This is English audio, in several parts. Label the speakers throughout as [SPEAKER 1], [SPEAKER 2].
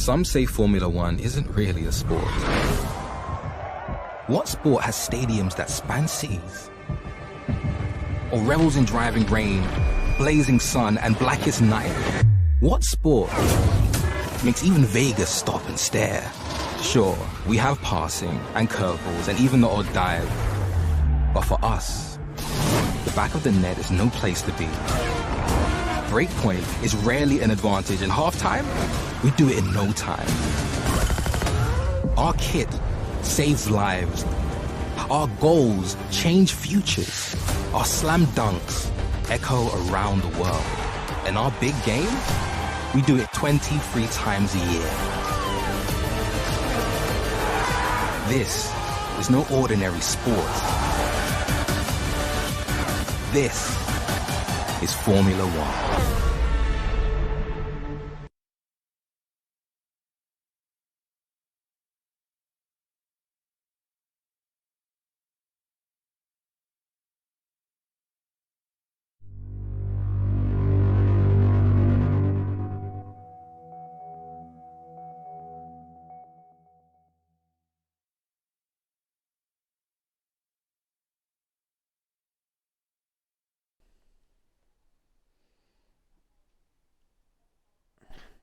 [SPEAKER 1] Some say Formula One isn't really a sport. What sport has stadiums that span seas? Or revels in driving rain, blazing sun, and blackest night? What sport makes even Vegas stop and stare? Sure, we have passing and curveballs and even the odd dive. But for us, the back of the net is no place to be. Breakpoint is rarely an advantage, and halftime, we do it in no time. Our kit saves lives. Our goals change futures. Our slam dunks echo around the world. And our big game, we do it 23 times a year. This is no ordinary sport. This is Formula One.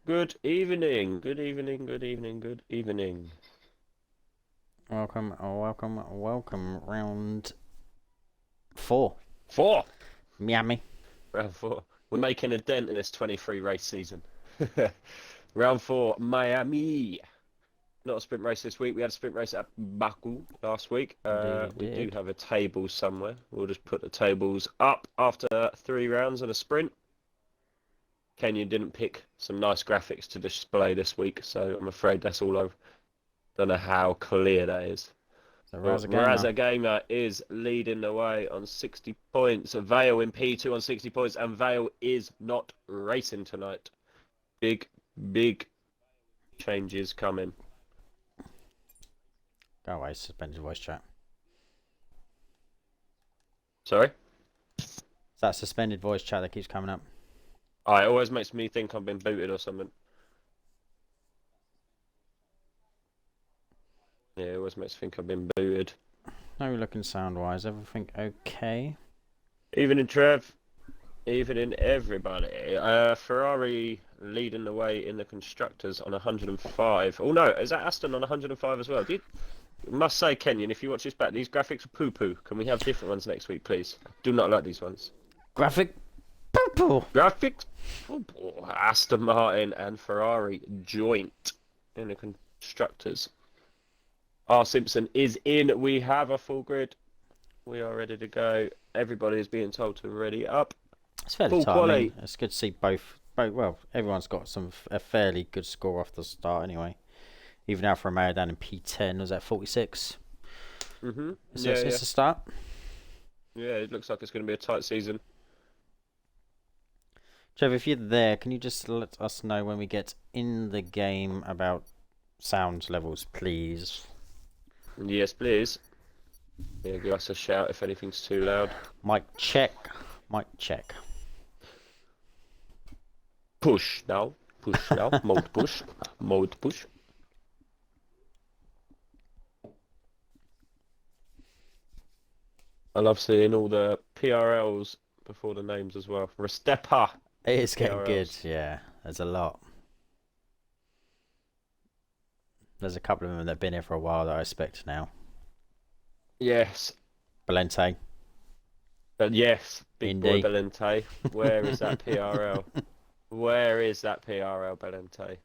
[SPEAKER 2] Good evening, good evening, good evening, good evening.
[SPEAKER 3] Welcome, round 4.
[SPEAKER 2] 4!
[SPEAKER 3] Miami.
[SPEAKER 2] Round 4. We're making a dent in this 23 race season. Round 4, Miami. Not a sprint race this week. We had a sprint race at Baku last week. We do have a table somewhere. We'll just put the tables up after 3 rounds and a sprint. Kenyon didn't pick some nice graphics to display this week, so I'm afraid that's all over. Don't know how clear that is.
[SPEAKER 3] So
[SPEAKER 2] Raza Gamer is leading the way on 60 points. Vale in P2 on 60 points, and Vale is not racing tonight. Big changes coming.
[SPEAKER 3] Go away, suspended voice chat.
[SPEAKER 2] Sorry?
[SPEAKER 3] It's that suspended voice chat that keeps coming up.
[SPEAKER 2] Oh, it always makes me think I've been booted or something. Yeah, it always makes me think I've been booted.
[SPEAKER 3] How are we looking sound-wise? Everything okay?
[SPEAKER 2] Evening, Trev. Evening, everybody. Ferrari leading the way in the constructors on 105. Oh no, is that Aston on 105 as well? Must say, Kenyon, if you watch this back, these graphics are poo-poo. Can we have different ones next week, please? I do not like these ones.
[SPEAKER 3] Graphic purple.
[SPEAKER 2] Graphics purple. Aston Martin and Ferrari joint in the constructors. R. Simpson is in. We have a full grid. We are ready to go. Everybody is being told to ready up.
[SPEAKER 3] It's fairly
[SPEAKER 2] full
[SPEAKER 3] tight.
[SPEAKER 2] quality.
[SPEAKER 3] I mean, it's good to see both. Well, everyone's got a fairly good score off the start anyway. Even Alfa Romeo down in P10 was at 46.
[SPEAKER 2] Mm-hmm.
[SPEAKER 3] So it's a start.
[SPEAKER 2] Yeah, it looks like it's going to be a tight season.
[SPEAKER 3] Trev, if you're there, can you just let us know when we get in the game about sound levels, please?
[SPEAKER 2] Yes, please. Yeah, give us a shout if anything's too loud.
[SPEAKER 3] Mic check. Mic check.
[SPEAKER 2] Push now. Push now. Mode push. Mode push. I love seeing all the PRLs before the names as well. Restepa.
[SPEAKER 3] It is getting
[SPEAKER 2] PRLs.
[SPEAKER 3] good, yeah. There's a lot. There's a couple of them that have been here for a while that I expect now.
[SPEAKER 2] Yes.
[SPEAKER 3] Valente.
[SPEAKER 2] Yes. Big
[SPEAKER 3] Indy.
[SPEAKER 2] boy Valente. Where is that PRL? Where is that PRL Valente?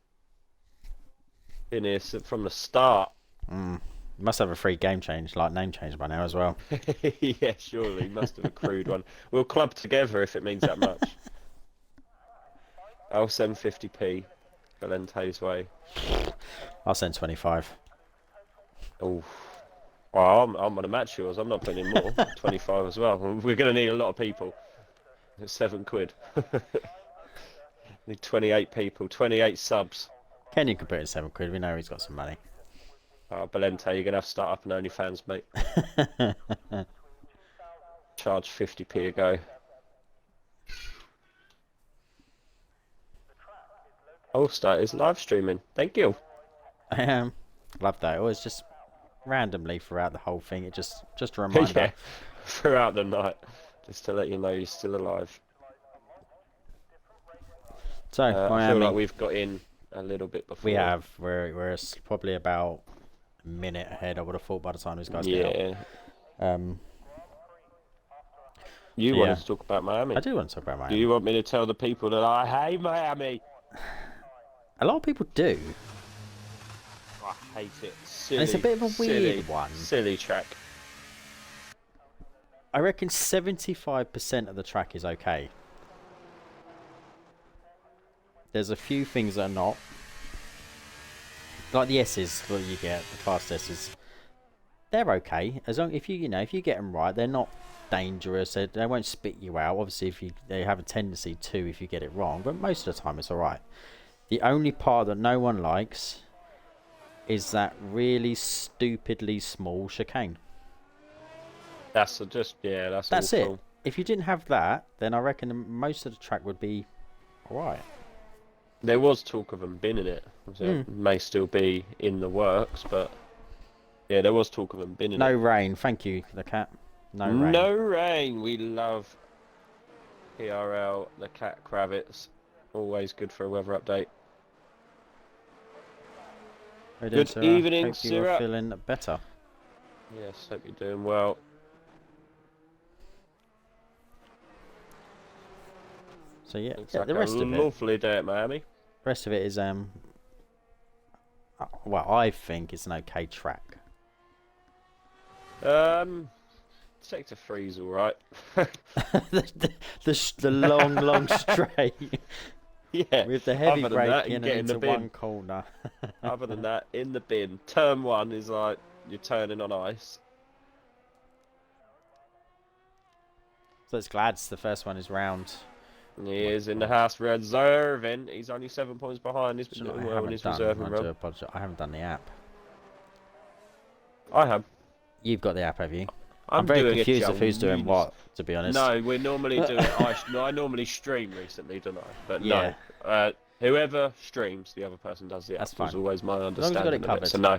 [SPEAKER 2] Been here from the start.
[SPEAKER 3] You must have a free game change, like name change by now as well.
[SPEAKER 2] Yeah, surely. Must have accrued one. We'll club together if it means that much. I'll send 50p Valente's way.
[SPEAKER 3] I'll send 25.
[SPEAKER 2] Oh, well, I'm going to match yours. I'm not putting in more. 25 as well. We're going to need a lot of people. It's £7. Need 28 people, 28 subs.
[SPEAKER 3] Kenyon can put in £7. We know he's got some money.
[SPEAKER 2] Valente, you're going to have to start up an OnlyFans, mate. Charge 50p a go. Ulster is live streaming. Thank you.
[SPEAKER 3] I am. Love that. It was just randomly throughout the whole thing. It just a reminder.
[SPEAKER 2] Yeah, throughout the night, just to let you know you're still alive.
[SPEAKER 3] So
[SPEAKER 2] I feel
[SPEAKER 3] Miami,
[SPEAKER 2] like we've got in a little bit before.
[SPEAKER 3] we have. We're probably about a minute ahead. I would have thought by the time these guys get
[SPEAKER 2] Yeah.
[SPEAKER 3] out.
[SPEAKER 2] You
[SPEAKER 3] So,
[SPEAKER 2] wanted
[SPEAKER 3] yeah.
[SPEAKER 2] to talk about Miami.
[SPEAKER 3] I do want to talk about Miami.
[SPEAKER 2] Do you want me to tell the people that I hate Miami?
[SPEAKER 3] A lot of people do.
[SPEAKER 2] I hate it. Silly,
[SPEAKER 3] And it's a bit of a weird one.
[SPEAKER 2] Silly track.
[SPEAKER 3] I reckon 75% of the track is okay. There's a few things that are not. Like the S's that you get, the fast S's. They're okay. As long if you get them right, they're not dangerous. They won't spit you out. Obviously, they have a tendency to if you get it wrong, but most of the time it's alright. The only part that no one likes is that really stupidly small chicane.
[SPEAKER 2] That's
[SPEAKER 3] That's
[SPEAKER 2] awful.
[SPEAKER 3] it. If you didn't have that, then I reckon most of the track would be alright.
[SPEAKER 2] There was talk of them binning it. So it may still be in the works, but yeah, there was talk of them binning
[SPEAKER 3] No
[SPEAKER 2] it.
[SPEAKER 3] rain. Thank you, the cat. No rain.
[SPEAKER 2] No rain. We love PRL, the cat Kravitz. Always good for a weather update.
[SPEAKER 3] How you doing,
[SPEAKER 2] Good
[SPEAKER 3] Sarah?
[SPEAKER 2] evening,
[SPEAKER 3] Hope you're
[SPEAKER 2] Sarah.
[SPEAKER 3] feeling better.
[SPEAKER 2] Yes, hope you're doing well.
[SPEAKER 3] So yeah,
[SPEAKER 2] Looks
[SPEAKER 3] yeah
[SPEAKER 2] like
[SPEAKER 3] the rest
[SPEAKER 2] a
[SPEAKER 3] of it.
[SPEAKER 2] lovely day at Miami.
[SPEAKER 3] Rest of it is well, I think it's an okay track.
[SPEAKER 2] Sector 3's alright.
[SPEAKER 3] the long straight
[SPEAKER 2] Yeah.
[SPEAKER 3] with the heavy
[SPEAKER 2] other than that,
[SPEAKER 3] braking
[SPEAKER 2] you get in
[SPEAKER 3] and
[SPEAKER 2] the
[SPEAKER 3] into
[SPEAKER 2] bin.
[SPEAKER 3] one corner.
[SPEAKER 2] Other than that, in the bin. Turn 1 is like you're turning on ice.
[SPEAKER 3] So it's glad the first one is round.
[SPEAKER 2] He is in the house reserving. He's only 7 points behind. He's been doing well in his reserving
[SPEAKER 3] I
[SPEAKER 2] run.
[SPEAKER 3] do apologise. I haven't done the app.
[SPEAKER 2] I have.
[SPEAKER 3] You've got the app, have you?
[SPEAKER 2] I'm
[SPEAKER 3] very
[SPEAKER 2] doing
[SPEAKER 3] confused
[SPEAKER 2] it,
[SPEAKER 3] of who's doing what, to be honest.
[SPEAKER 2] No, we're normally doing. I normally stream recently, don't I? But
[SPEAKER 3] Yeah.
[SPEAKER 2] no. Whoever streams, the other person does the app.
[SPEAKER 3] That's
[SPEAKER 2] Was
[SPEAKER 3] fine.
[SPEAKER 2] always my
[SPEAKER 3] As long as
[SPEAKER 2] understanding.
[SPEAKER 3] you've got it
[SPEAKER 2] of
[SPEAKER 3] covered.
[SPEAKER 2] it. So no,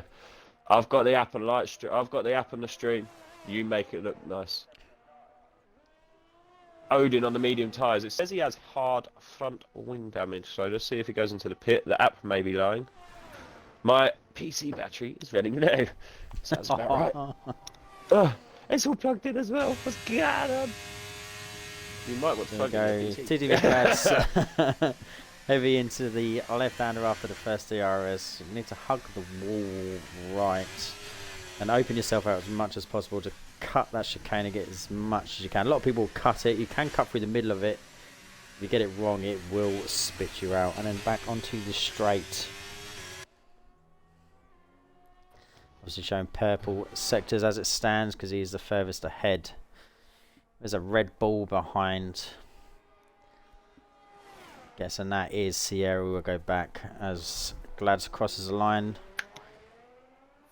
[SPEAKER 2] I've got the app and I've got the app and the stream. You make it look nice. Odin on the medium tyres. It says he has hard front wing damage, so let's see if he goes into the pit. The app may be lying. My PC battery is ready now. Sounds about right. It's all plugged in as well. Let's get him. You might want to
[SPEAKER 3] There we
[SPEAKER 2] plug
[SPEAKER 3] go.
[SPEAKER 2] in your PC.
[SPEAKER 3] TTV pads heavy into the left-hander after the first DRS. You need to hug the wall right and open yourself out as much as possible to cut that chicane and get as much as you can. A lot of people cut it. You can cut through the middle of it. If you get it wrong, it will spit you out. And then back onto the straight. Obviously showing purple sectors as it stands because he is the furthest ahead. There's a red ball behind. Guessing that is Sierra. We will go back as Glads crosses the line.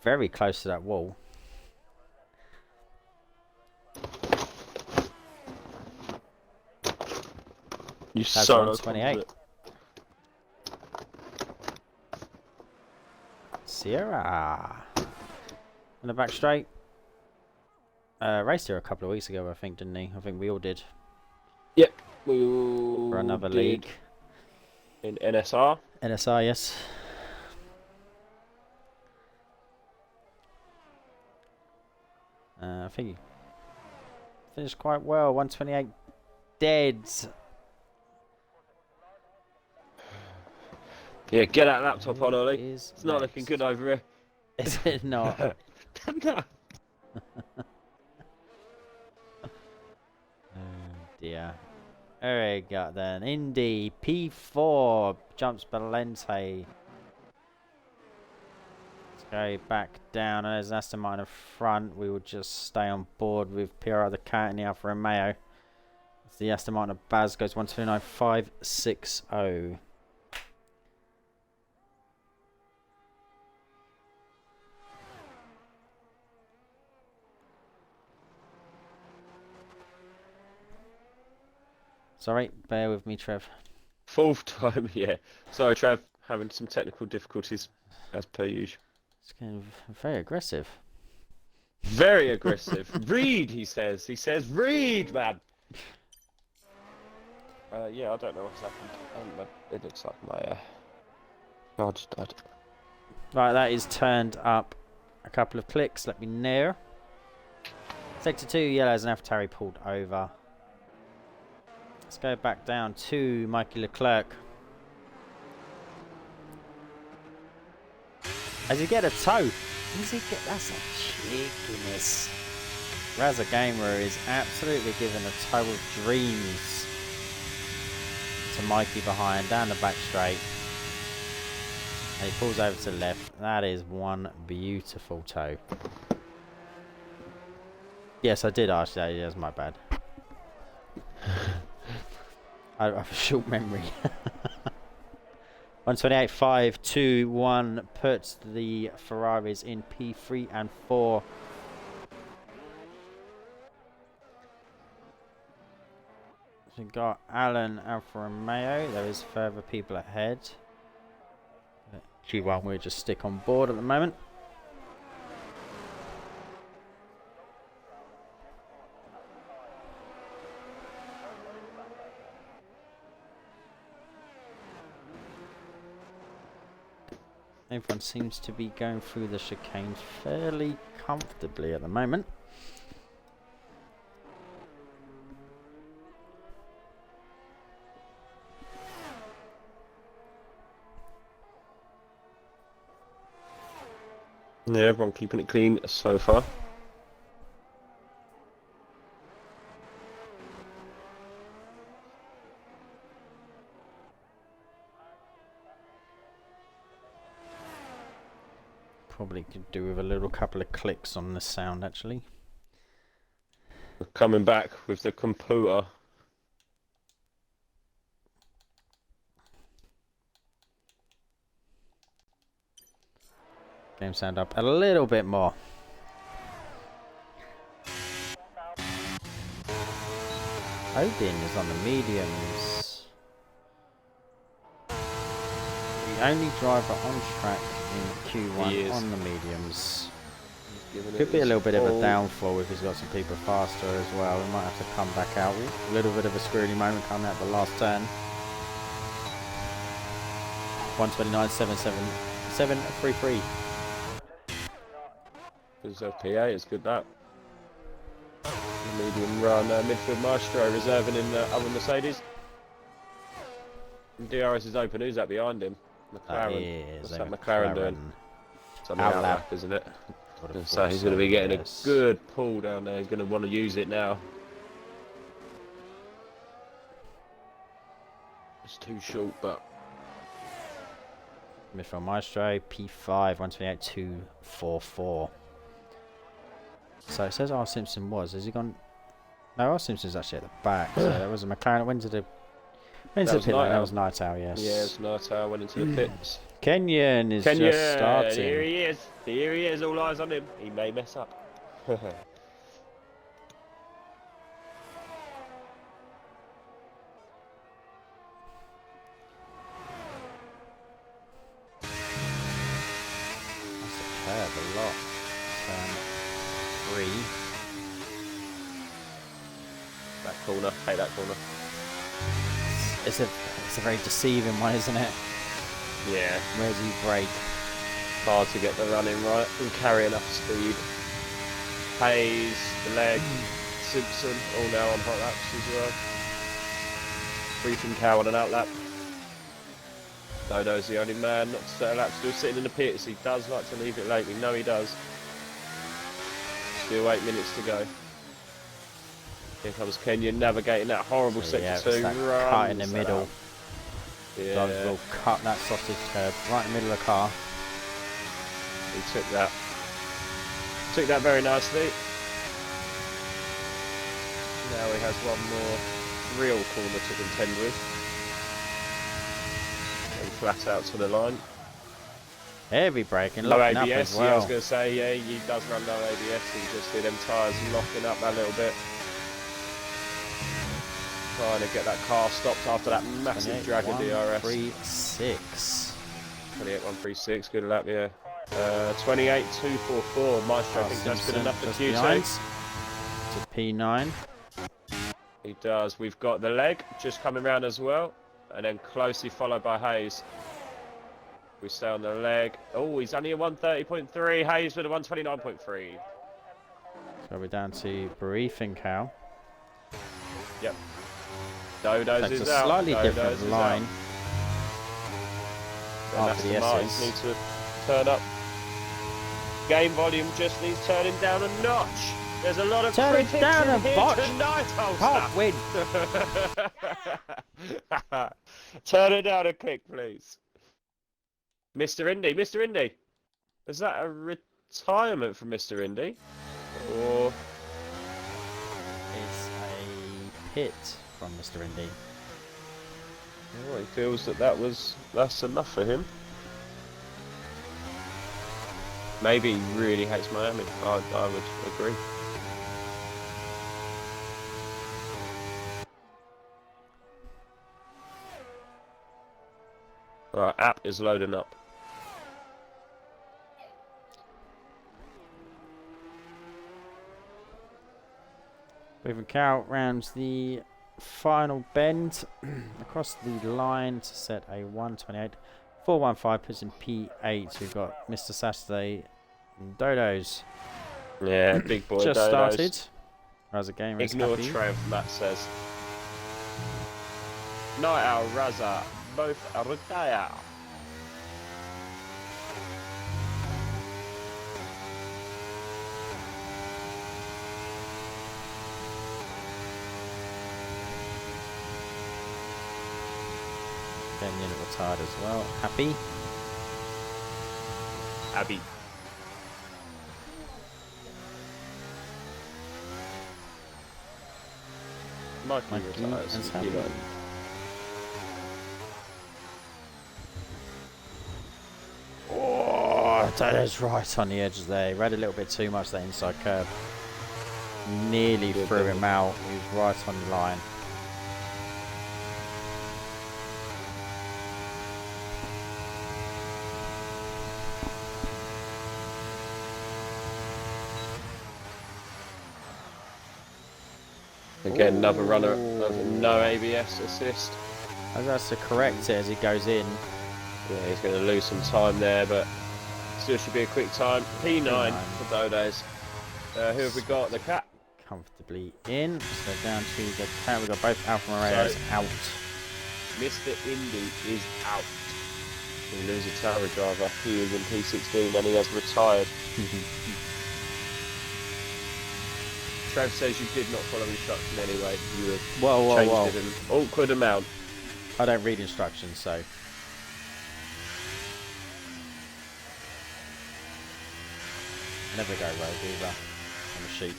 [SPEAKER 3] Very close to that wall.
[SPEAKER 2] You
[SPEAKER 3] That's
[SPEAKER 2] so
[SPEAKER 3] 128. Sierra. In the back straight. Raced here a couple of weeks ago, I think, didn't he? I think we all did.
[SPEAKER 2] Yep.
[SPEAKER 3] For another league.
[SPEAKER 2] In NSR.
[SPEAKER 3] NSR, yes. I think he finished quite well. 128 dead.
[SPEAKER 2] Yeah, get that laptop on, Ollie.
[SPEAKER 3] Is
[SPEAKER 2] It's not looking
[SPEAKER 3] next?
[SPEAKER 2] good over here.
[SPEAKER 3] Is it not?
[SPEAKER 2] No.
[SPEAKER 3] Oh dear. There we go then. Indy P4 jumps Balente. Let's go back down. There's Aston Martin front. We will just stay on board with PR the Cat and the Alfa Romeo. As the Aston Martin of Baz goes 129.560. Sorry, bear with me, Trev.
[SPEAKER 2] Fourth time, yeah. Sorry, Trev. having some technical difficulties, as per usual.
[SPEAKER 3] It's getting very aggressive.
[SPEAKER 2] Very aggressive. Read, he says. He says, read, man. Yeah, I don't know what's happened. It looks like my guard just died.
[SPEAKER 3] Right, that is turned up a couple of clicks. Let me know. Sector 2, yellows and AlphaTauri pulled over. Let's go back down to Mikey Leclerc. As you get a toe. Does he get? That's a cheekiness. Raza Gamer is absolutely giving a toe of dreams to Mikey behind, down the back straight. And he pulls over to the left. That is one beautiful toe. Yes, I did ask that. That's my bad. I have a short memory. 128.521 puts the Ferraris in P3 and 4. So we've got Alan Alfa Romeo. There is further people ahead. Q1 we'll just stick on board at the moment. Everyone seems to be going through the chicane fairly comfortably at the moment.
[SPEAKER 2] Yeah, everyone keeping it clean so far.
[SPEAKER 3] Probably could do with a little couple of clicks on the sound actually.
[SPEAKER 2] We're coming back with the computer.
[SPEAKER 3] Game sound up a little bit more. Odin is on the mediums. The only driver on track in Q1 on the mediums. Could be a little bit of a downfall if he's got some people faster as well. We might have to come back out. A little bit of a screwy moment coming out the last turn. 129.777.33.
[SPEAKER 2] There's a PA, it's good that. Medium run, midfield Maestro reserving in the other Mercedes. DRS is open, who's that behind him? McLaren. What's that McLaren doing? Something out lap, isn't it? So he's going to be getting a good pull down there, he's going to want to use it now. It's too short, but...
[SPEAKER 3] Midfield Maestro, P5, 128.244. So it says R. Simpson was. Has he gone? No, R. Simpson's actually at the back. So that was a McLaren. When did the pit? That was Night Owl, yes.
[SPEAKER 2] Yeah, it's Night Owl, went into the pits.
[SPEAKER 3] Kenyon is just starting.
[SPEAKER 2] Here he is. Here he is. All eyes on him. He may mess up.
[SPEAKER 3] A lot. 3.
[SPEAKER 2] That corner, take that corner.
[SPEAKER 3] It's a very deceiving one, isn't it?
[SPEAKER 2] Yeah.
[SPEAKER 3] Where do you brake?
[SPEAKER 2] Hard to get the running right and carry enough speed. Hayes, the leg, Simpson, all now on hot laps as well. Briefing Cow on an out lap. Dodo's the only man not to set a lap, still sitting in the pits. He does like to leave it late, we know he does. Still 8 minutes to go. Here comes Kenyon navigating that horrible sector 2.
[SPEAKER 3] That cut in the middle.
[SPEAKER 2] Yeah.
[SPEAKER 3] Will cut that sausage curb right in the middle of the car.
[SPEAKER 2] He took that. Took that very nicely. Now he has one more real corner to contend with. And flat out to the line.
[SPEAKER 3] Heavy braking,
[SPEAKER 2] low
[SPEAKER 3] locking
[SPEAKER 2] ABS,
[SPEAKER 3] up as well.
[SPEAKER 2] Yeah, I was going to say, yeah, he does run low ABS. You just see them tyres locking up that little bit. Trying to get that car stopped after that massive drag in DRS.
[SPEAKER 3] 3.6.
[SPEAKER 2] 28.136, good lap, yeah. 28.244, Maestro thinks that's good enough for Q2.
[SPEAKER 3] To P9.
[SPEAKER 2] He does. We've got the leg just coming round as well, and then closely followed by Hayes. We stay on the leg. Oh, he's only a 130.3. Hayes with a 129.3.
[SPEAKER 3] So we're down to Brief and Cal.
[SPEAKER 2] Yep. Dodo's
[SPEAKER 3] That's
[SPEAKER 2] is
[SPEAKER 3] a
[SPEAKER 2] out.
[SPEAKER 3] slightly
[SPEAKER 2] Dodo's
[SPEAKER 3] different
[SPEAKER 2] is
[SPEAKER 3] line.
[SPEAKER 2] Out.
[SPEAKER 3] After the
[SPEAKER 2] Aston Martins
[SPEAKER 3] S's.
[SPEAKER 2] need to turn up. Game volume just needs turning down a notch. There's a lot of
[SPEAKER 3] Turn it
[SPEAKER 2] critics
[SPEAKER 3] down
[SPEAKER 2] in
[SPEAKER 3] a
[SPEAKER 2] here
[SPEAKER 3] botch.
[SPEAKER 2] tonight,
[SPEAKER 3] Can't win.
[SPEAKER 2] Turn it down a click, please. Mr. Indy, Mr. Indy. Is that a retirement from Mr. Indy? Or
[SPEAKER 3] It's a pit from Mr. Indy.
[SPEAKER 2] oh, he feels that's enough for him. Maybe he really hates Miami. I would agree. Right, app is loading up.
[SPEAKER 3] Moving Cal rounds the final bend across the line to set a 128.415, puts in P8. We've got Mr. Saturday and Dodos.
[SPEAKER 2] Yeah, big boy.
[SPEAKER 3] Just
[SPEAKER 2] Dodos.
[SPEAKER 3] started. As a game is
[SPEAKER 2] Ignore
[SPEAKER 3] happy.
[SPEAKER 2] Trev, Matt says. Night Owl, Raza, both retire.
[SPEAKER 3] Damien retired as well. Happy.
[SPEAKER 2] Abby. Mikey retires.
[SPEAKER 3] is happy. Oh, Dodo's right on the edge there. He read a little bit too much that inside curve. Nearly
[SPEAKER 2] Good
[SPEAKER 3] threw
[SPEAKER 2] thing.
[SPEAKER 3] him out. He was right on the line.
[SPEAKER 2] Again, another runner,
[SPEAKER 3] Ooh.
[SPEAKER 2] no ABS assist.
[SPEAKER 3] As that's to correct it as he goes in.
[SPEAKER 2] Yeah, he's going to lose some time there, but still should be a quick time. P9
[SPEAKER 3] P9.
[SPEAKER 2] for Dodos. Who have we got? The cat.
[SPEAKER 3] Comfortably in. So down to the cat. We've got both Alfa Romeos out.
[SPEAKER 2] Mr. Indy is out. We lose a tower driver. He is in P16 and he has retired. Trev says you did not follow instruction anyway. You have
[SPEAKER 3] Whoa.
[SPEAKER 2] changed it an awkward amount.
[SPEAKER 3] I don't read instructions, so. I never go rogue either. I'm a sheep.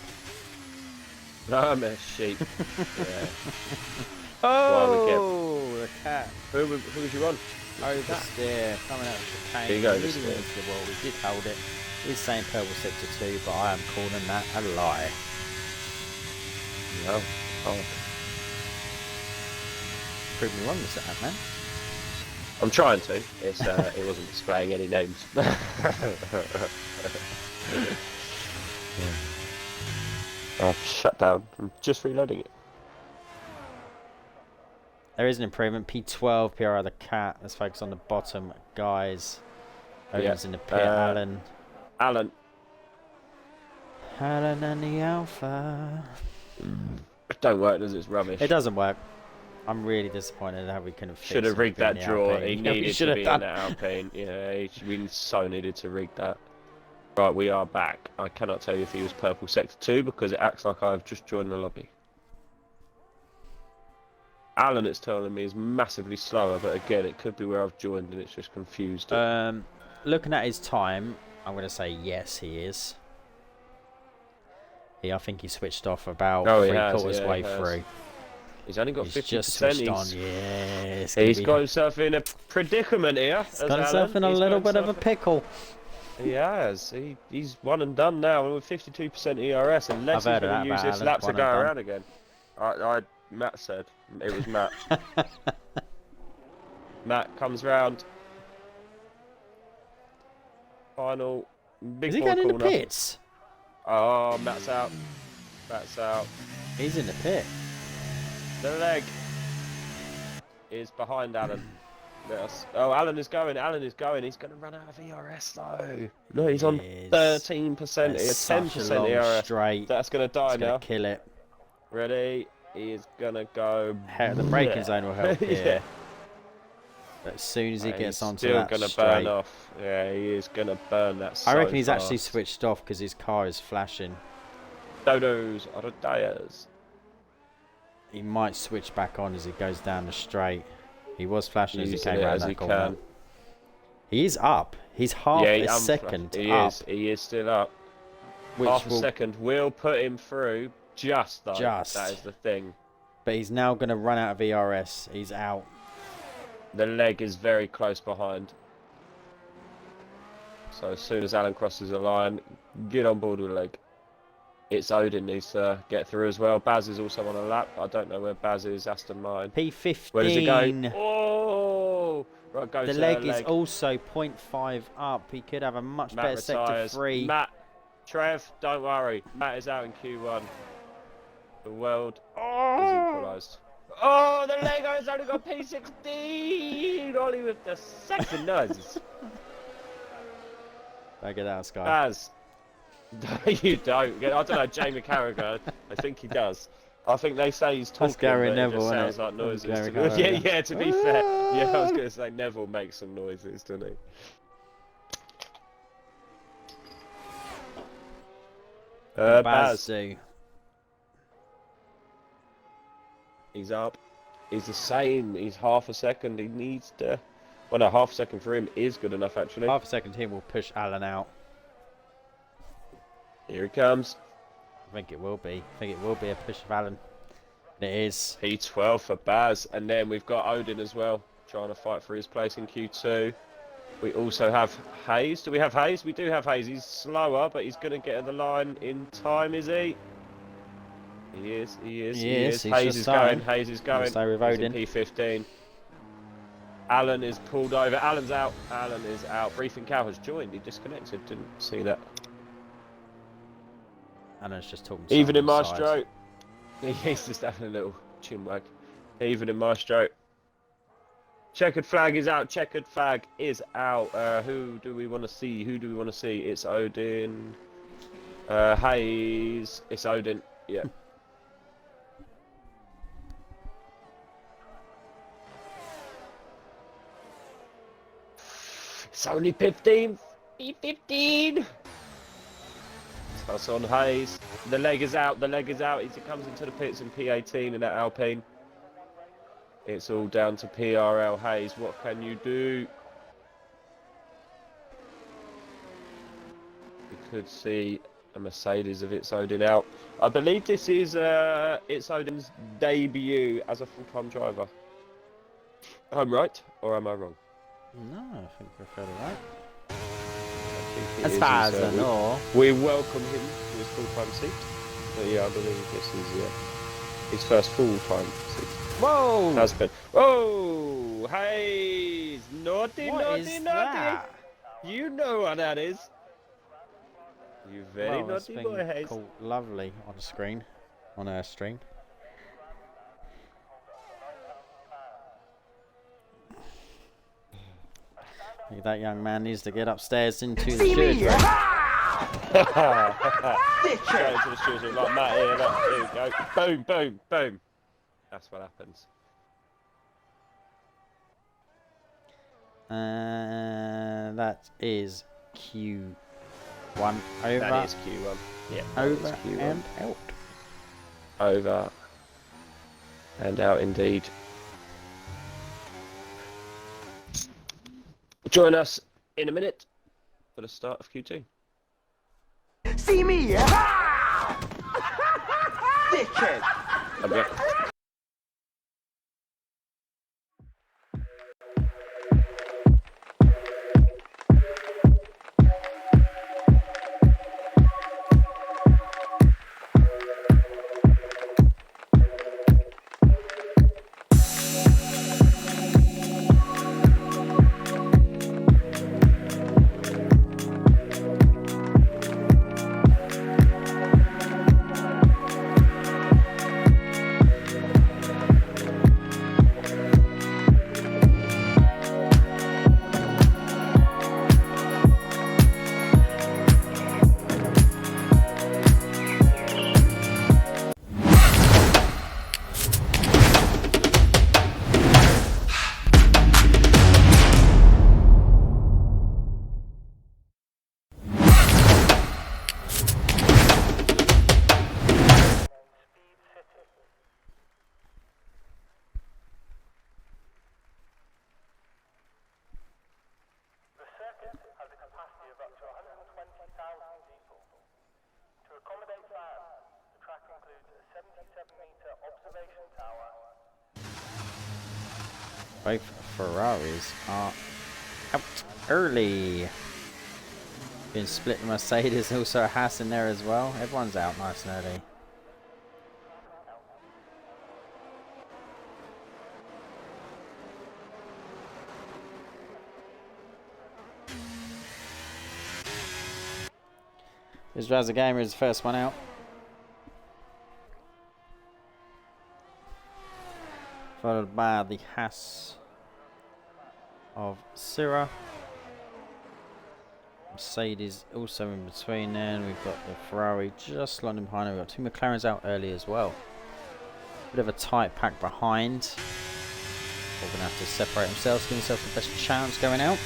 [SPEAKER 2] I'm a sheep. Yeah.
[SPEAKER 3] Oh, the cat.
[SPEAKER 2] Who was you on?
[SPEAKER 3] Oversteer, coming out of the chicane.
[SPEAKER 2] There you go,
[SPEAKER 3] Leading
[SPEAKER 2] oversteer.
[SPEAKER 3] into the wall. We did hold it. He's saying purple sector 2, but I am calling that a lie.
[SPEAKER 2] No. Oh.
[SPEAKER 3] Prove me wrong, Mr. Ant-Man.
[SPEAKER 2] I'm trying to. It's it wasn't displaying any names. I've shut down. I'm just reloading it.
[SPEAKER 3] There is an improvement. P12, PRR the cat. Let's focus on the bottom guys. Owen's in the pit. Alan.
[SPEAKER 2] Alan.
[SPEAKER 3] Alan and the Alpha.
[SPEAKER 2] It don't work, does it? It's rubbish.
[SPEAKER 3] It doesn't work. I'm really disappointed how we couldn't fix
[SPEAKER 2] Should have
[SPEAKER 3] it
[SPEAKER 2] rigged
[SPEAKER 3] being
[SPEAKER 2] that
[SPEAKER 3] the
[SPEAKER 2] draw.
[SPEAKER 3] Alpine.
[SPEAKER 2] He
[SPEAKER 3] Yeah, we
[SPEAKER 2] needed
[SPEAKER 3] should
[SPEAKER 2] to
[SPEAKER 3] have
[SPEAKER 2] be in
[SPEAKER 3] done.
[SPEAKER 2] that Alpine. Yeah, we so needed to rig that. Right, we are back. I cannot tell you if he was purple sector 2 because it acts like I've just joined the lobby. Alan, it's telling me, is massively slower, but again, it could be where I've joined and it's just confused it.
[SPEAKER 3] Looking at his time, I'm going to say yes, he is. I think he switched off about three-quarters way through.
[SPEAKER 2] He's only got 50%.
[SPEAKER 3] He's just switched on, yes.
[SPEAKER 2] He's got himself in a predicament here.
[SPEAKER 3] He's got himself in a little bit of a pickle.
[SPEAKER 2] He has. He's one and done now with 52% ERS, unless he's going to use this lap to go around again. Matt said. It was Matt. Matt comes round. Final big
[SPEAKER 3] Is he
[SPEAKER 2] boy
[SPEAKER 3] going in the
[SPEAKER 2] corner.
[SPEAKER 3] pits?
[SPEAKER 2] Oh, Matt's out. Matt's out.
[SPEAKER 3] He's in the pit.
[SPEAKER 2] The leg is behind Alan. Oh, Alan is going. Alan is going. He's going to run out of ERS though. No, he's on 13%. He has 10% ERS.
[SPEAKER 3] Straight.
[SPEAKER 2] That's going to die now.
[SPEAKER 3] Kill it.
[SPEAKER 2] Ready? He is going to go.
[SPEAKER 3] The braking zone will help here.
[SPEAKER 2] Yeah.
[SPEAKER 3] But as soon as he gets onto
[SPEAKER 2] still
[SPEAKER 3] that
[SPEAKER 2] gonna
[SPEAKER 3] straight,
[SPEAKER 2] burn off. Yeah, he is going to burn that so
[SPEAKER 3] I reckon he's
[SPEAKER 2] fast.
[SPEAKER 3] actually switched off because his car is flashing.
[SPEAKER 2] Dodos are the tires.
[SPEAKER 3] He might switch back on as he goes down the straight. He was flashing as he
[SPEAKER 2] Using
[SPEAKER 3] came
[SPEAKER 2] it
[SPEAKER 3] around
[SPEAKER 2] as
[SPEAKER 3] that
[SPEAKER 2] he
[SPEAKER 3] corner.
[SPEAKER 2] can.
[SPEAKER 3] He is up. He's half a second
[SPEAKER 2] He
[SPEAKER 3] up.
[SPEAKER 2] He is still up.
[SPEAKER 3] Which
[SPEAKER 2] Half a
[SPEAKER 3] will,
[SPEAKER 2] second will put him through. Just though.
[SPEAKER 3] Just.
[SPEAKER 2] That is the thing.
[SPEAKER 3] But he's now going to run out of ERS. He's out.
[SPEAKER 2] The leg is very close behind. So as soon as Alan crosses the line, get on board with the leg. It's Odin needs to get through as well. Baz is also on a lap. I don't know where Baz is. Aston Martin.
[SPEAKER 3] P15.
[SPEAKER 2] Where does it go? Oh! Right, go
[SPEAKER 3] the
[SPEAKER 2] to
[SPEAKER 3] leg
[SPEAKER 2] the leg
[SPEAKER 3] is also 0.5 up. He could have a much
[SPEAKER 2] Matt
[SPEAKER 3] better
[SPEAKER 2] retires.
[SPEAKER 3] sector 3.
[SPEAKER 2] Matt, Trev, don't worry. Matt is out in Q1. The world is equalised. Oh, the Lego's only got P16! Ollie with the second nose.
[SPEAKER 3] Don't get out, Sky.
[SPEAKER 2] Baz. No, you don't. I don't know, Jamie Carragher. I think he does. I think they say he's talking,
[SPEAKER 3] Gary
[SPEAKER 2] but
[SPEAKER 3] Neville,
[SPEAKER 2] it just
[SPEAKER 3] isn't
[SPEAKER 2] sounds
[SPEAKER 3] it?
[SPEAKER 2] like noises.
[SPEAKER 3] Gary
[SPEAKER 2] To me.
[SPEAKER 3] Carragher.
[SPEAKER 2] Yeah, to be fair. Yeah, I was going to say Neville makes some noises, doesn't he? Baz.
[SPEAKER 3] do.
[SPEAKER 2] He's up. He's the same. He's half a second. He needs to... Well, no, half a second for him is good enough, actually.
[SPEAKER 3] Half a second here will push Alan out.
[SPEAKER 2] Here he comes.
[SPEAKER 3] I think it will be. I think it will be a push of Alan. It is.
[SPEAKER 2] P12 for Baz. And then we've got Odin as well, trying to fight for his place in Q2. We also have Hayes. Do we have Hayes? We do have Hayes. He's slower, but he's going to get to the line in time, is he? He is.
[SPEAKER 3] He's
[SPEAKER 2] Hayes
[SPEAKER 3] just
[SPEAKER 2] is
[SPEAKER 3] starting.
[SPEAKER 2] going. Hayes is going.
[SPEAKER 3] Stay with
[SPEAKER 2] He's
[SPEAKER 3] Odin.
[SPEAKER 2] in P15. Alan is pulled over. Alan's out. Alan is out. Briefing Cow has joined. He disconnected. Didn't see that.
[SPEAKER 3] Alan's just talking to
[SPEAKER 2] Even in
[SPEAKER 3] someone on the
[SPEAKER 2] Maestro.
[SPEAKER 3] side.
[SPEAKER 2] He's just having a little chin wag. Even in Maestro. Checkered flag is out. Checkered flag is out. Who do we want to see? Who do we want to see? It's Odin. Hayes. It's Odin. Yeah. It's only 15. P15. That's on Hayes. The leg is out. The leg is out. As it comes into the pits in P18 in that Alpine. It's all down to PRL Hayes. What can you do? You could see a Mercedes of It's Odin out. I believe this is It's Odin's debut as a full-time driver. I'm right, or am I wrong?
[SPEAKER 3] No, I think we're fairly right.
[SPEAKER 2] I think it
[SPEAKER 3] As
[SPEAKER 2] is
[SPEAKER 3] far
[SPEAKER 2] his,
[SPEAKER 3] as I know.
[SPEAKER 2] we welcome him to his full-time seat. But yeah, I believe this is his first full-time seat.
[SPEAKER 3] Whoa!
[SPEAKER 2] Has been. Oh, Hayes! Naughty,
[SPEAKER 3] What
[SPEAKER 2] naughty,
[SPEAKER 3] is
[SPEAKER 2] naughty!
[SPEAKER 3] that?
[SPEAKER 2] You know what that is. You very
[SPEAKER 3] Well, it's
[SPEAKER 2] naughty
[SPEAKER 3] been
[SPEAKER 2] boy, Hayes.
[SPEAKER 3] called lovely on the screen, on our stream. That young man needs to get upstairs into the stewards room.
[SPEAKER 2] Straight into the stewards room, like Matt here, look, here we go. Boom, boom, boom. That's what happens.
[SPEAKER 3] That is Q1 over.
[SPEAKER 2] That is Q1. Yeah. that is
[SPEAKER 3] Over
[SPEAKER 2] Q1.
[SPEAKER 3] and out.
[SPEAKER 2] Over and out indeed. Join us in a minute for the start of Q2.
[SPEAKER 4] See me, yeah? Dickhead.
[SPEAKER 2] I'll be back.
[SPEAKER 5] people. To accommodate fans, the track includes a 77-meter observation tower.
[SPEAKER 3] Both Ferraris are out early. Been split the Mercedes, also a Haas in there as well. Everyone's out nice and early. Here's Razza Gamer is the first one out. Followed by the Haas of S3R4. Mercedes also in between there, and we've got the Ferrari just slightly behind. We've got two McLarens out early as well. Bit of a tight pack behind. We're going to have to separate themselves, give themselves the best chance going out.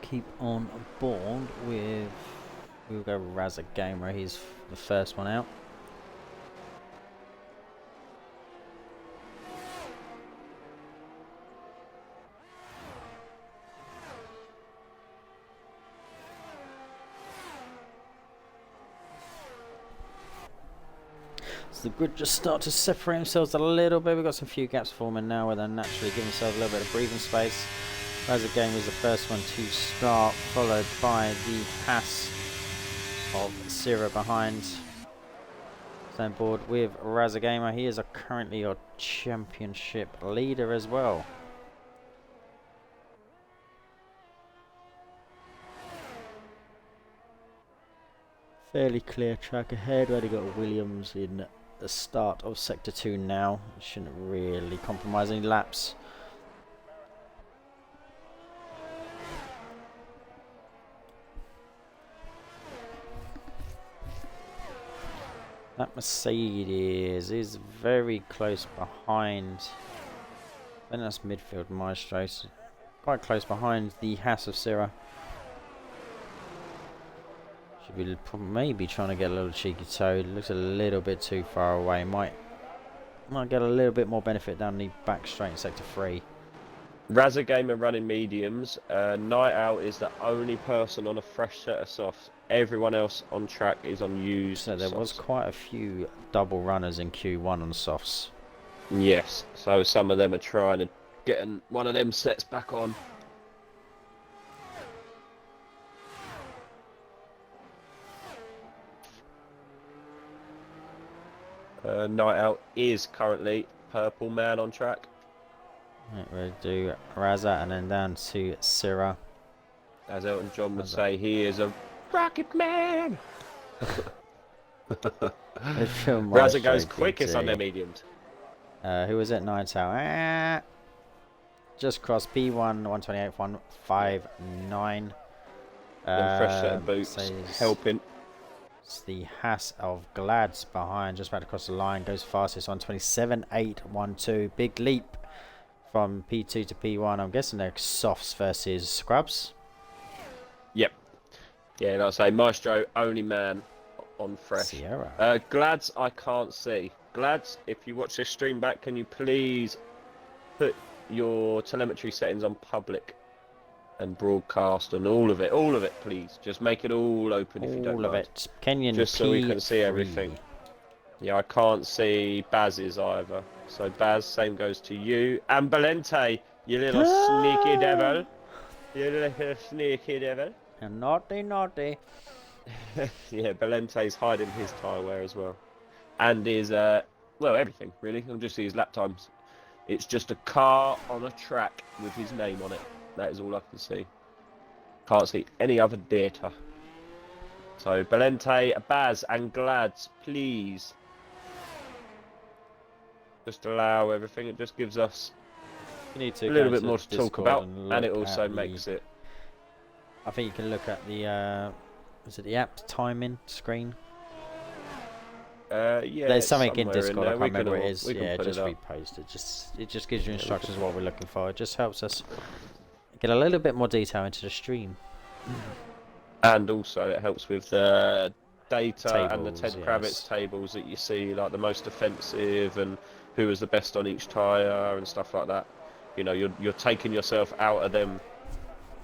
[SPEAKER 3] Keep on board with, we'll go with Razza Gamer, he's the first one out. So the grid just start to separate themselves a little bit. We've got some few gaps forming now where they're naturally giving themselves a little bit of breathing space. Razza Gamer is the first one to start, followed by the Haas of S3R4 behind. Stay on board with Razza Gamer. He is currently your championship leader as well. Fairly clear track ahead. We've already got Williams in the start of Sector 2 now. Shouldn't really compromise any laps. That Mercedes is very close behind. Then that's midfield Maestro. Quite close behind the Haas of S3R4. Should be maybe trying to get a little cheeky toe. It looks a little bit too far away. Might get a little bit more benefit down the back straight in Sector 3.
[SPEAKER 2] Razza Gamer running mediums. Night Out is the only person on a fresh set of softs. Everyone else on track is on used.
[SPEAKER 3] So there was quite a few double runners in Q1 on softs.
[SPEAKER 2] Yes, so some of them are trying to get one of them sets back on. Night Out is currently purple man on track.
[SPEAKER 3] Right, we'll do Razza and then down to S3R4.
[SPEAKER 2] As Elton John would say, he is a rocket man. Razza goes quickest on their mediums.
[SPEAKER 3] Who was it? Night Out. Just crossed P1, 128, 159.
[SPEAKER 2] Fresh set of boots helping.
[SPEAKER 3] It's the Haas of Glads behind, just about to cross the line. Goes fastest on 27.812. Big leap from P2 to P1. I'm guessing they're softs versus scrubs.
[SPEAKER 2] Yep. Yeah, like I say, Maestro, only man on fresh.
[SPEAKER 3] S3R4.
[SPEAKER 2] Glads, I can't see. Glads, if you watch this stream back, can you please put your telemetry settings on public and broadcast and all of it, please. Just make it all open if you don't mind.
[SPEAKER 3] All of it. Kenyan
[SPEAKER 2] just so we can see
[SPEAKER 3] P3.
[SPEAKER 2] everything. Yeah, I can't see Baz's either. So Baz, same goes to you. And Balente, you little sneaky devil. You little sneaky devil.
[SPEAKER 3] And naughty, naughty.
[SPEAKER 2] Yeah, Balente's hiding his tyre wear as well. And his, well, everything, really. I'll just see his lap times. It's just a car on a track with his name on it. That is all I can see. Can't see any other data. So, Balente, Baz, and Glads, please. Just allow everything. It just gives us
[SPEAKER 3] You need to
[SPEAKER 2] a little
[SPEAKER 3] go
[SPEAKER 2] bit more to talk
[SPEAKER 3] Discord
[SPEAKER 2] about.
[SPEAKER 3] and
[SPEAKER 2] And it
[SPEAKER 3] look
[SPEAKER 2] also
[SPEAKER 3] at
[SPEAKER 2] makes it...
[SPEAKER 3] I think you can look at the, is it the app timing screen?
[SPEAKER 2] Yeah,
[SPEAKER 3] There's
[SPEAKER 2] it's
[SPEAKER 3] something in
[SPEAKER 2] somewhere
[SPEAKER 3] Discord. I
[SPEAKER 2] there.
[SPEAKER 3] can't remember what it
[SPEAKER 2] all-
[SPEAKER 3] is.
[SPEAKER 2] we can
[SPEAKER 3] Yeah,
[SPEAKER 2] put
[SPEAKER 3] just
[SPEAKER 2] it up.
[SPEAKER 3] repost it. It just gives you instructions of what we're looking for. It just helps us get a little bit more detail into the stream.
[SPEAKER 2] And also it helps with the data and the
[SPEAKER 3] Tables,
[SPEAKER 2] Ted
[SPEAKER 3] yes.
[SPEAKER 2] Kravitz tables that you see, like the most offensive and who was the best on each tyre and stuff like that. You know, you're taking yourself out of them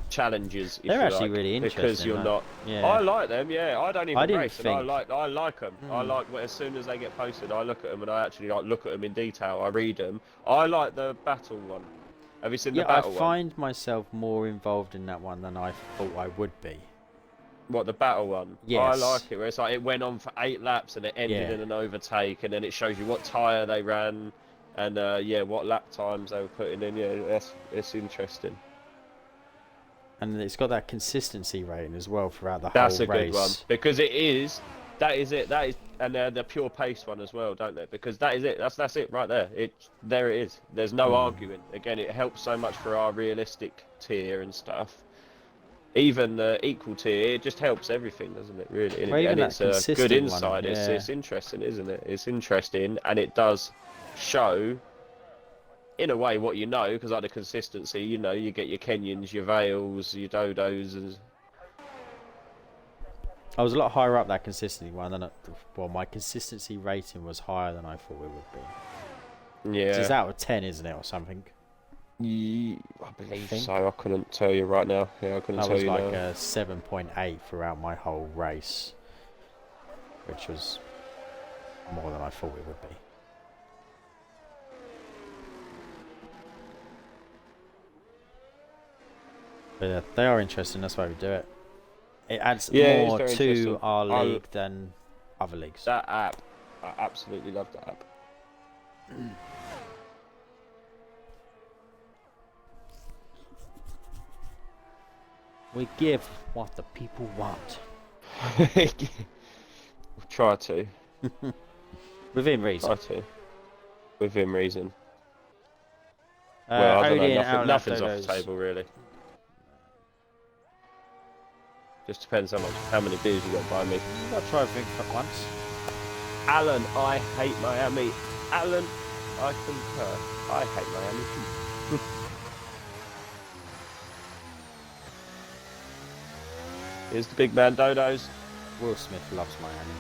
[SPEAKER 2] challenges, if
[SPEAKER 3] They're
[SPEAKER 2] you
[SPEAKER 3] actually
[SPEAKER 2] like,
[SPEAKER 3] really
[SPEAKER 2] because
[SPEAKER 3] interesting,
[SPEAKER 2] you're
[SPEAKER 3] though.
[SPEAKER 2] not.
[SPEAKER 3] Yeah.
[SPEAKER 2] I like them. Yeah, I don't even
[SPEAKER 3] didn't
[SPEAKER 2] race, and
[SPEAKER 3] think-
[SPEAKER 2] I like them. I like as soon as they get posted, I look at them and I actually like look at them in detail. I read them. I like the battle one. Have you seen the
[SPEAKER 3] Yeah, I
[SPEAKER 2] battle one?
[SPEAKER 3] find myself more involved in that one than I thought I would be.
[SPEAKER 2] What, the battle one?
[SPEAKER 3] Yes.
[SPEAKER 2] I like it, where it's like it went on for 8 laps and it ended
[SPEAKER 3] Yeah.
[SPEAKER 2] in an overtake, and then it shows you what tyre they ran and yeah, what lap times they were putting in. Yeah, it's interesting.
[SPEAKER 3] And it's got that consistency rating as well throughout the
[SPEAKER 2] That's
[SPEAKER 3] whole
[SPEAKER 2] a
[SPEAKER 3] race.
[SPEAKER 2] good one, because that is it, and the pure pace one as well, don't they? Because that is it. That's it right there. There it is. There's no arguing. Again, it helps so much for our realistic tier and stuff. Even the equal tier, it just helps everything, doesn't it? Really,
[SPEAKER 3] Well, even
[SPEAKER 2] and
[SPEAKER 3] that
[SPEAKER 2] it's a good
[SPEAKER 3] consistent one,
[SPEAKER 2] insight.
[SPEAKER 3] yeah.
[SPEAKER 2] It's interesting, isn't it? It's interesting, and it does show, in a way, what you know, because like the consistency, you know, you get your Kenyans, your Vales, your Dodos, and
[SPEAKER 3] I was a lot higher up that consistency one than well, my consistency rating was higher than I thought it would be.
[SPEAKER 2] yeah.
[SPEAKER 3] It's out of 10, isn't it, or something?
[SPEAKER 2] I believe
[SPEAKER 3] think.
[SPEAKER 2] so. I couldn't tell you right now. Yeah, I couldn't
[SPEAKER 3] That
[SPEAKER 2] tell
[SPEAKER 3] was
[SPEAKER 2] you
[SPEAKER 3] like
[SPEAKER 2] now.
[SPEAKER 3] a 7.8 throughout my whole race, which was more than I thought it would be. But yeah, they are interesting. That's why we do it. It adds
[SPEAKER 2] Yeah, it's
[SPEAKER 3] more
[SPEAKER 2] very
[SPEAKER 3] to
[SPEAKER 2] interesting.
[SPEAKER 3] our
[SPEAKER 2] I'll-
[SPEAKER 3] league than other leagues.
[SPEAKER 2] That app, I absolutely love that app.
[SPEAKER 3] We give what the people want,
[SPEAKER 2] Try to.
[SPEAKER 3] within reason.
[SPEAKER 2] Try to. Within reason.
[SPEAKER 3] Uh,
[SPEAKER 2] Well, I don't
[SPEAKER 3] Odin,
[SPEAKER 2] know.
[SPEAKER 3] our
[SPEAKER 2] Nothing's off
[SPEAKER 3] leftovers.
[SPEAKER 2] the table, really. Just depends how many beers you got by me.
[SPEAKER 3] I'll try a drink for once.
[SPEAKER 2] Alan, I hate Miami. Alan, I concur. I hate Miami too. Here's the big man, Dodos.
[SPEAKER 3] Will Smith loves Miami.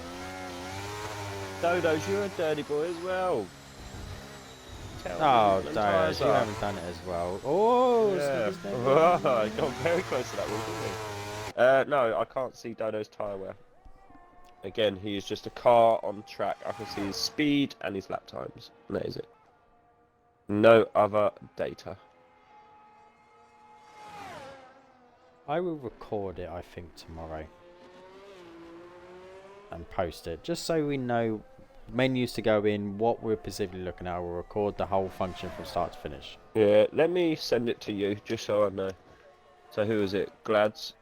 [SPEAKER 2] Dodos, you're a dirty boy as well. Tell me
[SPEAKER 3] Oh,
[SPEAKER 2] what them
[SPEAKER 3] Dodos,
[SPEAKER 2] tyres
[SPEAKER 3] you
[SPEAKER 2] are.
[SPEAKER 3] haven't done it as well. Oh,
[SPEAKER 2] Yeah.
[SPEAKER 3] Snippy's neck.
[SPEAKER 2] Oh, I got very close to that one, didn't he? No, I can't see Dodo's tyre wear. Again, he is just a car on track. I can see his speed and his lap times. And that is it. No other data.
[SPEAKER 3] I will record it, I think, tomorrow. And post it, just so we know menus to go in, what we're specifically looking at. We'll record the whole function from start to finish.
[SPEAKER 2] Yeah, let me send it to you, just so I know. So who is it? Glads?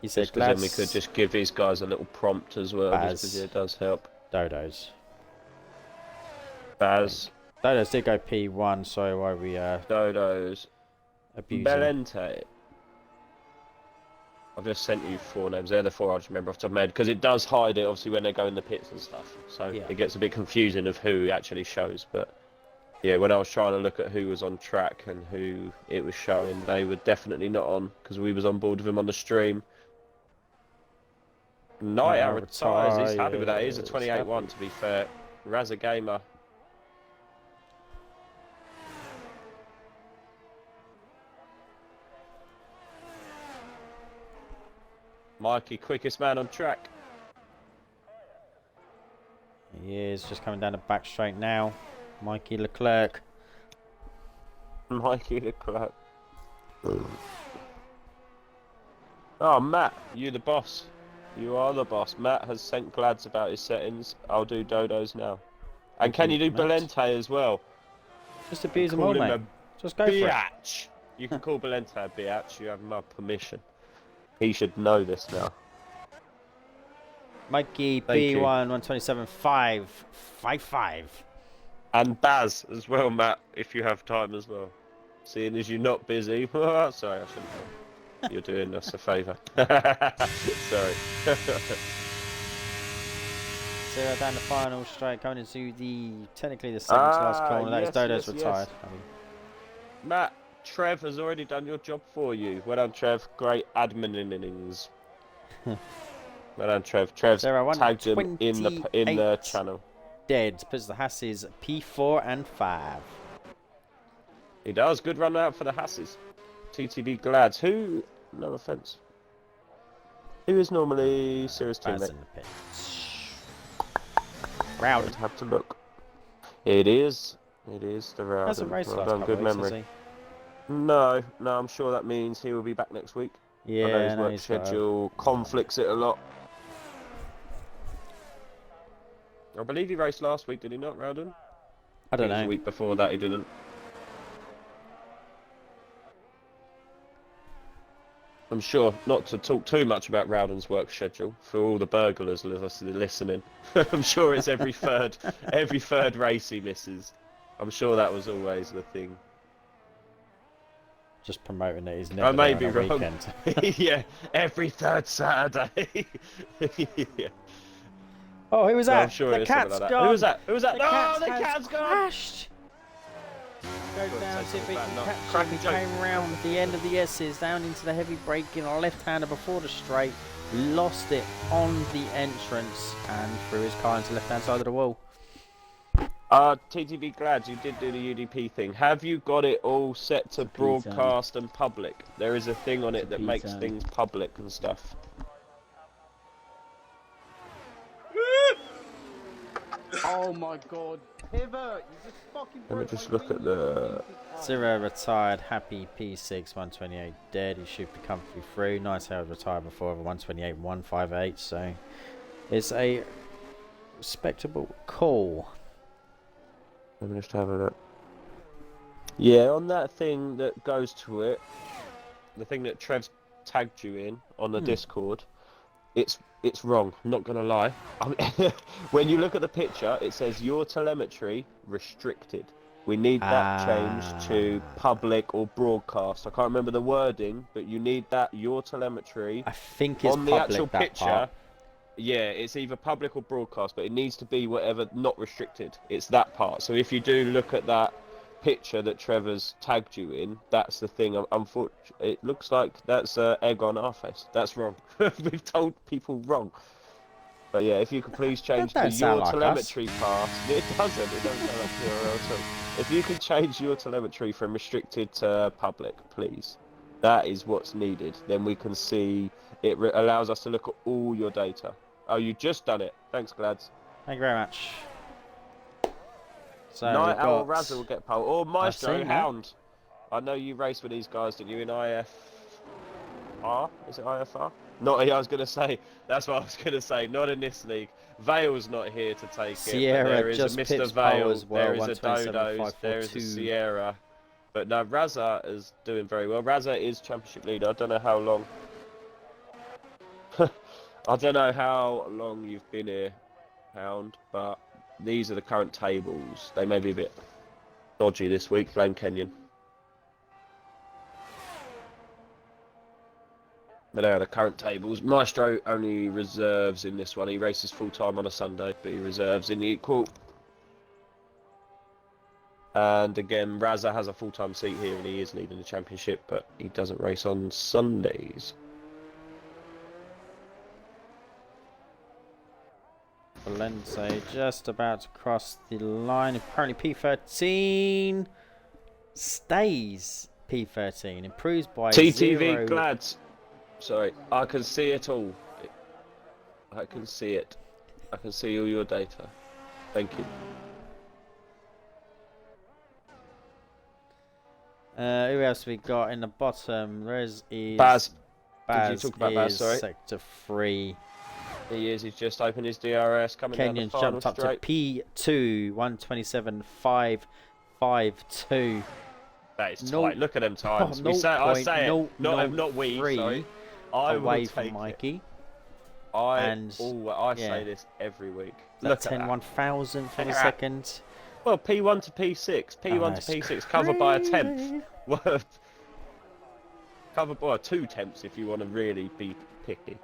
[SPEAKER 3] You said
[SPEAKER 2] Just 'cause then we
[SPEAKER 3] Glads,
[SPEAKER 2] could just give these guys a little prompt as well, just 'cause
[SPEAKER 3] Baz.
[SPEAKER 2] it does help.
[SPEAKER 3] Dodos.
[SPEAKER 2] Baz,
[SPEAKER 3] Dodos did go P1, so why we
[SPEAKER 2] Dodos,
[SPEAKER 3] abusing.
[SPEAKER 2] Belente. I've just sent you 4 names. They're the 4 I just remember off the top of my head, because it does hide it obviously when they go in the pits and stuff. So
[SPEAKER 3] Yeah.
[SPEAKER 2] it gets a bit confusing of who actually shows. But yeah, when I was trying to look at who was on track and who it was showing, they were definitely not on, because we was on board with them on the stream. Night
[SPEAKER 3] Yeah,
[SPEAKER 2] out retires. He's happy with that. He's a
[SPEAKER 3] retires.
[SPEAKER 2] 28-1 to be fair. Razza Gamer. Mikey, quickest man on track.
[SPEAKER 3] He is just coming down the back straight now. Mikey Leclerc.
[SPEAKER 2] Mikey Leclerc. Oh, Matt, you the boss. You are the boss. Matt has sent Glads about his settings. I'll do Dodos now. And can you do
[SPEAKER 3] Matt.
[SPEAKER 2] Belente as well?
[SPEAKER 3] Just abuse them
[SPEAKER 2] Call
[SPEAKER 3] all,
[SPEAKER 2] him
[SPEAKER 3] mate.
[SPEAKER 2] a
[SPEAKER 3] Just go for it.
[SPEAKER 2] Biatch. You can call Belente a biatch. You have my permission. He should know this now.
[SPEAKER 3] Mikey
[SPEAKER 2] Thank you.
[SPEAKER 3] B1 127.555.
[SPEAKER 2] And Baz as well, Matt, if you have time as well. Seeing as you're not busy. Sorry, I shouldn't have. You're doing us a favour. Sorry.
[SPEAKER 3] Zero down the final straight, coming into the technically the second to last corner. That is
[SPEAKER 2] yes,
[SPEAKER 3] Dodo's
[SPEAKER 2] yes,
[SPEAKER 3] retired.
[SPEAKER 2] yes.
[SPEAKER 3] I mean,
[SPEAKER 2] Matt, Trev has already done your job for you. Well done, Trev. Great admin innings. Well done, Trev. Trev's
[SPEAKER 3] Zero,
[SPEAKER 2] tagged him in the
[SPEAKER 3] 128
[SPEAKER 2] channel.
[SPEAKER 3] dead. Puts the Hasses P4 and 5.
[SPEAKER 2] He does. Good run out for the Hasses. TTV Glads. Who? No offence. Who is normally serious
[SPEAKER 3] Baz
[SPEAKER 2] teammate?
[SPEAKER 3] in the pits. Rowden.
[SPEAKER 2] I'd have to look. It is. It is the Rowden.
[SPEAKER 3] Hasn't raced
[SPEAKER 2] Well
[SPEAKER 3] last
[SPEAKER 2] done,
[SPEAKER 3] couple
[SPEAKER 2] good
[SPEAKER 3] weeks,
[SPEAKER 2] memory.
[SPEAKER 3] has
[SPEAKER 2] No, I'm sure that means he will be back next week.
[SPEAKER 3] he? Yeah,
[SPEAKER 2] I know his
[SPEAKER 3] no,
[SPEAKER 2] work
[SPEAKER 3] he's got
[SPEAKER 2] schedule conflicts it a lot. I believe he raced last week, did he not, Rowden?
[SPEAKER 3] I don't
[SPEAKER 2] It was
[SPEAKER 3] know.
[SPEAKER 2] the week before that he didn't. I'm sure not to talk too much about Rowden's work schedule for all the burglars listening. I'm sure it's every third race he misses. I'm sure that was always the thing.
[SPEAKER 3] Just promoting it. He's
[SPEAKER 2] I
[SPEAKER 3] never
[SPEAKER 2] may
[SPEAKER 3] there
[SPEAKER 2] be
[SPEAKER 3] on a
[SPEAKER 2] wrong.
[SPEAKER 3] weekend.
[SPEAKER 2] Yeah, every third Saturday. Yeah.
[SPEAKER 3] Oh, who was
[SPEAKER 2] No,
[SPEAKER 3] that?
[SPEAKER 2] I'm sure
[SPEAKER 3] The
[SPEAKER 2] it is something
[SPEAKER 3] cat's
[SPEAKER 2] like that.
[SPEAKER 3] gone.
[SPEAKER 2] Who was that? Who was that?
[SPEAKER 3] The
[SPEAKER 2] The
[SPEAKER 3] cat
[SPEAKER 2] cat's gone!
[SPEAKER 3] crashed. Goes
[SPEAKER 2] Good,
[SPEAKER 3] down,
[SPEAKER 2] say
[SPEAKER 3] see if he
[SPEAKER 2] something
[SPEAKER 3] can
[SPEAKER 2] about
[SPEAKER 3] catch
[SPEAKER 2] not-
[SPEAKER 3] him. He
[SPEAKER 2] cracking
[SPEAKER 3] came round the end of the S's, down into the heavy braking, a left-hander before the straight, lost it on the entrance and threw his car into the left-hand side of the wall.
[SPEAKER 2] TTV Glads, you did do the UDP thing. Have you got it all set to broadcast and public? There is a thing on it that makes things public and stuff.
[SPEAKER 6] Oh my god. Pivot! You just fucking
[SPEAKER 2] Let me
[SPEAKER 6] broke
[SPEAKER 2] just
[SPEAKER 6] my
[SPEAKER 2] look at
[SPEAKER 6] wing.
[SPEAKER 2] the...
[SPEAKER 3] Zero retired, happy P6, 128 dead. He should be comfortably through. Nice how he was retired before, 128, 158. So it's a respectable call.
[SPEAKER 2] Let me just have a look. Yeah, on that thing that goes to it, the thing that Trev's tagged you in on the Discord, it's wrong. I'm not gonna lie. When you look at the picture, it says your telemetry restricted. We need that changed to public or broadcast. I can't remember the wording, but you need that your telemetry
[SPEAKER 3] I think it's
[SPEAKER 2] on the
[SPEAKER 3] public,
[SPEAKER 2] actual
[SPEAKER 3] that
[SPEAKER 2] picture.
[SPEAKER 3] part.
[SPEAKER 2] Yeah, it's either public or broadcast, but it needs to be whatever, not restricted. It's that part. So if you do look at that picture that Trevor's tagged you in, that's the thing. Unfortunately, it looks like that's egg on our face. That's wrong. We've told people wrong. But yeah, if you could please change
[SPEAKER 3] That
[SPEAKER 2] the
[SPEAKER 3] don't sound
[SPEAKER 2] your
[SPEAKER 3] like
[SPEAKER 2] telemetry part. It doesn't sound like PRL at all. If you could change your telemetry from restricted to public, please. That is what's needed. Then we can see, it allows us to look at all your data. Oh, you just done it. Thanks, Glads.
[SPEAKER 3] Thank you very much. So
[SPEAKER 2] Night
[SPEAKER 3] we've
[SPEAKER 2] Owl
[SPEAKER 3] got...
[SPEAKER 2] Razzle will get pole. Or Maestro
[SPEAKER 3] seen that.
[SPEAKER 2] Hound. I know you raced with these guys, didn't you, in IFR? Is it IFR? Not, I was going to say, that's what I was going to say, not in this league. Vale's not here to take
[SPEAKER 3] Sierra
[SPEAKER 2] it, but there is
[SPEAKER 3] just
[SPEAKER 2] a Mr.
[SPEAKER 3] pips pole
[SPEAKER 2] Vale,
[SPEAKER 3] as well,
[SPEAKER 2] there is a Dodos, there is a
[SPEAKER 3] 127.542.
[SPEAKER 2] Sierra. But no, Razza is doing very well. Razza is championship leader. I don't know how long. I don't know how long you've been here, Hound, but these are the current tables. They may be a bit dodgy this week. Blame Kenyon. But they are the current tables. Maestro only reserves in this one. He races full time on a Sunday, but he reserves in the equal. And again, Razza has a full-time seat here, and he is leading the championship, but he doesn't race on Sundays.
[SPEAKER 3] Valente just about to cross the line. Apparently P13 stays P13. Improves by
[SPEAKER 2] TTV
[SPEAKER 3] 0.
[SPEAKER 2] Glads. Sorry, I can see it all. I can see it. I can see all your data. Thank you.
[SPEAKER 3] Who else we got in the bottom? Baz
[SPEAKER 2] Baz. Did you talk about Baz?
[SPEAKER 3] is
[SPEAKER 2] Sorry.
[SPEAKER 3] sector 3.
[SPEAKER 2] He is. He's just opened his DRS. Coming down the
[SPEAKER 3] Kenyon's
[SPEAKER 2] final
[SPEAKER 3] jumped up
[SPEAKER 2] straight.
[SPEAKER 3] to P2, 127.552.
[SPEAKER 2] That is
[SPEAKER 3] No-
[SPEAKER 2] tight. Look at them times. I say it. Not we. Sorry. I will
[SPEAKER 3] away
[SPEAKER 2] take
[SPEAKER 3] from
[SPEAKER 2] it.
[SPEAKER 3] Mikey.
[SPEAKER 2] I
[SPEAKER 3] and,
[SPEAKER 2] say
[SPEAKER 3] yeah.
[SPEAKER 2] this every week.
[SPEAKER 3] That
[SPEAKER 2] Look
[SPEAKER 3] 10
[SPEAKER 2] at that.
[SPEAKER 3] 1,000 for the
[SPEAKER 2] Look at that.
[SPEAKER 3] second.
[SPEAKER 2] Well, P1 to P6. P1 to P6 covered by a tenth. Covered by 2 tenths if you want to really be picky.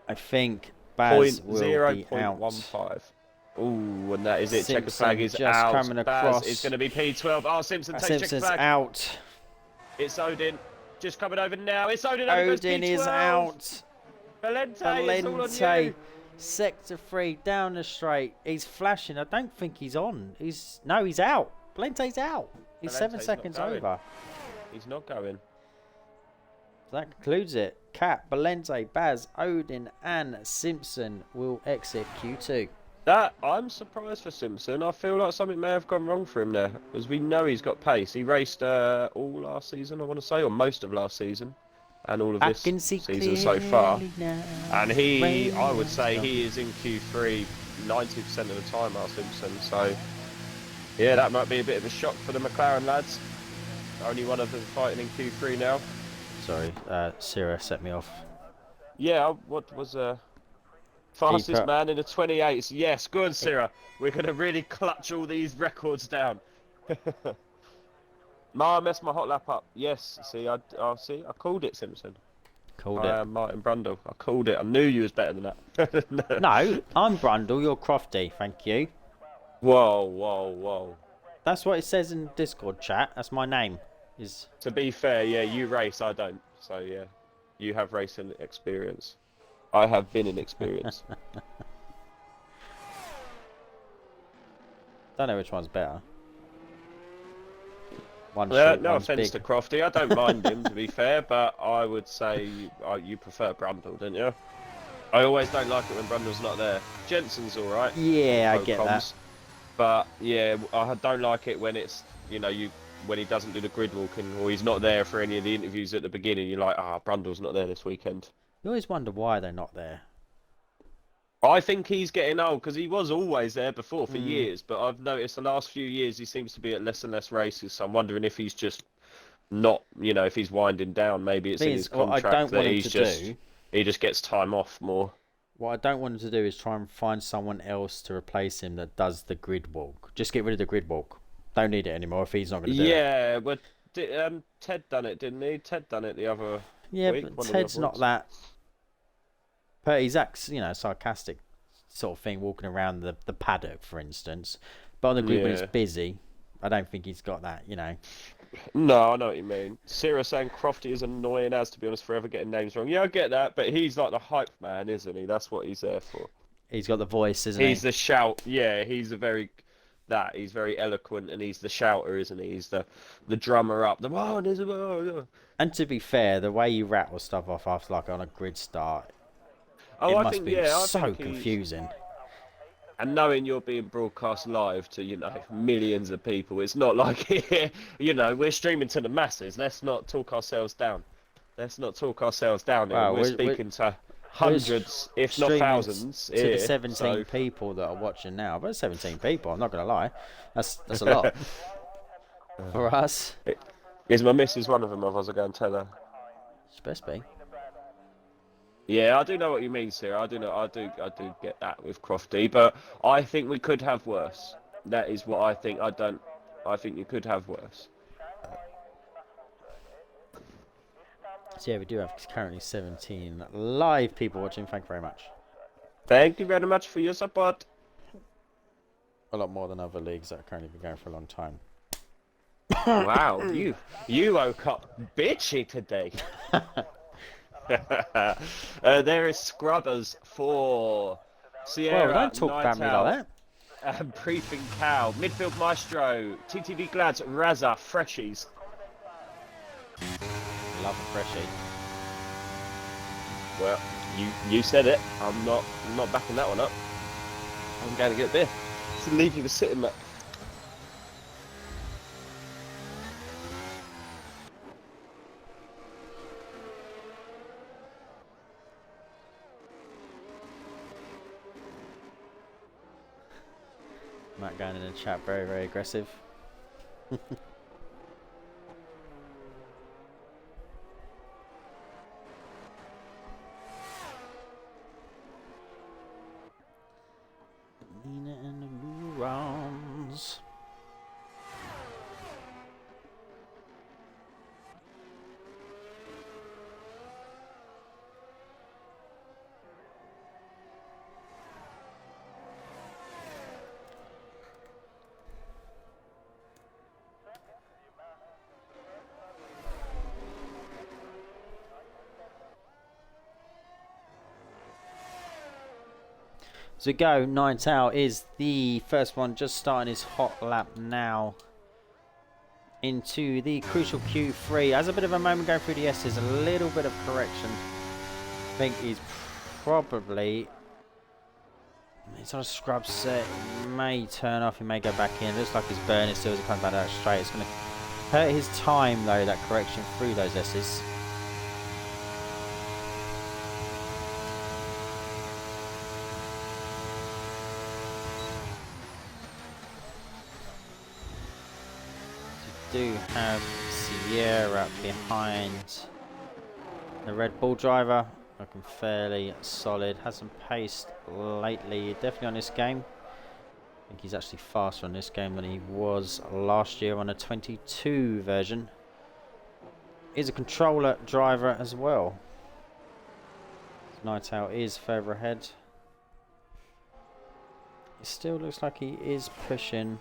[SPEAKER 3] I think Baz will be out.
[SPEAKER 2] 0.15. Ooh, and that is it. Checker
[SPEAKER 3] Simpson
[SPEAKER 2] flag is
[SPEAKER 3] just
[SPEAKER 2] out.
[SPEAKER 3] coming
[SPEAKER 2] Baz
[SPEAKER 3] across.
[SPEAKER 2] is going to be P12. Oh, Simpson takes checker
[SPEAKER 3] Simpson's
[SPEAKER 2] flag.
[SPEAKER 3] out.
[SPEAKER 2] It's Odin. Just coming over now. It's Odin. Odin goes
[SPEAKER 3] Odin
[SPEAKER 2] P12.
[SPEAKER 3] is out.
[SPEAKER 2] Valente, it's all on
[SPEAKER 3] Valente,
[SPEAKER 2] you.
[SPEAKER 3] sector 3 down the straight. He's flashing. I don't think he's on. He's out. Valente's out. He's 7
[SPEAKER 2] Valente's
[SPEAKER 3] seconds
[SPEAKER 2] not going.
[SPEAKER 3] over.
[SPEAKER 2] He's not going.
[SPEAKER 3] That concludes it. Cat, Valente, Baz, Odin, and Simpson will exit Q2.
[SPEAKER 2] That I'm surprised for Simpson. I feel like something may have gone wrong for him there, as we know he's got pace. He raced all last season, I want to say, or most of last season, and all of
[SPEAKER 3] I
[SPEAKER 2] this
[SPEAKER 3] can see
[SPEAKER 2] season so far.
[SPEAKER 3] now.
[SPEAKER 2] And he, I would
[SPEAKER 3] Rain's
[SPEAKER 2] say,
[SPEAKER 3] gone.
[SPEAKER 2] he is in Q3 90% of the time, our Simpson. So, yeah, that might be a bit of a shock for the McLaren lads. Only one of them fighting in Q3 now.
[SPEAKER 3] Sorry, Sarah set me off.
[SPEAKER 2] Yeah, what was fastest
[SPEAKER 3] Keeper.
[SPEAKER 2] man in the 28s? Yes, go on, Sarah. We're going to really clutch all these records down. I messed my hot lap up. Yes, see, I called it, Simpson.
[SPEAKER 3] Called
[SPEAKER 2] I
[SPEAKER 3] it.
[SPEAKER 2] am Martin Brundle. I called it. I knew you was better than that.
[SPEAKER 3] No, I'm Brundle. You're Crofty. Thank you.
[SPEAKER 2] Whoa, whoa, whoa.
[SPEAKER 3] That's what it says in Discord chat. That's my name. Is
[SPEAKER 2] To be fair, yeah, you race, I don't. So, yeah, you have racing experience. I have been in experience.
[SPEAKER 3] don't know which one's better. One
[SPEAKER 2] Yeah,
[SPEAKER 3] short,
[SPEAKER 2] no
[SPEAKER 3] one's
[SPEAKER 2] offence
[SPEAKER 3] big.
[SPEAKER 2] to Crofty, I don't mind him, to be fair, but I would say you prefer Brundle, don't you? I always don't like it when Brundle's not there. Jensen's alright.
[SPEAKER 3] Yeah, I get that.
[SPEAKER 2] But, yeah, I don't like it when it's, you know, when he doesn't do the grid walking or he's not there for any of the interviews at the beginning. You're like, Brundle's not there this weekend.
[SPEAKER 3] You always wonder why they're not there.
[SPEAKER 2] I think he's getting old because he was always there before for years, but I've noticed the last few years he seems to be at less and less races. So I'm wondering if he's just not, you know, if he's winding down. Maybe it's in his contract
[SPEAKER 3] what I don't
[SPEAKER 2] that
[SPEAKER 3] want him
[SPEAKER 2] he's
[SPEAKER 3] to
[SPEAKER 2] just
[SPEAKER 3] do.
[SPEAKER 2] he just gets time off more.
[SPEAKER 3] What I don't want him to do is try and find someone else to replace him that does the grid walk. Just get rid of the grid walk. Don't need it anymore if he's not going to do it.
[SPEAKER 2] Yeah, but Ted done it, didn't he? Ted done it the other
[SPEAKER 3] Yeah,
[SPEAKER 2] week.
[SPEAKER 3] but
[SPEAKER 2] one of the
[SPEAKER 3] Ted's
[SPEAKER 2] other
[SPEAKER 3] not
[SPEAKER 2] ones.
[SPEAKER 3] that. But he's sarcastic sort of thing, walking around the paddock, for instance. But on the grid when
[SPEAKER 2] Yeah.
[SPEAKER 3] it's busy, I don't think he's got that.
[SPEAKER 2] No, I know what you mean. Sarah saying Crofty is annoying as, to be honest, forever getting names wrong. Yeah, I get that, but he's like the hype man, isn't he? That's what he's there for.
[SPEAKER 3] He's got the voice, isn't he?
[SPEAKER 2] He's the shout. Yeah, he's he's very eloquent, and he's the shouter, isn't he? He's the drummer up.
[SPEAKER 3] And to be fair, the way you rattle stuff off after on a grid start,
[SPEAKER 2] Oh,
[SPEAKER 3] it
[SPEAKER 2] I
[SPEAKER 3] must
[SPEAKER 2] think,
[SPEAKER 3] be
[SPEAKER 2] yeah, I
[SPEAKER 3] so
[SPEAKER 2] think
[SPEAKER 3] confusing.
[SPEAKER 2] And knowing you're being broadcast live to, millions of people, it's not like, we're streaming to the masses. Let's not talk ourselves down.
[SPEAKER 3] Wow,
[SPEAKER 2] We're speaking to hundreds, if not
[SPEAKER 3] Streaming
[SPEAKER 2] thousands,
[SPEAKER 3] to the
[SPEAKER 2] here,
[SPEAKER 3] 17
[SPEAKER 2] so-
[SPEAKER 3] people that are watching now. But 17 people, I'm not going to lie. That's a lot. For us.
[SPEAKER 2] Is my missus one of them? Otherwise, I go and tell her.
[SPEAKER 3] It's best be.
[SPEAKER 2] Yeah, I do know what you mean, Sarah. I do get that with Crofty, but I think we could have worse. That is what I think. I think you could have worse.
[SPEAKER 3] So yeah, we do have currently 17 live people watching. Thank you very much.
[SPEAKER 2] Thank you very much for your support.
[SPEAKER 3] A lot more than other leagues that have currently been going for a long time.
[SPEAKER 2] Wow, you woke up bitchy today. There is Scrubbers for Sierra.
[SPEAKER 3] Well, don't talk about me like that.
[SPEAKER 2] Briefing Cow, Midfield Maestro, TTV Glads, Razza, Freshies.
[SPEAKER 3] Love a freshie.
[SPEAKER 2] Well, you said it. I'm not backing that one up. I'm going to get there. To leave you the sitting mat.
[SPEAKER 3] Matt going in the chat, very, very aggressive. Nina and the neurons. So go, Night Owl is the first one, just starting his hot lap now into the crucial Q3. Has a bit of a moment going through the S's, a little bit of correction. I think he's probably, he's on a scrub set, he may turn off, he may go back in. Looks like he's burning still as he comes back out straight. It's going to hurt his time though, that correction through those S's. Do have Sierra behind the Red Bull driver, looking fairly solid. Has some pace lately, definitely on this game. I think he's actually faster on this game than he was last year on a 22 version. He's a controller driver as well. Night Owl is further ahead. It still looks like he is pushing.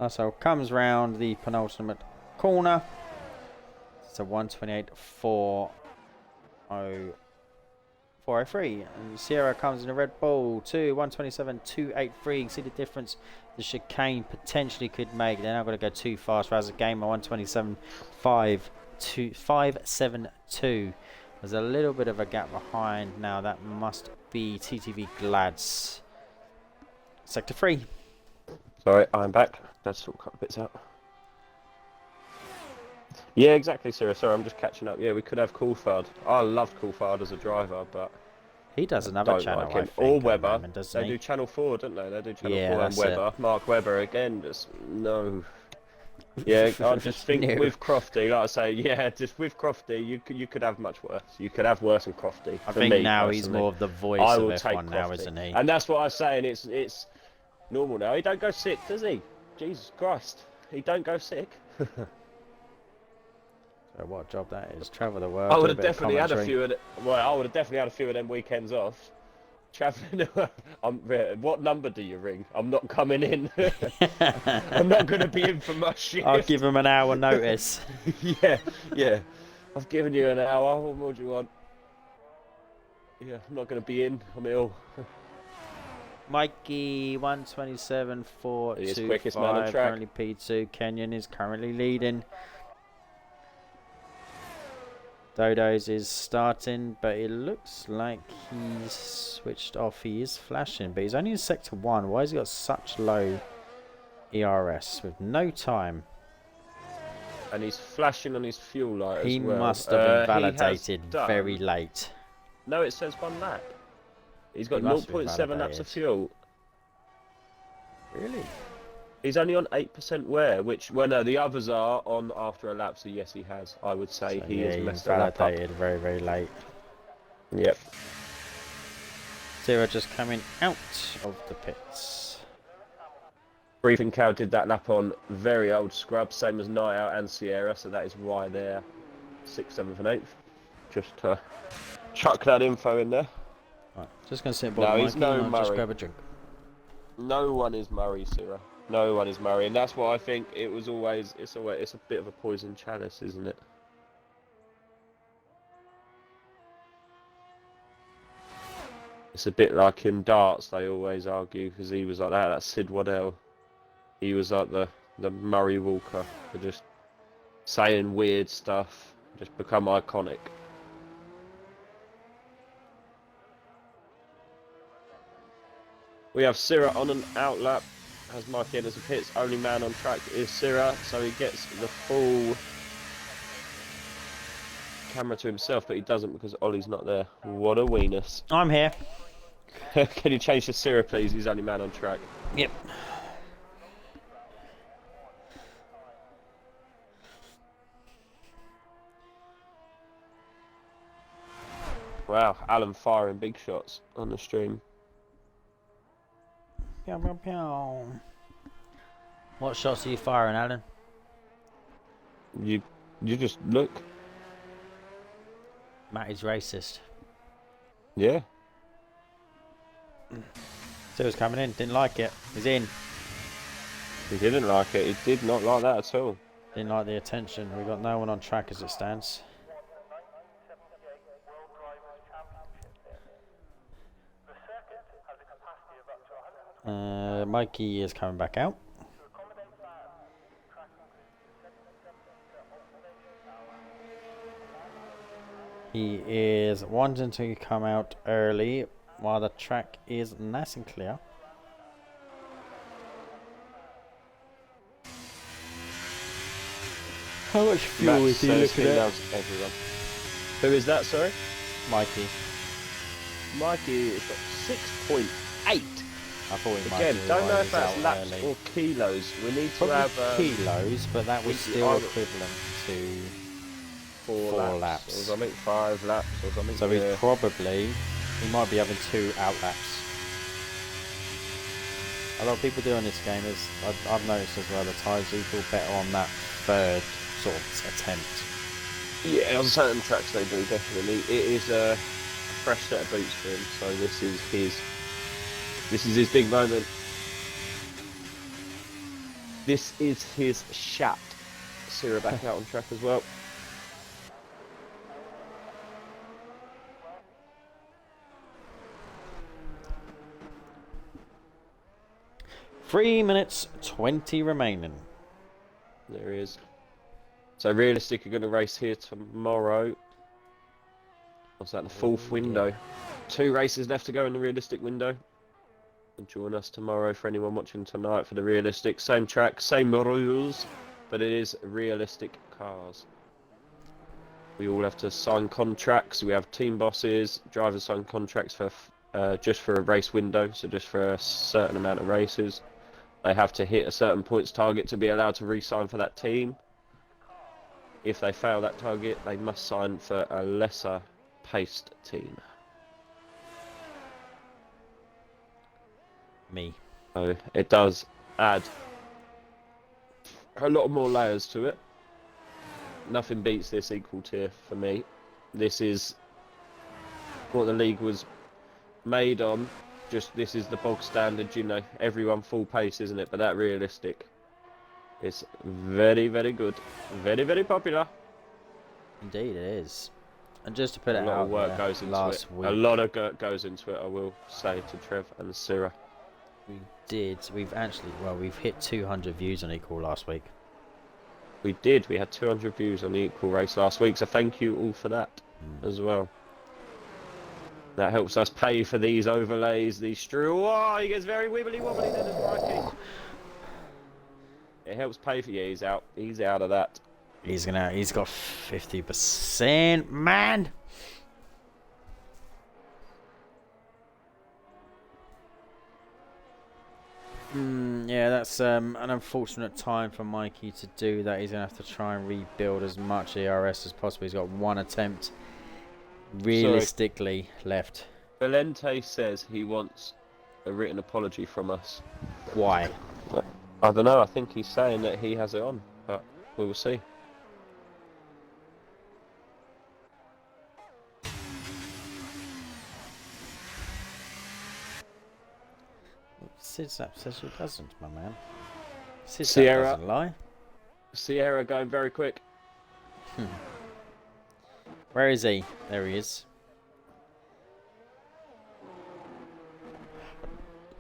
[SPEAKER 3] So comes round the penultimate corner. It's a 128.403. And Sierra comes in a Red Bull to 127.283. You can see the difference the chicane potentially could make. They're not going to go too fast. Whereas a game at 127.572. There's a little bit of a gap behind now. That must be TTV Glads. Sector 3.
[SPEAKER 2] Sorry, I'm back. Let's sort of cut bits out. Yeah, exactly, Sarah. Sorry, I'm just catching up. Yeah, we could have Coulthard. I loved Coulthard as a driver, but
[SPEAKER 3] he does another channel,
[SPEAKER 2] like
[SPEAKER 3] I
[SPEAKER 2] him.
[SPEAKER 3] think,
[SPEAKER 2] Or Webber.
[SPEAKER 3] They
[SPEAKER 2] do Channel 4, don't they? They do Channel 4 and
[SPEAKER 3] that's
[SPEAKER 2] Webber.
[SPEAKER 3] it.
[SPEAKER 2] Mark Webber again. Just no. Yeah, I just think
[SPEAKER 3] No.
[SPEAKER 2] with Crofty, like I say, yeah, just with Crofty, you could have much worse. You could have worse than Crofty.
[SPEAKER 3] I
[SPEAKER 2] for
[SPEAKER 3] think
[SPEAKER 2] me,
[SPEAKER 3] now
[SPEAKER 2] personally.
[SPEAKER 3] he's more of the voice
[SPEAKER 2] I
[SPEAKER 3] of
[SPEAKER 2] will take
[SPEAKER 3] F1 now,
[SPEAKER 2] Crofty.
[SPEAKER 3] isn't he?
[SPEAKER 2] And that's what I'm saying. It's normal now. He don't go sick, does he? Jesus Christ, he don't go sick.
[SPEAKER 3] So what a job that is. Travel the world.
[SPEAKER 2] I
[SPEAKER 3] do
[SPEAKER 2] would
[SPEAKER 3] a
[SPEAKER 2] have
[SPEAKER 3] bit of
[SPEAKER 2] definitely had a
[SPEAKER 3] commentary.
[SPEAKER 2] few of I would have definitely had a few of them weekends off. Traveling. What number do you ring? I'm not coming in. I'm not going to be in for my shift.
[SPEAKER 3] I'll give him an hour notice.
[SPEAKER 2] yeah. I've given you an hour. What more do you want? Yeah, I'm not going to be in. I'm ill.
[SPEAKER 3] Mikey 127.425.
[SPEAKER 2] He is quickest man on track.
[SPEAKER 3] Currently P2. Kenyon is currently leading. Dodo's is starting, but it looks like he's switched off. He is flashing, but he's only in sector 1. Why has he got such low ERS with no time?
[SPEAKER 2] And he's flashing on his fuel light
[SPEAKER 3] He
[SPEAKER 2] as well.
[SPEAKER 3] must have been
[SPEAKER 2] He has
[SPEAKER 3] validated
[SPEAKER 2] done-
[SPEAKER 3] very late.
[SPEAKER 2] No, it says 1 lap. He's got
[SPEAKER 3] He must be
[SPEAKER 2] 0.7 laps of
[SPEAKER 3] validated.
[SPEAKER 2] fuel.
[SPEAKER 3] Really?
[SPEAKER 2] He's only on 8% wear, which, well, no, the others are on after a lap, so yes, he has. I would say
[SPEAKER 3] So,
[SPEAKER 2] he
[SPEAKER 3] yeah,
[SPEAKER 2] has
[SPEAKER 3] he's
[SPEAKER 2] messed that lap up.
[SPEAKER 3] validated very, very late.
[SPEAKER 2] Yep.
[SPEAKER 3] Zero just coming out of the pits.
[SPEAKER 2] Briefing Cow did that lap on very old scrub, same as Night Out and Sierra, so that is why they're 6th, 7th and 8th. Just to chuck that info in there.
[SPEAKER 3] Right, just going to sit
[SPEAKER 2] No,
[SPEAKER 3] by
[SPEAKER 2] he's
[SPEAKER 3] Mikey
[SPEAKER 2] no
[SPEAKER 3] and I'll just
[SPEAKER 2] Murray.
[SPEAKER 3] grab a drink.
[SPEAKER 2] No one is Murray, Sierra. No one is Murray, and that's why I think it was always, it's a bit of a poison chalice, isn't it? It's a bit like in darts, they always argue, because he was like that. That's Sid Waddell. He was like the Murray Walker, for just saying weird stuff, just become iconic. We have Syrah on an outlap. Has Mikey enters the pits. Only man on track is Syrah, so he gets the full camera to himself, but he doesn't because Ollie's not there. What a weenus.
[SPEAKER 3] I'm here.
[SPEAKER 2] Can you change to Syrah, please? He's only man on track.
[SPEAKER 3] Yep.
[SPEAKER 2] Wow, Alan firing big shots on the stream.
[SPEAKER 3] Pew, pew, pew. What shots are you firing, Alan?
[SPEAKER 2] You just look.
[SPEAKER 3] Matt is racist.
[SPEAKER 2] Yeah.
[SPEAKER 3] So he was coming in, didn't like it. He's in.
[SPEAKER 2] He didn't like it. He did not like that at all.
[SPEAKER 3] Didn't like the attention. We've got no one on track as it stands. Mikey is coming back out. He is wanting to come out early while the track is nice and clear. How much fuel is he looking at?
[SPEAKER 2] Loves everyone. Who is that, sorry?
[SPEAKER 3] Mikey.
[SPEAKER 2] Mikey has got 6.8.
[SPEAKER 3] I thought he might
[SPEAKER 2] Again,
[SPEAKER 3] do
[SPEAKER 2] don't know
[SPEAKER 3] while
[SPEAKER 2] if
[SPEAKER 3] he's
[SPEAKER 2] that's
[SPEAKER 3] out
[SPEAKER 2] laps
[SPEAKER 3] early.
[SPEAKER 2] or kilos. We need to
[SPEAKER 3] Probably
[SPEAKER 2] have
[SPEAKER 3] kilos, but that was
[SPEAKER 2] we-
[SPEAKER 3] still
[SPEAKER 2] I-
[SPEAKER 3] equivalent to
[SPEAKER 2] 4
[SPEAKER 3] 4
[SPEAKER 2] laps.
[SPEAKER 3] laps.
[SPEAKER 2] Or something, 5 laps or something.
[SPEAKER 3] So
[SPEAKER 2] yeah.
[SPEAKER 3] he might be having 2 out laps. A lot of people do on this game is, I've noticed as well, the tyres do feel better on that third sort of attempt.
[SPEAKER 2] Yeah, on certain tracks they do, definitely. It is a fresh set of boots for him, so this is his big moment. This is his shot. S3R back out on track as well.
[SPEAKER 3] Three minutes 20 remaining.
[SPEAKER 2] There he is. So Realistic are going to race here tomorrow. What's that, the fourth window? 2 races left to go in the Realistic window. And join us tomorrow for anyone watching tonight for the Realistic. Same track, same rules, but it is Realistic cars. We all have to sign contracts. We have team bosses. Drivers sign contracts for just for a race window, so just for a certain amount of races. They have to hit a certain points target to be allowed to re-sign for that team. If they fail that target, they must sign for a lesser paced team.
[SPEAKER 3] Me.
[SPEAKER 2] So it does add a lot more layers to it. Nothing beats this equal tier for me. This is what the league was made on. Just this is the bog standard, you know, everyone full pace, isn't it? But that Realistic is very, very good. Very, very popular.
[SPEAKER 3] Indeed it is. And just to put
[SPEAKER 2] A
[SPEAKER 3] it
[SPEAKER 2] lot
[SPEAKER 3] out
[SPEAKER 2] of work
[SPEAKER 3] there,
[SPEAKER 2] goes into
[SPEAKER 3] last
[SPEAKER 2] it.
[SPEAKER 3] week
[SPEAKER 2] A lot of goes into it, I will say to Trev and S3R.
[SPEAKER 3] we've hit 200 views on Equal last week.
[SPEAKER 2] We did. We had 200 views on the Equal race last week, so thank you all for that as well. That helps us pay for these overlays, these strew. Oh, he gets very wibbly wobbly then as Mikey. It helps pay for. Yeah, he's out. He's out of that.
[SPEAKER 3] He's got 50%, man. Yeah, that's an unfortunate time for Mikey to do that. He's gonna have to try and rebuild as much ERS as possible. He's got 1 attempt realistically left.
[SPEAKER 2] Valente says he wants a written apology from us.
[SPEAKER 3] Why?
[SPEAKER 2] I don't know. I think he's saying that he has it on, but we will see.
[SPEAKER 3] Sidzap says he doesn't, my man. Sidzap
[SPEAKER 2] S3R.
[SPEAKER 3] doesn't lie.
[SPEAKER 2] S3R going very quick.
[SPEAKER 3] Where is he? There he is.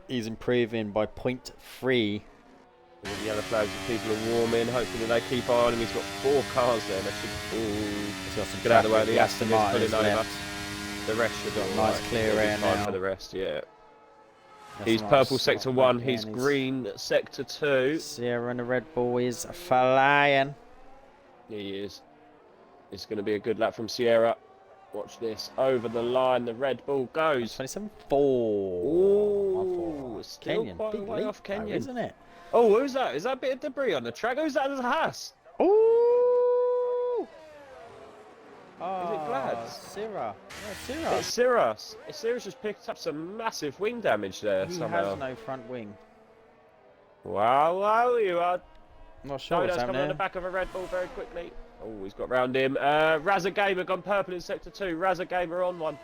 [SPEAKER 3] He's improving by 0.3.
[SPEAKER 2] All the yellow flags, people are warming. Hopefully they keep on him. He's got 4 cars there. They should
[SPEAKER 3] He's got some
[SPEAKER 2] get out of the way.
[SPEAKER 3] traffic.
[SPEAKER 2] The Aston is
[SPEAKER 3] Martin's
[SPEAKER 2] pulling over.
[SPEAKER 3] left.
[SPEAKER 2] The rest should
[SPEAKER 3] Got
[SPEAKER 2] be
[SPEAKER 3] a nice
[SPEAKER 2] alright.
[SPEAKER 3] clear
[SPEAKER 2] It'll be
[SPEAKER 3] air
[SPEAKER 2] fine
[SPEAKER 3] now.
[SPEAKER 2] for the rest, yeah.
[SPEAKER 3] Aston
[SPEAKER 2] He's
[SPEAKER 3] Martin's
[SPEAKER 2] purple
[SPEAKER 3] got
[SPEAKER 2] sector
[SPEAKER 3] back
[SPEAKER 2] 1.
[SPEAKER 3] in,
[SPEAKER 2] He's green sector 2.
[SPEAKER 3] S3R and the Red Bull is flying.
[SPEAKER 2] He is. It's going to be a good lap from S3R. Watch this. Over the line, the Red Bull goes.
[SPEAKER 3] 27.4.
[SPEAKER 2] Ooh, still
[SPEAKER 3] Kenyon,
[SPEAKER 2] quite a
[SPEAKER 3] big
[SPEAKER 2] way
[SPEAKER 3] leap,
[SPEAKER 2] off
[SPEAKER 3] though,
[SPEAKER 2] Kenyon.
[SPEAKER 3] isn't it?
[SPEAKER 2] Oh, who's that? Is that a bit of debris on the track? Who's that? There's a Haas.
[SPEAKER 3] Ooh!
[SPEAKER 2] it Glad?
[SPEAKER 3] S3R. Yeah, S3R.
[SPEAKER 2] It's S3R. S3R's just picked up some massive wing damage there
[SPEAKER 3] He
[SPEAKER 2] somehow.
[SPEAKER 3] has no front wing.
[SPEAKER 2] Wow, you are.
[SPEAKER 3] Not sure what's
[SPEAKER 2] Dodo's coming
[SPEAKER 3] happening
[SPEAKER 2] on the back of a Red Bull very quickly. Oh, he's got round him. Razza Gamer gone purple in sector 2. Razza Gamer on one.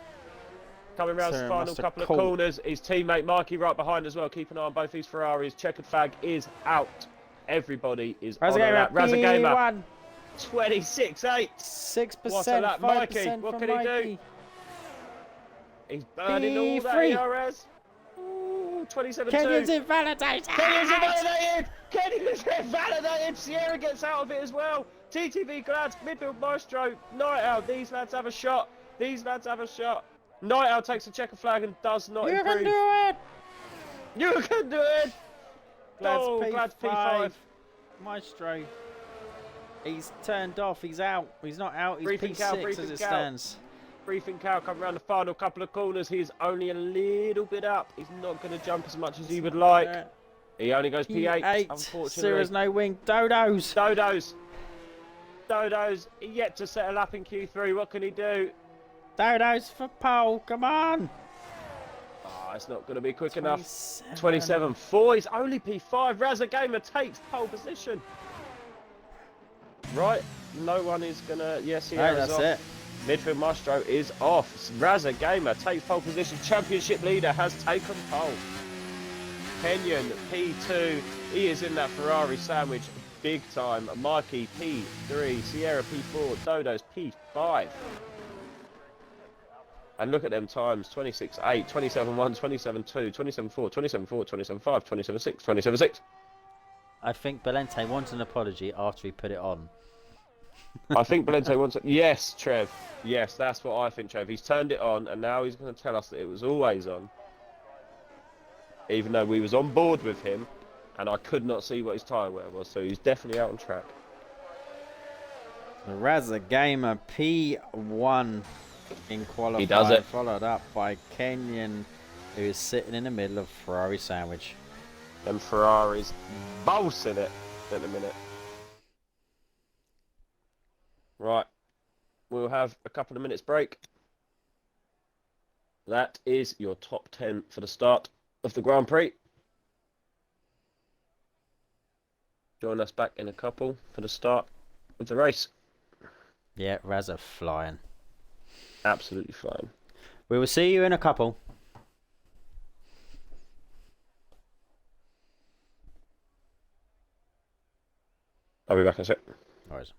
[SPEAKER 2] Coming round his
[SPEAKER 3] S3R
[SPEAKER 2] final
[SPEAKER 3] must have
[SPEAKER 2] couple of
[SPEAKER 3] caught.
[SPEAKER 2] corners. His teammate Mikey right behind as well. Keep an eye on both these Ferraris. Checkered flag is out. Everybody is
[SPEAKER 3] Razor
[SPEAKER 2] on a
[SPEAKER 3] Gamer
[SPEAKER 2] lap. Razor Gamer,
[SPEAKER 3] P1.
[SPEAKER 2] 26.8.
[SPEAKER 3] 6%,
[SPEAKER 2] What a lap, Mikey.
[SPEAKER 3] 5%
[SPEAKER 2] What
[SPEAKER 3] from
[SPEAKER 2] can he do?
[SPEAKER 3] Mikey.
[SPEAKER 2] He's burning all that
[SPEAKER 3] P3.
[SPEAKER 2] ERS. Ooh, 27.2.
[SPEAKER 3] Kenyon's invalidated.
[SPEAKER 2] Kenyon's invalidated! Kenyon's invalidated! Sierra gets out of it as well. TTV Glads, midfield maestro, Night Owl. These lads have a shot. These lads have a shot. Night Owl takes a checker flag and does not
[SPEAKER 3] You
[SPEAKER 2] improve.
[SPEAKER 3] can do it.
[SPEAKER 2] You can do it!
[SPEAKER 3] Glads
[SPEAKER 2] Oh,
[SPEAKER 3] P5.
[SPEAKER 2] Glads P5.
[SPEAKER 3] Maestro. He's turned off. He's out. He's not out. He's
[SPEAKER 2] Briefing
[SPEAKER 3] P6
[SPEAKER 2] cow,
[SPEAKER 3] as
[SPEAKER 2] briefing
[SPEAKER 3] it
[SPEAKER 2] cow.
[SPEAKER 3] stands.
[SPEAKER 2] Briefing Cow come around the final couple of corners. He's only a little bit up. He's not going to jump as much as he would like. He only goes P8,
[SPEAKER 3] P8.
[SPEAKER 2] unfortunately.
[SPEAKER 3] Sierra's no wing. Dodos.
[SPEAKER 2] Dodos yet to set a lap in Q3. What can he do?
[SPEAKER 3] Dodos for pole. Come on.
[SPEAKER 2] Oh, it's not going to be quick enough.
[SPEAKER 3] 27.
[SPEAKER 2] 27.4. He's only P5. Razor Gamer takes pole position. Right. No one is going to... Yes,
[SPEAKER 3] No, that's
[SPEAKER 2] off.
[SPEAKER 3] it.
[SPEAKER 2] Midfield Maestro is off. Razor Gamer takes pole position. Championship leader has taken pole. Kenyon P2. He is in that Ferrari sandwich big time. Mikey P3. Sierra P4. Dodos P5. And look at them times. 26.8, 27.1, 27.2, 27.4, 27.4, 27.5, 27.6, 27.6.
[SPEAKER 3] I think Belente wants an apology after he put it on.
[SPEAKER 2] I think Belente wants it. Yes, Trev. Yes, that's what I think, Trev. He's turned it on, and now he's going to tell us that it was always on. Even though we was on board with him, and I could not see what his tyre wear was, so he's definitely out on track.
[SPEAKER 3] The Razor Gamer P1 in qualifying.
[SPEAKER 2] He does it.
[SPEAKER 3] Followed up by Kenyon, who is sitting in the middle of Ferrari sandwich.
[SPEAKER 2] And Ferrari's bossing it in a minute. Right, we'll have a couple of minutes break. That is your top 10 for the start of the Grand Prix. Join us back in a couple for the start of the race.
[SPEAKER 3] Yeah, Razor flying.
[SPEAKER 2] Absolutely fine.
[SPEAKER 3] We will see you in a couple.
[SPEAKER 2] I'll be back in a sec.
[SPEAKER 3] All right.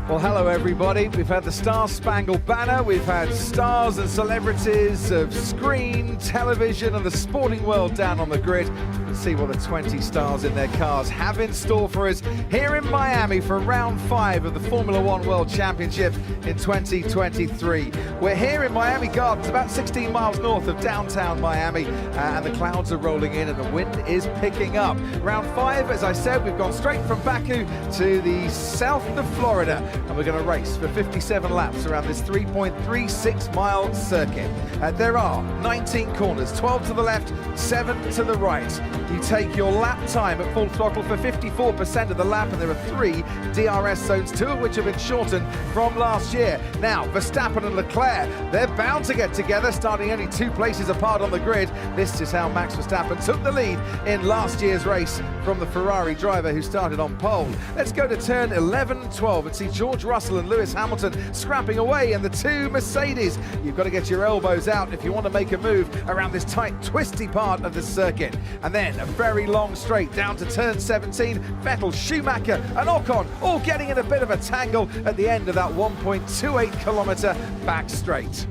[SPEAKER 7] Well, hello everybody. We've had the Star Spangled Banner. We've had stars and celebrities of screen, television and the sporting world down on the grid. Let's see what the 20 stars in their cars have in store for us here in Miami for round 5 of the Formula One World Championship in 2023. We're here in Miami Gardens, about 16 miles north of downtown Miami, and the clouds are rolling in and the wind is picking up. Round 5, as I said, we've gone straight from Baku to the south of Florida, and we're going to race for 57 laps around this 3.36 mile circuit. There are 19 corners, 12 to the left, 7 to the right. You take your lap time at full throttle for 54% of the lap, and there are 3 DRS zones, 2 of which have been shortened from last year. Now, Verstappen and Leclerc, they're bound to get together, starting only 2 places apart on the grid. This is how Max Verstappen took the lead in last year's race from the Ferrari driver who started on pole. Let's go to turn 11 and 12 and see George Russell and Lewis Hamilton scrapping away, and the 2 Mercedes. You've got to get your elbows out if you want to make a move around this tight, twisty part of the circuit. And then a very long straight down to turn 17. Vettel, Schumacher and Ocon all getting in a bit of a tangle at the end of that 1.28 kilometre back straight.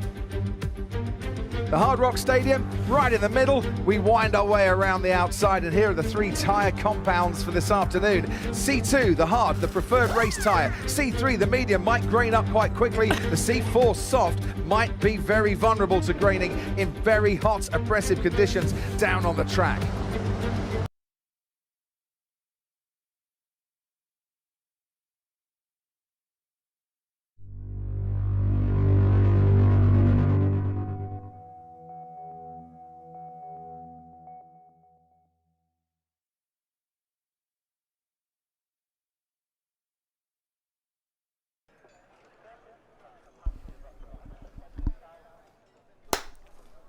[SPEAKER 7] The Hard Rock Stadium, right in the middle. We wind our way around the outside, and here are the 3 tyre compounds for this afternoon. C2, the hard, the preferred race tyre. C3, the medium, might grain up quite quickly. The C4 soft might be very vulnerable to graining in very hot, oppressive conditions down on the track.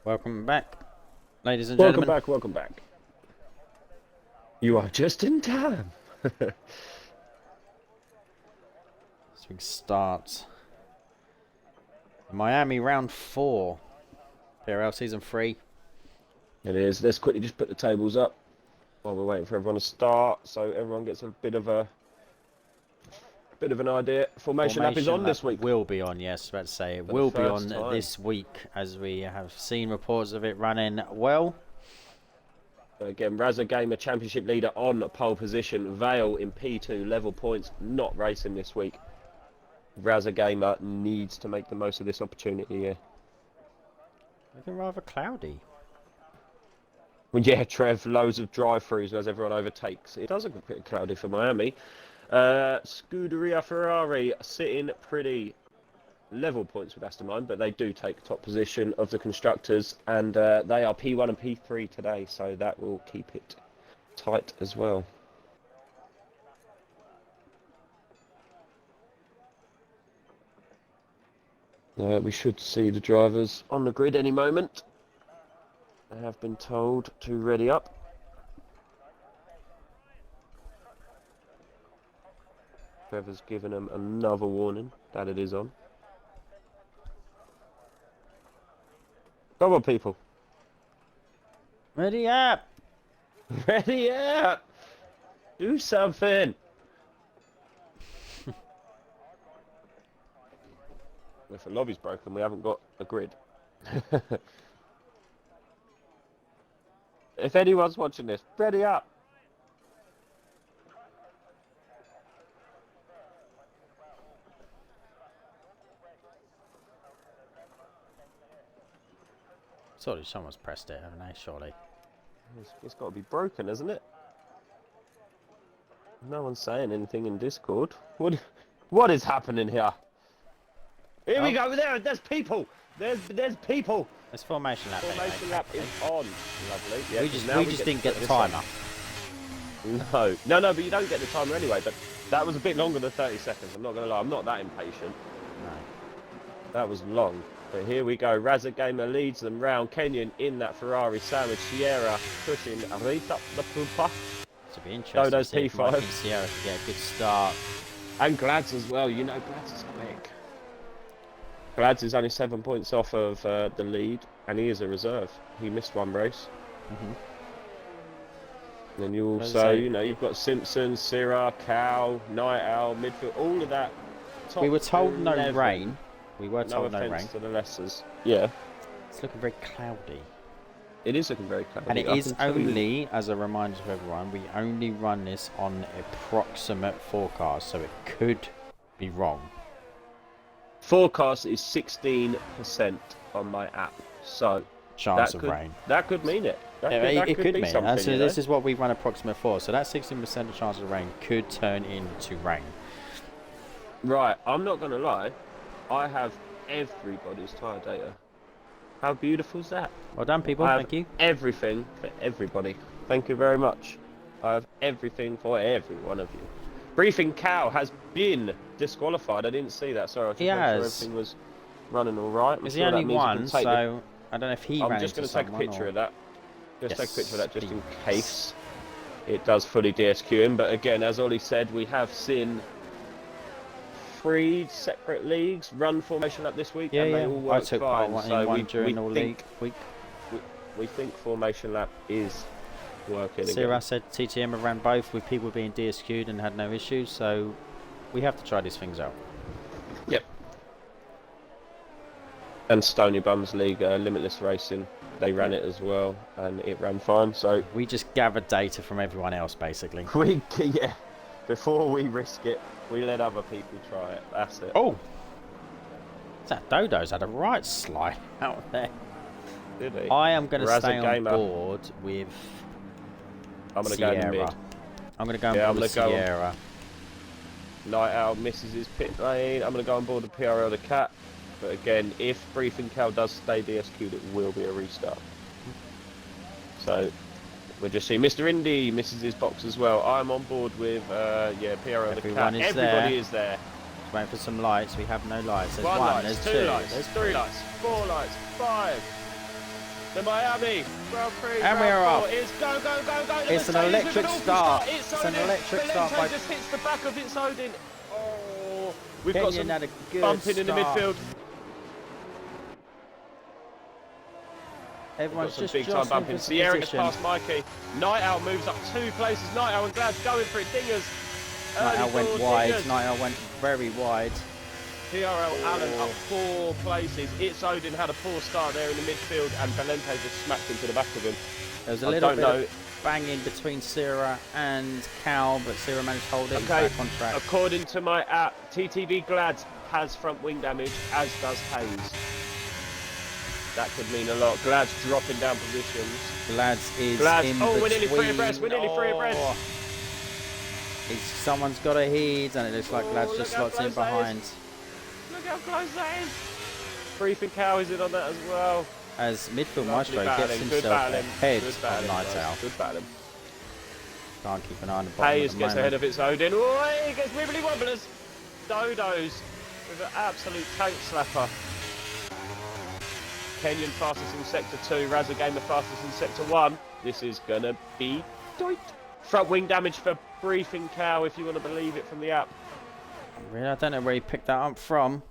[SPEAKER 3] Welcome back, ladies and gentlemen.
[SPEAKER 2] Welcome back. You are just in time.
[SPEAKER 3] As we start Miami round 4, PRL season 3.
[SPEAKER 2] It is. Let's quickly just put the tables up while we're waiting for everyone to start, so everyone gets a bit of an idea. Formation lap is on this week.
[SPEAKER 3] Will be on, yes. About to say it
[SPEAKER 2] For
[SPEAKER 3] will
[SPEAKER 2] the
[SPEAKER 3] be
[SPEAKER 2] first
[SPEAKER 3] on
[SPEAKER 2] time.
[SPEAKER 3] this week, as we have seen reports of it running well.
[SPEAKER 2] Again, Raza Gamer Championship leader on pole position. Vale in P2 level points, not racing this week. Raza Gamer needs to make the most of this opportunity here.
[SPEAKER 3] Looking rather cloudy.
[SPEAKER 2] Well, yeah, Trev, loads of drive-throughs as everyone overtakes. It does look a bit cloudy for Miami. Scuderia Ferrari sitting pretty level points with Aston Martin, but they do take top position of the constructors, and they are P1 and P3 today, so that will keep it tight as well. We should see the drivers on the grid any moment. They have been told to ready up. Trevor's given them another warning that it is on. Come on, people.
[SPEAKER 3] Ready up!
[SPEAKER 2] Ready up! Do something! If the lobby's broken, we haven't got a grid. If anyone's watching this, ready up!
[SPEAKER 3] Surely someone's pressed it, haven't they? Surely.
[SPEAKER 2] It's got to be broken, hasn't it? No one's saying anything in Discord. What is happening here? Here we go. There's people. There's people.
[SPEAKER 3] It's formation lap.
[SPEAKER 2] Formation lap is on. Lovely. Yeah,
[SPEAKER 3] we just didn't get the timer.
[SPEAKER 2] No, but you don't get the timer anyway. But that was a bit longer than 30 seconds. I'm not gonna lie. I'm not that impatient.
[SPEAKER 3] No.
[SPEAKER 2] That was long. But here we go. Raza Gamer leads them round. Kenyon in that Ferrari sandwich. Sierra pushing right up the pumper.
[SPEAKER 3] To be interesting
[SPEAKER 2] those
[SPEAKER 3] to see if
[SPEAKER 2] P5s.
[SPEAKER 3] Mike and Sierra can get a good start.
[SPEAKER 2] And Glads as well. You know Glads is quick. Glads is only 7 points off of the lead, and he is a reserve. He missed one race. And then you also, you know, you've got Simpson, Syrah, Cow, Night Owl, midfield, all of that top
[SPEAKER 3] We were told no
[SPEAKER 2] 11.
[SPEAKER 3] rain. We were
[SPEAKER 2] No
[SPEAKER 3] told no rain.
[SPEAKER 2] offence to the Lessers. Yeah,
[SPEAKER 3] It's looking very cloudy.
[SPEAKER 2] it is looking very cloudy.
[SPEAKER 3] And it
[SPEAKER 2] I
[SPEAKER 3] is
[SPEAKER 2] can tell you.
[SPEAKER 3] only, as a reminder to everyone, we only run this on approximate forecast, so it could be wrong.
[SPEAKER 2] Forecast is 16% on my app, so
[SPEAKER 3] Chance
[SPEAKER 2] that
[SPEAKER 3] of
[SPEAKER 2] could,
[SPEAKER 3] rain.
[SPEAKER 2] That could mean it. That
[SPEAKER 3] It
[SPEAKER 2] could
[SPEAKER 3] could
[SPEAKER 2] be
[SPEAKER 3] mean
[SPEAKER 2] something.
[SPEAKER 3] it. So
[SPEAKER 2] you know?
[SPEAKER 3] this is what we run approximate for. So that 16% of chance of rain could turn into rain.
[SPEAKER 2] Right, I'm not going to lie. I have everybody's tyre data. How beautiful is that?
[SPEAKER 3] Well done, people.
[SPEAKER 2] I have
[SPEAKER 3] Thank you.
[SPEAKER 2] everything for everybody. Thank you very much. I have everything for every one of you. Briefing Cow has been disqualified. I didn't see that. Sorry, I was just making sure everything was running all right.
[SPEAKER 3] Is he only one? So I don't know if he ran
[SPEAKER 2] I'm just going to take a picture of that. Just
[SPEAKER 3] Yes,
[SPEAKER 2] take a picture of that just in
[SPEAKER 3] please.
[SPEAKER 2] case it does fully DSQ him. But again, as Ollie said, we have seen 3 separate leagues run formation lap this week, and they all
[SPEAKER 3] I
[SPEAKER 2] work
[SPEAKER 3] took part
[SPEAKER 2] fine.
[SPEAKER 3] in one during all
[SPEAKER 2] think,
[SPEAKER 3] week.
[SPEAKER 2] we think formation lap is working
[SPEAKER 3] Sarah
[SPEAKER 2] again.
[SPEAKER 3] said TTM have ran both with people being DSQ'd and had no issues, so we have to try these things out.
[SPEAKER 2] Yep. And Stony Bums League, Limitless Racing, they ran it as well, and it ran fine. So
[SPEAKER 3] We just gathered data from everyone else, basically.
[SPEAKER 2] before we risk it, we let other people try it. That's it.
[SPEAKER 3] Oh! That Dodo's had a right slide out there.
[SPEAKER 2] Did he?
[SPEAKER 3] I am going to
[SPEAKER 2] Razza
[SPEAKER 3] stay on
[SPEAKER 2] Gamer.
[SPEAKER 3] board with
[SPEAKER 2] I'm going to go in the mid.
[SPEAKER 3] Sierra. I'm going to go on
[SPEAKER 2] Yeah,
[SPEAKER 3] board
[SPEAKER 2] I'm
[SPEAKER 3] with
[SPEAKER 2] gonna go on-
[SPEAKER 3] Sierra.
[SPEAKER 2] Night Owl misses his pit lane. I'm going to go on board the PRL the Cat. But again, if Briefing Cow does stay DSQ'd, it will be a restart. So we'll just see. Mr. Indy misses his box as well. I'm on board with PRL the Cat.
[SPEAKER 3] Everyone is
[SPEAKER 2] Everybody is there.
[SPEAKER 3] Just waiting for some lights. We have no lights. There's
[SPEAKER 2] One
[SPEAKER 3] one,
[SPEAKER 2] light,
[SPEAKER 3] there's
[SPEAKER 2] two
[SPEAKER 3] two,
[SPEAKER 2] lights,
[SPEAKER 3] there's
[SPEAKER 2] 3 lights, 4 lights, 5. The Miami Grand Prix.
[SPEAKER 3] And
[SPEAKER 2] round
[SPEAKER 3] we're
[SPEAKER 2] 4
[SPEAKER 3] off.
[SPEAKER 2] is go, go, go, go. The
[SPEAKER 3] It's an
[SPEAKER 2] Mercedes with
[SPEAKER 3] electric
[SPEAKER 2] awful
[SPEAKER 3] start.
[SPEAKER 2] It's
[SPEAKER 3] It's an
[SPEAKER 2] Odin.
[SPEAKER 3] electric start
[SPEAKER 2] Valente
[SPEAKER 3] by-
[SPEAKER 2] just hits the back of its Odin. Oh, we've got
[SPEAKER 3] Kenyon
[SPEAKER 2] some
[SPEAKER 3] had a good
[SPEAKER 2] bumping in the
[SPEAKER 3] start.
[SPEAKER 2] midfield.
[SPEAKER 3] Everyone's
[SPEAKER 2] Got some
[SPEAKER 3] just
[SPEAKER 2] big time
[SPEAKER 3] jostling
[SPEAKER 2] bumping.
[SPEAKER 3] for
[SPEAKER 2] Sierra gets
[SPEAKER 3] position.
[SPEAKER 2] past Mikey. Night Owl moves up 2 places. Night Owl and Glad going for it. Dingers.
[SPEAKER 3] Night Owl
[SPEAKER 2] Early
[SPEAKER 3] went
[SPEAKER 2] doors,
[SPEAKER 3] wide.
[SPEAKER 2] Dingers.
[SPEAKER 3] Night Owl went very wide.
[SPEAKER 2] PRL Allen up 4 places. It's Odin had a poor start there in the midfield, and Valente just smacked into the back of him.
[SPEAKER 3] There was a
[SPEAKER 2] I
[SPEAKER 3] little
[SPEAKER 2] don't
[SPEAKER 3] bit
[SPEAKER 2] know.
[SPEAKER 3] of banging between Sierra and Cal, but Sierra managed to hold it. He's
[SPEAKER 2] Okay,
[SPEAKER 3] back on track.
[SPEAKER 2] according to my app, TTV Glad has front wing damage, as does Hayes. That could mean a lot. Glad's dropping down positions.
[SPEAKER 3] Glad's is
[SPEAKER 2] Glad's,
[SPEAKER 3] in
[SPEAKER 2] we're nearly
[SPEAKER 3] between.
[SPEAKER 2] free abreast. We're nearly free abreast.
[SPEAKER 3] Someone's got a heat, and it looks like Glad's
[SPEAKER 2] look
[SPEAKER 3] just
[SPEAKER 2] how
[SPEAKER 3] slots in
[SPEAKER 2] close that
[SPEAKER 3] behind.
[SPEAKER 2] Look how close that is. Briefing Cow is in on that as well.
[SPEAKER 3] As midfield
[SPEAKER 2] Lovely
[SPEAKER 3] maestro gets
[SPEAKER 2] battling, good
[SPEAKER 3] himself
[SPEAKER 2] battling,
[SPEAKER 3] ahead
[SPEAKER 2] good
[SPEAKER 3] of
[SPEAKER 2] battling,
[SPEAKER 3] Night
[SPEAKER 2] guys,
[SPEAKER 3] Owl.
[SPEAKER 2] good battling.
[SPEAKER 3] Can't keep an eye on the bottom
[SPEAKER 2] Hayes
[SPEAKER 3] at the
[SPEAKER 2] gets
[SPEAKER 3] moment.
[SPEAKER 2] ahead of its Odin. Oh, it gets wibbly wobblers. Dodos with an absolute tank slapper. Kenyon fastest in sector 2. Razza Gamer fastest in sector 1. This is gonna be tight. Front wing damage for Briefing Cow, if you want to believe it from the app.
[SPEAKER 3] Really, I don't know where he picked that up from.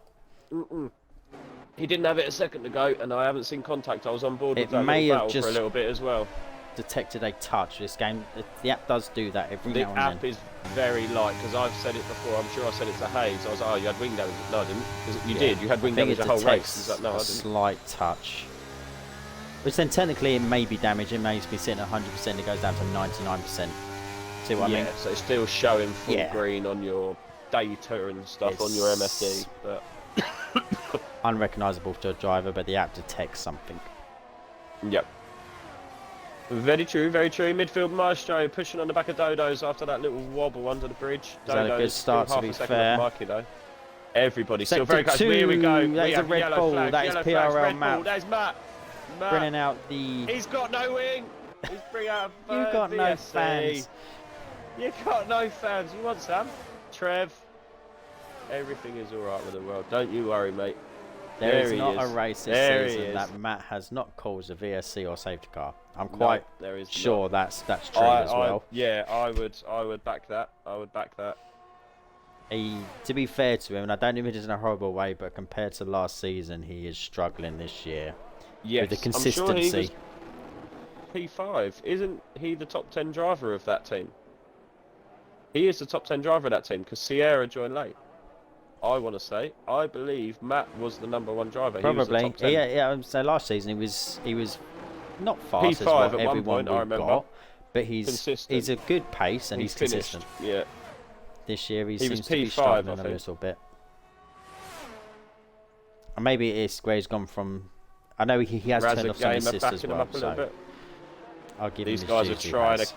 [SPEAKER 2] He didn't have it a second ago, and I haven't seen contact. I was on board
[SPEAKER 3] It
[SPEAKER 2] with that
[SPEAKER 3] may
[SPEAKER 2] little
[SPEAKER 3] have
[SPEAKER 2] battle for a
[SPEAKER 3] just-
[SPEAKER 2] little bit as well.
[SPEAKER 3] Detected a touch. This game, the app does do that every
[SPEAKER 2] The
[SPEAKER 3] now and
[SPEAKER 2] app
[SPEAKER 3] then.
[SPEAKER 2] is very light, because I've said it before. I'm sure I said it to Hayes. I was like, oh, you had wing damage. No, I didn't. 'Cause you
[SPEAKER 3] Yeah.
[SPEAKER 2] did. You had wing
[SPEAKER 3] I think
[SPEAKER 2] damage
[SPEAKER 3] it
[SPEAKER 2] the whole race.
[SPEAKER 3] detects
[SPEAKER 2] He's like, no, I
[SPEAKER 3] a
[SPEAKER 2] didn't.
[SPEAKER 3] slight touch. Which then technically it may be damage. It may be sitting at 100%. It goes down to 99%. See what I mean?
[SPEAKER 2] So it's still showing full
[SPEAKER 3] Yeah.
[SPEAKER 2] green on your data and stuff on your MFD. But
[SPEAKER 3] Unrecognisable to a driver, but the app detects something.
[SPEAKER 2] yep. Very true, very true. Midfield Maestro pushing on the back of Dodos after that little wobble under the bridge.
[SPEAKER 3] Is that a good start, to
[SPEAKER 2] half
[SPEAKER 3] be
[SPEAKER 2] a second
[SPEAKER 3] fair?
[SPEAKER 2] off Mikey, though. Everybody still
[SPEAKER 3] Sector
[SPEAKER 2] very close.
[SPEAKER 3] 2,
[SPEAKER 2] Here we go.
[SPEAKER 3] that
[SPEAKER 2] We
[SPEAKER 3] is a
[SPEAKER 2] have
[SPEAKER 3] Red
[SPEAKER 2] yellow
[SPEAKER 3] Bull,
[SPEAKER 2] flags,
[SPEAKER 3] that is
[SPEAKER 2] yellow
[SPEAKER 3] PRL
[SPEAKER 2] flags, Red
[SPEAKER 3] map.
[SPEAKER 2] Bull. There's Matt.
[SPEAKER 3] Bringing out the...
[SPEAKER 2] He's got no wing. He's bringing out
[SPEAKER 3] You got no
[SPEAKER 2] VSC.
[SPEAKER 3] fans.
[SPEAKER 2] You got no fans. You want some? Trev. Everything is alright with the world. Don't you worry, mate.
[SPEAKER 3] There is
[SPEAKER 2] he
[SPEAKER 3] not a
[SPEAKER 2] is.
[SPEAKER 3] race this
[SPEAKER 2] There he
[SPEAKER 3] season
[SPEAKER 2] is.
[SPEAKER 3] that Matt has not caused a VSC or safety car. I'm
[SPEAKER 2] No,
[SPEAKER 3] quite
[SPEAKER 2] there is
[SPEAKER 3] sure
[SPEAKER 2] not.
[SPEAKER 3] that's true as well.
[SPEAKER 2] Yeah, I would back that. I would back that.
[SPEAKER 3] To be fair to him, and I don't mean it in a horrible way, but compared to last season, he is struggling this year
[SPEAKER 2] Yes,
[SPEAKER 3] with the
[SPEAKER 2] I'm sure he
[SPEAKER 3] consistency.
[SPEAKER 2] was P5. Isn't he the top 10 driver of that team? He is the top 10 driver of that team because Sierra joined late. I want to say, I believe Matt was the #1 driver. He was the
[SPEAKER 3] Probably.
[SPEAKER 2] top 10.
[SPEAKER 3] Yeah. So last season he was not fast as
[SPEAKER 2] P5
[SPEAKER 3] what
[SPEAKER 2] at one
[SPEAKER 3] everyone
[SPEAKER 2] point, I
[SPEAKER 3] we've
[SPEAKER 2] remember.
[SPEAKER 3] got, but he's
[SPEAKER 2] Consistent.
[SPEAKER 3] a good pace and
[SPEAKER 2] He
[SPEAKER 3] he's
[SPEAKER 2] finished.
[SPEAKER 3] consistent.
[SPEAKER 2] Yeah.
[SPEAKER 3] This year he
[SPEAKER 2] He was
[SPEAKER 3] seems to be
[SPEAKER 2] P5,
[SPEAKER 3] struggling
[SPEAKER 2] I
[SPEAKER 3] a
[SPEAKER 2] think.
[SPEAKER 3] little bit. And maybe it's where he's gone from. I know he has turned off some
[SPEAKER 2] Gamer
[SPEAKER 3] assist as
[SPEAKER 2] backing him
[SPEAKER 3] well,
[SPEAKER 2] up a little
[SPEAKER 3] so
[SPEAKER 2] bit.
[SPEAKER 3] I'll give
[SPEAKER 2] These
[SPEAKER 3] him
[SPEAKER 2] guys
[SPEAKER 3] his
[SPEAKER 2] are
[SPEAKER 3] dues he
[SPEAKER 2] trying
[SPEAKER 3] has.
[SPEAKER 2] to.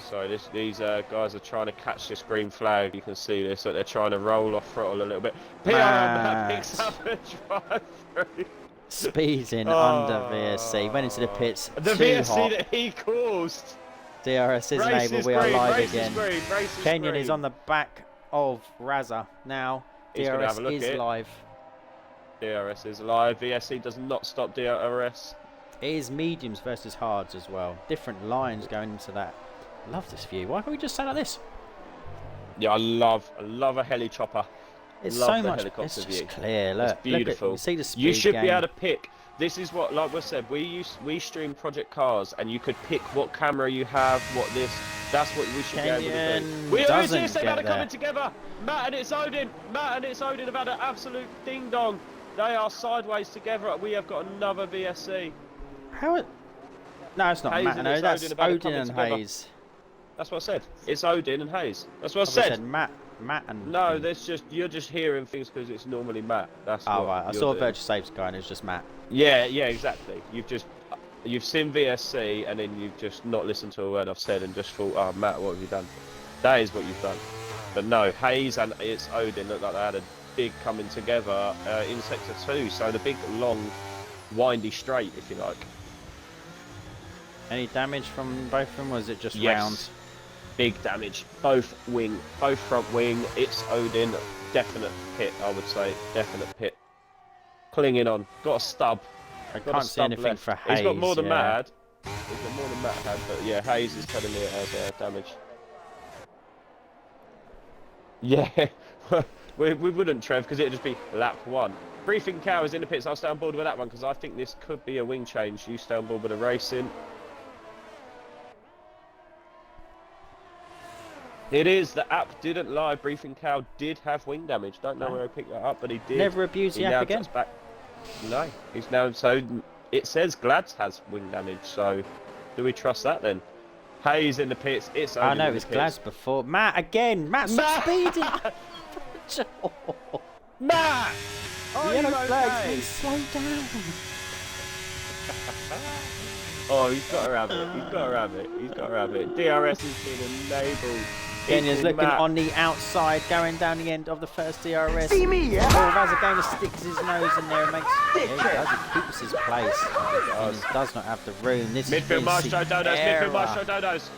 [SPEAKER 2] Sorry, these guys are trying to catch this green flag. You can see this, so they're trying to roll off throttle a little bit. Matt picks up a drive through.
[SPEAKER 3] Speeding under VSC, went into the pits.
[SPEAKER 2] The
[SPEAKER 3] too
[SPEAKER 2] VSC
[SPEAKER 3] hot.
[SPEAKER 2] that he caused.
[SPEAKER 3] DRS isn't
[SPEAKER 2] Race
[SPEAKER 3] able.
[SPEAKER 2] is
[SPEAKER 3] We are
[SPEAKER 2] green,
[SPEAKER 3] live
[SPEAKER 2] race
[SPEAKER 3] again.
[SPEAKER 2] is green, race is
[SPEAKER 3] Kenyon
[SPEAKER 2] green.
[SPEAKER 3] is on the back of Raza now.
[SPEAKER 2] He's gonna
[SPEAKER 3] DRS
[SPEAKER 2] have a look
[SPEAKER 3] is
[SPEAKER 2] at it.
[SPEAKER 3] live.
[SPEAKER 2] DRS is live. VSC does not stop DRS.
[SPEAKER 3] It is mediums versus hards as well. Different lines going into that. Love this view. Why can't we just say like this?
[SPEAKER 2] Yeah, I love a heli chopper.
[SPEAKER 3] It's
[SPEAKER 2] Love
[SPEAKER 3] so
[SPEAKER 2] the
[SPEAKER 3] much.
[SPEAKER 2] helicopter
[SPEAKER 3] It's just
[SPEAKER 2] view.
[SPEAKER 3] clear. Look,
[SPEAKER 2] It's beautiful.
[SPEAKER 3] Look at, see the speed
[SPEAKER 2] You should
[SPEAKER 3] gain.
[SPEAKER 2] be able to pick. This is what, like we said, we stream Project Cars, and you could pick what camera you have, what this. That's what we should be able to do.
[SPEAKER 3] Kenyon
[SPEAKER 2] We
[SPEAKER 3] doesn't
[SPEAKER 2] always say
[SPEAKER 3] get
[SPEAKER 2] they're coming
[SPEAKER 3] there.
[SPEAKER 2] together. Matt and it's Odin. Matt and it's Odin have had an absolute ding dong. They are sideways together. We have got another VSC.
[SPEAKER 3] How it? No, it's not
[SPEAKER 2] Hayes
[SPEAKER 3] Matt.
[SPEAKER 2] and
[SPEAKER 3] No,
[SPEAKER 2] it's
[SPEAKER 3] that's
[SPEAKER 2] Odin about to
[SPEAKER 3] Odin
[SPEAKER 2] come
[SPEAKER 3] and
[SPEAKER 2] together.
[SPEAKER 3] Hayes.
[SPEAKER 2] That's what I said. It's Odin and Hayes. That's what I
[SPEAKER 3] I
[SPEAKER 2] said.
[SPEAKER 3] said Matt and.
[SPEAKER 2] No, there's just you're just hearing things because it's normally Matt. That's
[SPEAKER 3] Oh
[SPEAKER 2] what
[SPEAKER 3] right, I
[SPEAKER 2] you're
[SPEAKER 3] saw a
[SPEAKER 2] doing.
[SPEAKER 3] virtual saves guy and it was just Matt.
[SPEAKER 2] Yeah, exactly. You've seen VSC and then you've just not listened to a word I've said and just thought, oh Matt, what have you done? That is what you've done. But no, Hayes and it's Odin look like they had a big coming together in sector 2. So the big long, windy straight, if you like.
[SPEAKER 3] Any damage from both of them? Or was it just
[SPEAKER 2] Yes.
[SPEAKER 3] round?
[SPEAKER 2] Big damage. Both front wing. It's Odin. Definite pit, I would say. Definite pit. Clinging on. Got a stub.
[SPEAKER 3] I
[SPEAKER 2] Got a
[SPEAKER 3] can't see
[SPEAKER 2] stub
[SPEAKER 3] anything
[SPEAKER 2] left.
[SPEAKER 3] for Hayes.
[SPEAKER 2] He's got more than
[SPEAKER 3] yeah.
[SPEAKER 2] Matt had. He's got more than Matt had, but yeah, Hayes is telling me it has damage. Yeah, we wouldn't, Trev, because it'd just be lap 1. Briefing Cow is in the pits. I'll stay on board with that one because I think this could be a wing change. You stay on board with the racing. It is. The app didn't lie. Briefing Cow did have wing damage. Don't know where I picked that up, but he did.
[SPEAKER 3] Never abused the
[SPEAKER 2] He
[SPEAKER 3] app
[SPEAKER 2] now
[SPEAKER 3] again?
[SPEAKER 2] gets back. No, he's now. So it says Glads has wing damage. So do we trust that then? Hayes in the pits. It's.
[SPEAKER 3] Oh
[SPEAKER 2] Odin
[SPEAKER 3] no,
[SPEAKER 2] in
[SPEAKER 3] it was
[SPEAKER 2] the pits.
[SPEAKER 3] Glaz before. Matt again. Matt, stop speeding.
[SPEAKER 2] Matt!
[SPEAKER 3] Yellow flags. Please slow down.
[SPEAKER 2] Oh, he's got to have it. He's got to have it. He's got to have it. DRS has been enabled.
[SPEAKER 3] Kenyon's
[SPEAKER 2] Equal
[SPEAKER 3] looking
[SPEAKER 2] Matt.
[SPEAKER 3] on the outside, going down the end of the first DRS.
[SPEAKER 4] See me, yeah?
[SPEAKER 3] Oh, Razagamer sticks his nose in there and makes. Yeah, he does. He keeps his place. He does not have the room. This
[SPEAKER 2] Midfield
[SPEAKER 3] is
[SPEAKER 2] Maestro Dodos.
[SPEAKER 3] Sierra.
[SPEAKER 2] Midfield Maestro Dodos.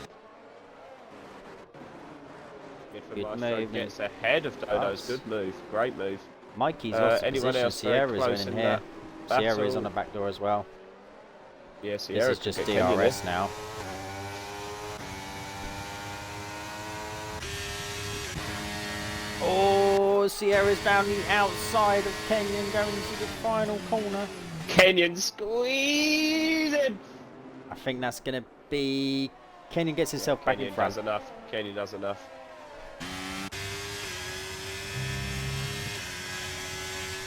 [SPEAKER 2] Midfield
[SPEAKER 3] Good
[SPEAKER 2] Maestro
[SPEAKER 3] movement.
[SPEAKER 2] gets ahead of Dodos.
[SPEAKER 3] Nice.
[SPEAKER 2] Good move. Great move.
[SPEAKER 3] Mikey's lost the
[SPEAKER 2] anyone
[SPEAKER 3] position.
[SPEAKER 2] else very
[SPEAKER 3] Sierra's
[SPEAKER 2] close
[SPEAKER 3] winning
[SPEAKER 2] in
[SPEAKER 3] here.
[SPEAKER 2] that
[SPEAKER 3] Sierra is
[SPEAKER 2] battle?
[SPEAKER 3] on the back door as well.
[SPEAKER 2] Yeah, Sierra
[SPEAKER 3] This is just
[SPEAKER 2] could get Kenyon
[SPEAKER 3] DRS
[SPEAKER 2] there.
[SPEAKER 3] now. Oh, Sierra's down the outside of Kenyon going to the final corner.
[SPEAKER 2] Kenyon squeezing.
[SPEAKER 3] I think that's going to be... Kenyon gets himself back in
[SPEAKER 2] Kenyon
[SPEAKER 3] front.
[SPEAKER 2] does enough. Kenyon does enough.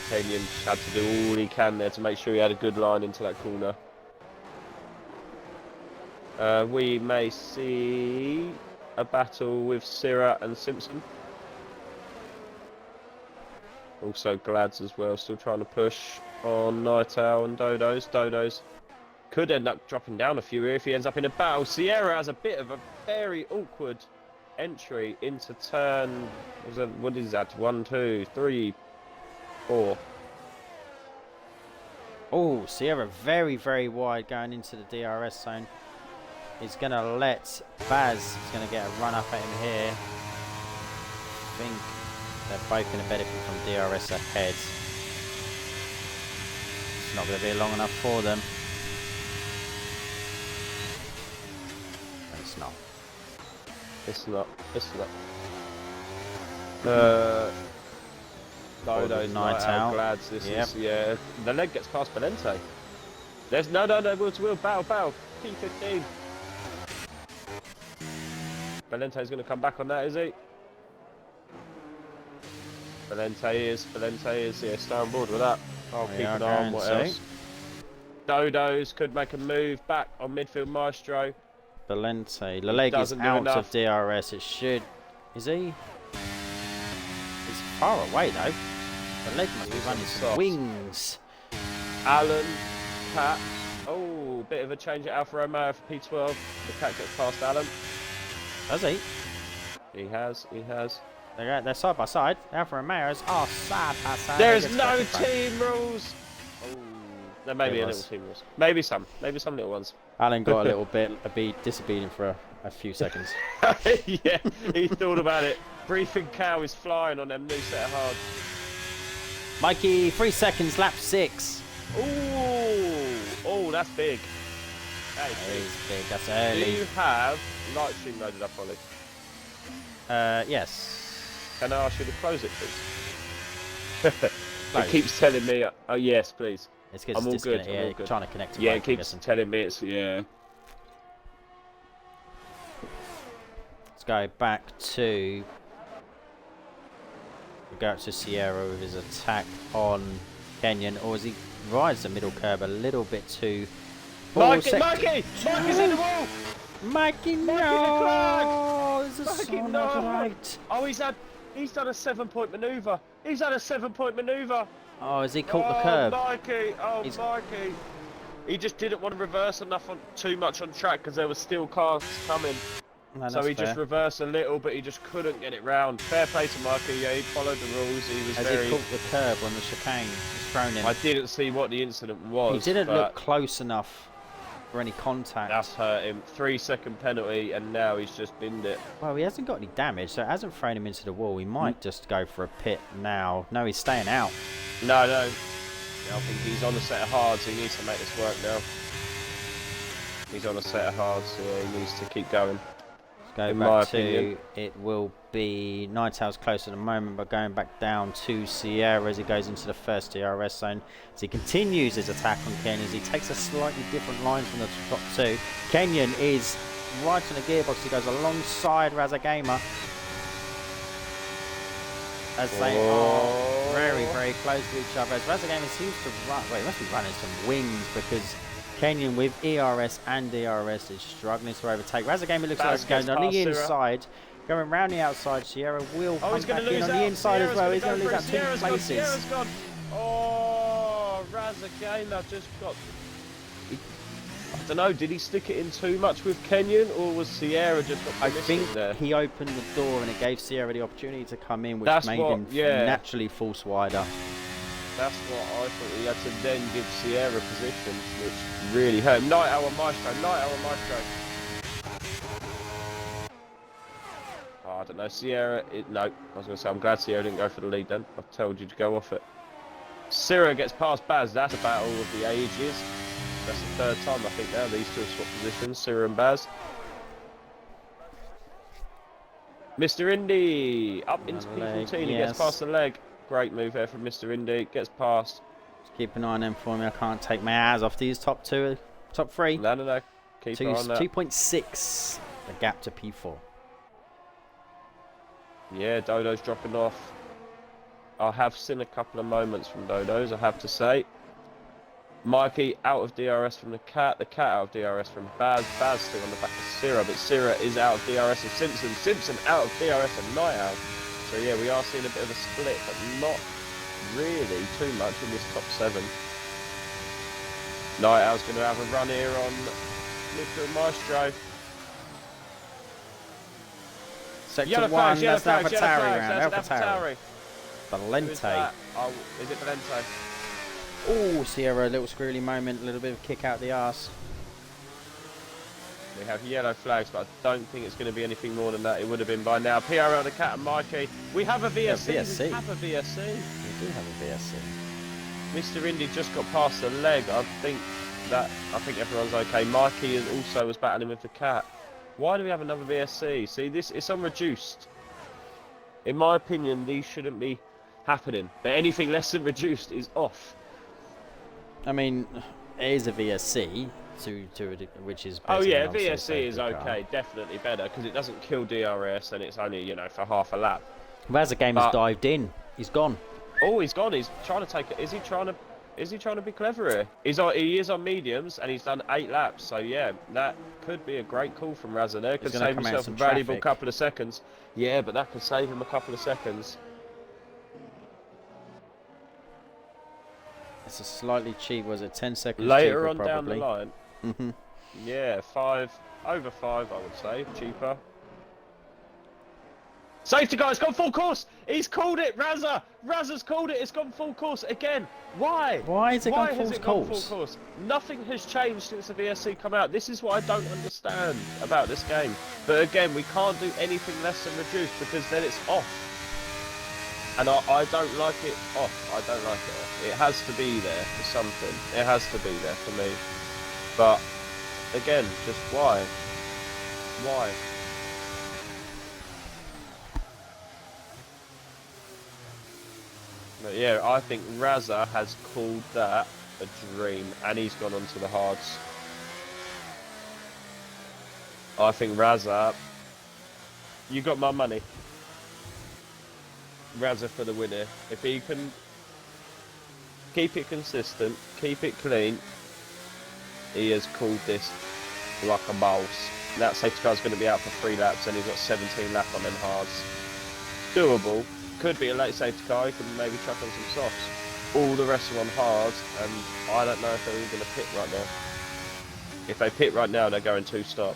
[SPEAKER 2] Kenyon had to do all he can there to make sure he had a good line into that corner. We may see a battle with Syrah and Simpson. Also Glads as well, still trying to push on Night Owl and Dodos. Dodos could end up dropping down a few here if he ends up in a battle. Sierra has a bit of a very awkward entry into turn. What is that? 1, 2, 3, 4.
[SPEAKER 3] Oh, Sierra very, very wide going into the DRS zone. He's going to let Baz, he's going to get a run up at him here. I think they're both going to benefit from DRS ahead. It's not going to be long enough for them. No, it's not.
[SPEAKER 2] It's not. It's not. Dodos,
[SPEAKER 3] Night
[SPEAKER 2] Night Owl,
[SPEAKER 3] Owl.
[SPEAKER 2] Glads. This
[SPEAKER 3] Yep.
[SPEAKER 2] is, yeah. The leg gets past Valente. There's no, wheel to wheel, bow. P15. Valente's going to come back on that, is he? Valente is. Yeah, stay on board with that. I'll
[SPEAKER 3] We
[SPEAKER 2] keep
[SPEAKER 3] are
[SPEAKER 2] an eye on
[SPEAKER 3] going
[SPEAKER 2] what
[SPEAKER 3] to.
[SPEAKER 2] else. Dodos could make a move back on midfield Maestro.
[SPEAKER 3] Valente. Laleg is
[SPEAKER 2] doesn't do
[SPEAKER 3] out
[SPEAKER 2] enough.
[SPEAKER 3] of DRS. It should. Is he? He's far away though. Laleg must be
[SPEAKER 2] He's
[SPEAKER 3] running
[SPEAKER 2] on
[SPEAKER 3] some
[SPEAKER 2] softs.
[SPEAKER 3] wings.
[SPEAKER 2] Alan, Cat. Oh, bit of a change at Alfa Romeo for P12. The Cat gets past Alan.
[SPEAKER 3] Does he?
[SPEAKER 2] He has.
[SPEAKER 3] They're side by side. Alfa Romeos are side by side.
[SPEAKER 2] There's
[SPEAKER 3] They get
[SPEAKER 2] no
[SPEAKER 3] stuck in front.
[SPEAKER 2] team rules. Oh, there may be
[SPEAKER 3] There
[SPEAKER 2] a
[SPEAKER 3] was.
[SPEAKER 2] little team rules. Maybe some little ones.
[SPEAKER 3] Alan got a little bit disobedient for a few seconds.
[SPEAKER 2] Yeah, he thought about it. Briefing cow is flying on them new set of hard.
[SPEAKER 3] Mikey, 3 seconds, lap 6.
[SPEAKER 2] Oh, that's big. That
[SPEAKER 3] That
[SPEAKER 2] is
[SPEAKER 3] is big. That's
[SPEAKER 2] big. Do
[SPEAKER 3] early.
[SPEAKER 2] you have light stream loaded up, Ollie?
[SPEAKER 3] Yes.
[SPEAKER 2] Can I ask you to close it, please?
[SPEAKER 3] Close.
[SPEAKER 2] It keeps telling me, oh yes, please.
[SPEAKER 3] It's good.
[SPEAKER 2] I'm all good,
[SPEAKER 3] disconnect-
[SPEAKER 2] I'm
[SPEAKER 3] Yeah,
[SPEAKER 2] all good.
[SPEAKER 3] trying to connect to
[SPEAKER 2] Yeah,
[SPEAKER 3] both,
[SPEAKER 2] it
[SPEAKER 3] I'm
[SPEAKER 2] keeps
[SPEAKER 3] guessing.
[SPEAKER 2] telling me it's, yeah.
[SPEAKER 3] Let's go back to. We'll go up to Sierra with his attack on Kenyon, or as he rides the middle curb a little bit too.
[SPEAKER 2] Mikey's in the wall!
[SPEAKER 3] Mikey,
[SPEAKER 2] Mikey
[SPEAKER 3] no! This is
[SPEAKER 2] Mikey,
[SPEAKER 3] so
[SPEAKER 2] no!
[SPEAKER 3] not right.
[SPEAKER 2] Oh, he's done a 7-point manoeuvre. He's had a 7-point manoeuvre.
[SPEAKER 3] Oh, has he caught the curb?
[SPEAKER 2] Mikey,
[SPEAKER 3] He's-
[SPEAKER 2] Mikey. He just didn't want to reverse enough too much on track because there were still cars coming.
[SPEAKER 3] No,
[SPEAKER 2] So
[SPEAKER 3] that's
[SPEAKER 2] he just
[SPEAKER 3] fair.
[SPEAKER 2] reversed a little, but he just couldn't get it round. Fair play to Mikey. Yeah, he followed the rules. He was
[SPEAKER 3] Has
[SPEAKER 2] very.
[SPEAKER 3] he caught the curb on the chicane? He's thrown him.
[SPEAKER 2] I didn't see what the incident was.
[SPEAKER 3] He didn't
[SPEAKER 2] but
[SPEAKER 3] look close enough for any contact.
[SPEAKER 2] That's hurt him. 3-second penalty, and now he's just binned it.
[SPEAKER 3] Well, he hasn't got any damage, so it hasn't thrown him into the wall. He might just go for a pit now. No, he's staying out.
[SPEAKER 2] No. Yeah, I think he's on a set of hards. He needs to make this work now. He's on a set of hards, so yeah, he needs to keep going.
[SPEAKER 3] Let's go
[SPEAKER 2] In my
[SPEAKER 3] back to,
[SPEAKER 2] opinion.
[SPEAKER 3] it will be Nightingale's close at the moment, but going back down to Sierra as he goes into the first DRS zone. As he continues his attack on Kenyon, as he takes a slightly different line from the top two. Kenyon is right on the gearbox. He goes alongside Raza Gamer. As they are very, very close to each other. As Raza Gamer seems to run, wait, he must be running some wings because Kenyon with ERS and DRS is struggling to overtake. Raza Gamer looks like
[SPEAKER 2] Baz
[SPEAKER 3] he's going
[SPEAKER 2] gets
[SPEAKER 3] on the
[SPEAKER 2] past Sierra.
[SPEAKER 3] inside. Going round the outside, Sierra will
[SPEAKER 2] Oh, he's
[SPEAKER 3] come
[SPEAKER 2] going
[SPEAKER 3] back
[SPEAKER 2] to
[SPEAKER 3] in
[SPEAKER 2] lose
[SPEAKER 3] on
[SPEAKER 2] out.
[SPEAKER 3] the inside
[SPEAKER 2] Sierra's
[SPEAKER 3] as well.
[SPEAKER 2] gonna
[SPEAKER 3] He's going to
[SPEAKER 2] go
[SPEAKER 3] lose
[SPEAKER 2] for
[SPEAKER 3] out
[SPEAKER 2] it.
[SPEAKER 3] 2
[SPEAKER 2] Sierra's gone,
[SPEAKER 3] places.
[SPEAKER 2] Sierra's gone. Oh, Raza Gamer just got. I don't know. Did he stick it in too much with Kenyon, or was Sierra just got
[SPEAKER 3] I
[SPEAKER 2] permission
[SPEAKER 3] think
[SPEAKER 2] there?
[SPEAKER 3] he opened the door and it gave Sierra the opportunity to come in, which
[SPEAKER 2] That's
[SPEAKER 3] made
[SPEAKER 2] what-
[SPEAKER 3] him
[SPEAKER 2] yeah.
[SPEAKER 3] naturally force wider.
[SPEAKER 2] That's what I thought. He had to then give Sierra position, which really hurt him. Night Owl Maestro. Oh, I don't know. Sierra. No, I was going to say, I'm glad Sierra didn't go for the lead then. I told you to go off it. Sierra gets past Baz. That's a battle of the ages. That's the third time, I think, now these two have swapped positions, Sierra and Baz. Mr. Indy up into
[SPEAKER 3] Leg,
[SPEAKER 2] P14. He
[SPEAKER 3] yes.
[SPEAKER 2] gets past the leg. Great move there from Mr. Indy. Gets past.
[SPEAKER 3] Just keep an eye on them for me. I can't take my eyes off these top three.
[SPEAKER 2] No. Keep an eye on that.
[SPEAKER 3] 2.6. The gap to P4.
[SPEAKER 2] Yeah, Dodo's dropping off. I have seen a couple of moments from Dodo's, I have to say. Mikey out of DRS from the Cat out of DRS from Baz still on the back of Sierra, but Sierra is out of DRS of Simpson out of DRS of Night Owl. So yeah, we are seeing a bit of a split, but not really too much in this top 7. Night Owl's going to have a run here on Mr. Maestro.
[SPEAKER 3] Sector
[SPEAKER 2] Yellow
[SPEAKER 3] 1,
[SPEAKER 2] flags,
[SPEAKER 3] that's AlphaTauri round.
[SPEAKER 2] that's
[SPEAKER 3] AlphaTauri.
[SPEAKER 2] Who's
[SPEAKER 3] Valente.
[SPEAKER 2] that? Oh, is it Valente?
[SPEAKER 3] Oh, Sierra, a little squirrely moment, a little bit of a kick out the arse.
[SPEAKER 2] We have yellow flags, but I don't think it's going to be anything more than that. It would have been by now. PRL, the Cat and Mikey. We have a VSC.
[SPEAKER 3] VSC.
[SPEAKER 2] We have a VSC.
[SPEAKER 3] We do have a VSC.
[SPEAKER 2] Mr. Indy just got past the leg. I think everyone's okay. Mikey also was battling with the Cat. Why do we have another VSC? See, it's on reduced. In my opinion, these shouldn't be happening. But anything less than reduced is off.
[SPEAKER 3] I mean, it is a VSC, which is better
[SPEAKER 2] Oh yeah,
[SPEAKER 3] than obviously a
[SPEAKER 2] VSC is
[SPEAKER 3] safety car.
[SPEAKER 2] okay, definitely better because it doesn't kill DRS and it's only for half a lap.
[SPEAKER 3] But as the game has
[SPEAKER 2] But-
[SPEAKER 3] dived in, He's gone.
[SPEAKER 2] Oh, he's gone. He's trying to take it. Is he trying to be clever here? He is on mediums, and he's done 8 laps. So yeah, that could be a great call from Razza there. Could save himself a valuable couple of seconds. Yeah, but that could save him a couple of seconds.
[SPEAKER 3] It's a slightly cheap. Was it 10 seconds
[SPEAKER 2] Later
[SPEAKER 3] cheaper,
[SPEAKER 2] on down the
[SPEAKER 3] probably?
[SPEAKER 2] line. Yeah, 5 over 5, I would say, cheaper. Safety car, it's gone full course. He's called it, Razza. Razza's called it. It's gone full course again. Why?
[SPEAKER 3] Why has it gone full
[SPEAKER 2] course? Nothing has changed since the VSC come out. This is what I don't understand about this game. But again, we can't do anything less than reduced because then it's off. And I don't like it off. I don't like it off. It has to be there for something. It has to be there for me. But again, just why? Why? But yeah, I think Razza has called that a dream, and he's gone on to the hards. I think Razza, you got my money. Razza for the winner. If he can keep it consistent, keep it clean, he has called this like a boss. That safety car's going to be out for 3 laps, and he's got 17 lap on them hards. Doable. Could be a late safety car. He can maybe chuck on some softs. All the rest are on hards, and I don't know if they're even going to pit right now. If they pit right now, they're going 2-stop.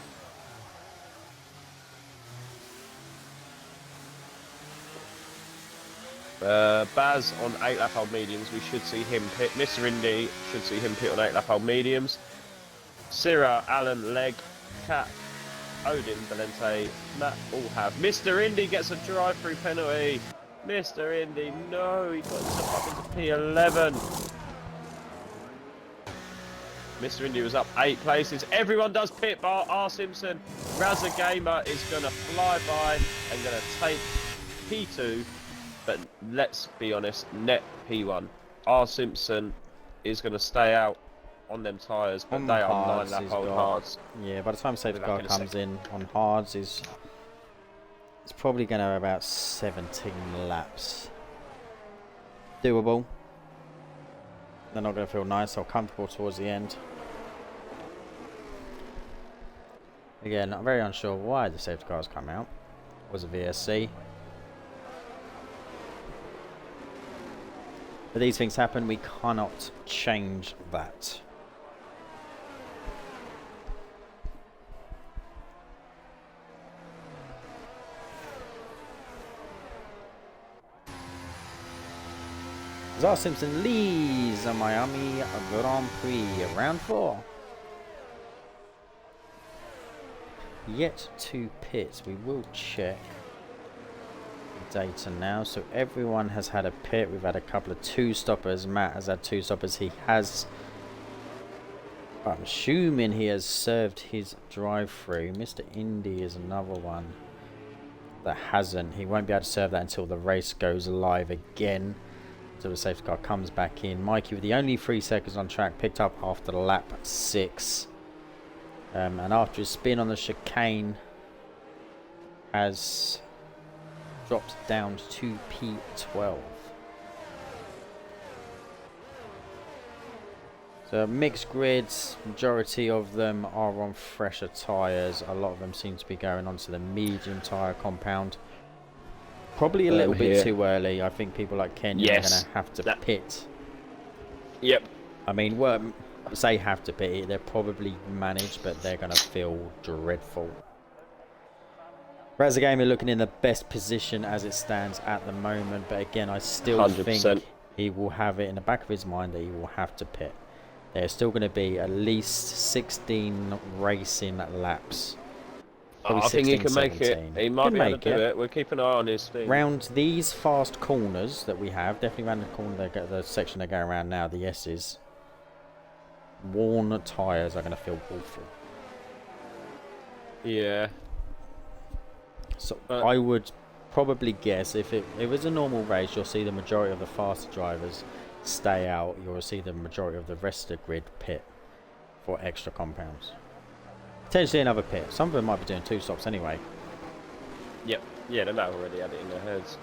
[SPEAKER 2] Baz on 8 lap old mediums, we should see him pit. Mr. Indy should see him pit on 8 lap old mediums. Syrah, Allen, Leg, Cat, Odin, Valente, Matt all have. Mr. Indy gets a drive-through penalty. Mr. Indy, no, he got himself up into P11. Mr. Indy was up 8 places. Everyone does pit bar. R. Simpson, Razza Gamer is going to fly by and going to take P2. But let's be honest, net P1. R. Simpson is going to stay out on them tyres, but they are 9 lap old hards.
[SPEAKER 3] Yeah, by the time safety car comes in on hards, it's probably going to have about 17 laps. Doable. They're not going to feel nice or comfortable towards the end. Again, I'm very unsure why the safety cars come out. Was it VSC? But these things happen, we cannot change that. Zara Simpson leads the Miami Grand Prix round 4. Yet to pit. We will check data now. So everyone has had a pit. We've had a couple of 2-stoppers. Matt has had 2-stoppers. He has, I'm assuming he has served his drive-through. Mr. Indy is another one that hasn't. He won't be able to serve that until the race goes live again, until the safety car comes back in. Mikey, with the only 3 seconds on track, picked up after lap 6, and after his spin on the chicane has dropped down to P12. So mixed grids, majority of them are on fresher tyres. A lot of them seem to be going onto the medium tyre compound. Probably a little bit too early. I think people like Kenya are going to have to pit.
[SPEAKER 2] Yep.
[SPEAKER 3] I mean, well, say have to pit, they're probably managed, but they're going to feel dreadful. Razza Gamer looking in the best position as it stands at the moment, but again, I still
[SPEAKER 2] 100%.
[SPEAKER 3] think he will have it in the back of his mind that he will have to pit. There's still going to be at least 16 racing laps.
[SPEAKER 2] I think he can make it. He might be able to do it. We'll keep an eye on his thing.
[SPEAKER 3] Round these fast corners that we have, definitely around the corner, the section they're going around now, the S's, worn tyres are going to feel awful.
[SPEAKER 2] Yeah.
[SPEAKER 3] So I would probably guess if it was a normal race, you'll see the majority of the faster drivers stay out. You'll see the majority of the rest of the grid pit for extra compounds. Potentially another pit. Some of them might be doing 2 stops anyway.
[SPEAKER 2] Yep. Yeah, they might have already had it in their heads.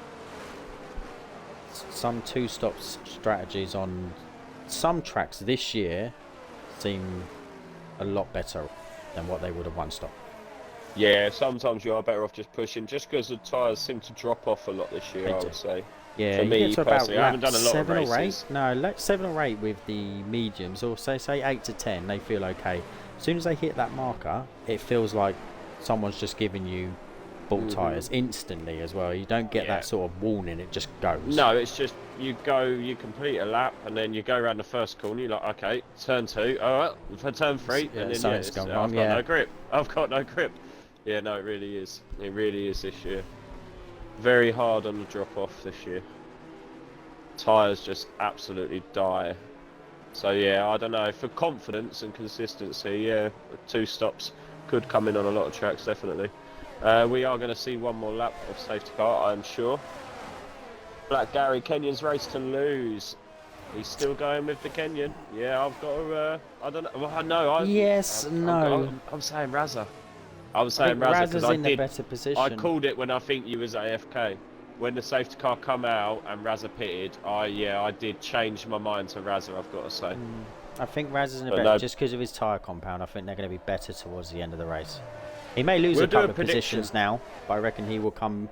[SPEAKER 3] some two-stop strategies on some tracks this year seem a lot better than what they would have one stop.
[SPEAKER 2] Yeah, sometimes you are better off just pushing, just because the tyres seem to drop off a lot this year, I would say.
[SPEAKER 3] Yeah,
[SPEAKER 2] for
[SPEAKER 3] you
[SPEAKER 2] me
[SPEAKER 3] get to about
[SPEAKER 2] personally, I haven't done a lot of
[SPEAKER 3] 7 or 8.
[SPEAKER 2] races.
[SPEAKER 3] No, like 7 or 8 with the mediums, or say 8 to 10, they feel okay. As soon as they hit that marker, it feels like someone's just giving you full tyres instantly as well. You don't get that sort of warning, it just goes.
[SPEAKER 2] No, it's just you complete a lap, and then you go around the first corner, you're like, okay, turn 2, alright, for turn 3,
[SPEAKER 3] Yeah,
[SPEAKER 2] and then
[SPEAKER 3] something's gone wrong,
[SPEAKER 2] I've got no grip. I've got no grip. Yeah, no, it really is. It really is this year. Very hard on the drop-off this year. Tyres just absolutely die. So yeah, I don't know. For confidence and consistency, yeah, 2 stops could come in on a lot of tracks, definitely. We are going to see one more lap of safety car, I'm sure. Black Gary, Kenyon's race to lose. He's still going with the Kenyon. Yeah, I've got to, I don't know. Well, no, I'm saying Razza. I was saying Razza because I
[SPEAKER 3] in the better position.
[SPEAKER 2] I called it when I think you was AFK. When the safety car come out and Razza pitted, I did change my mind to Razza, I've got to say.
[SPEAKER 3] I think Razza's in a better, just because of his tyre compound, I think they're going to be better towards the end of the race. He may lose a couple of positions now, but I reckon he will come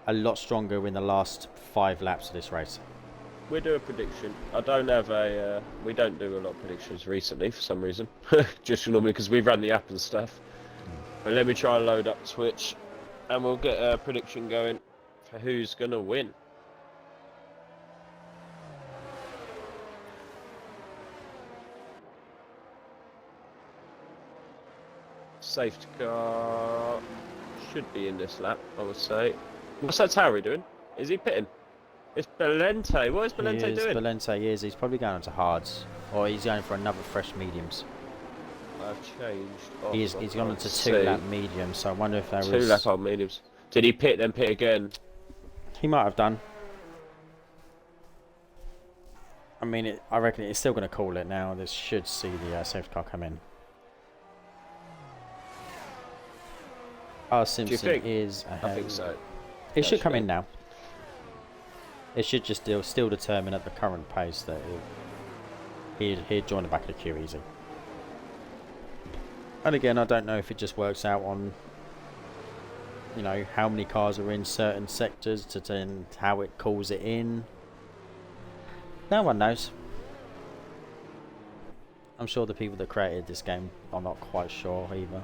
[SPEAKER 3] a lot stronger in the last 5 laps of this race.
[SPEAKER 2] We'll do a prediction. I don't have a, we don't do a lot of predictions recently for some reason. Just normally because we've run the app and stuff. But let me try and load up Twitch and we'll get a prediction going for who's going to win. Safety car should be in this lap, I would say. What's that Tauri doing? Is he pitting? It's Belente. What is Belente doing?
[SPEAKER 3] Belente is. He's probably going on to hards. Or he's going for another fresh mediums.
[SPEAKER 2] I've changed.
[SPEAKER 3] He's gone into 2 lap mediums, so I wonder if there was...
[SPEAKER 2] 2 lap old mediums. Did he pit then pit again?
[SPEAKER 3] He might have done. I mean, I reckon it's still going to call it now. This should see the safety car come in. Simpson is ahead.
[SPEAKER 2] I think so.
[SPEAKER 3] It should come in now. It should just still determine at the current pace that he'd join the back of the queue easy. And again, I don't know if it just works out on, you know, how many cars are in certain sectors to then how it calls it in. No one knows. I'm sure the people that created this game are not quite sure either.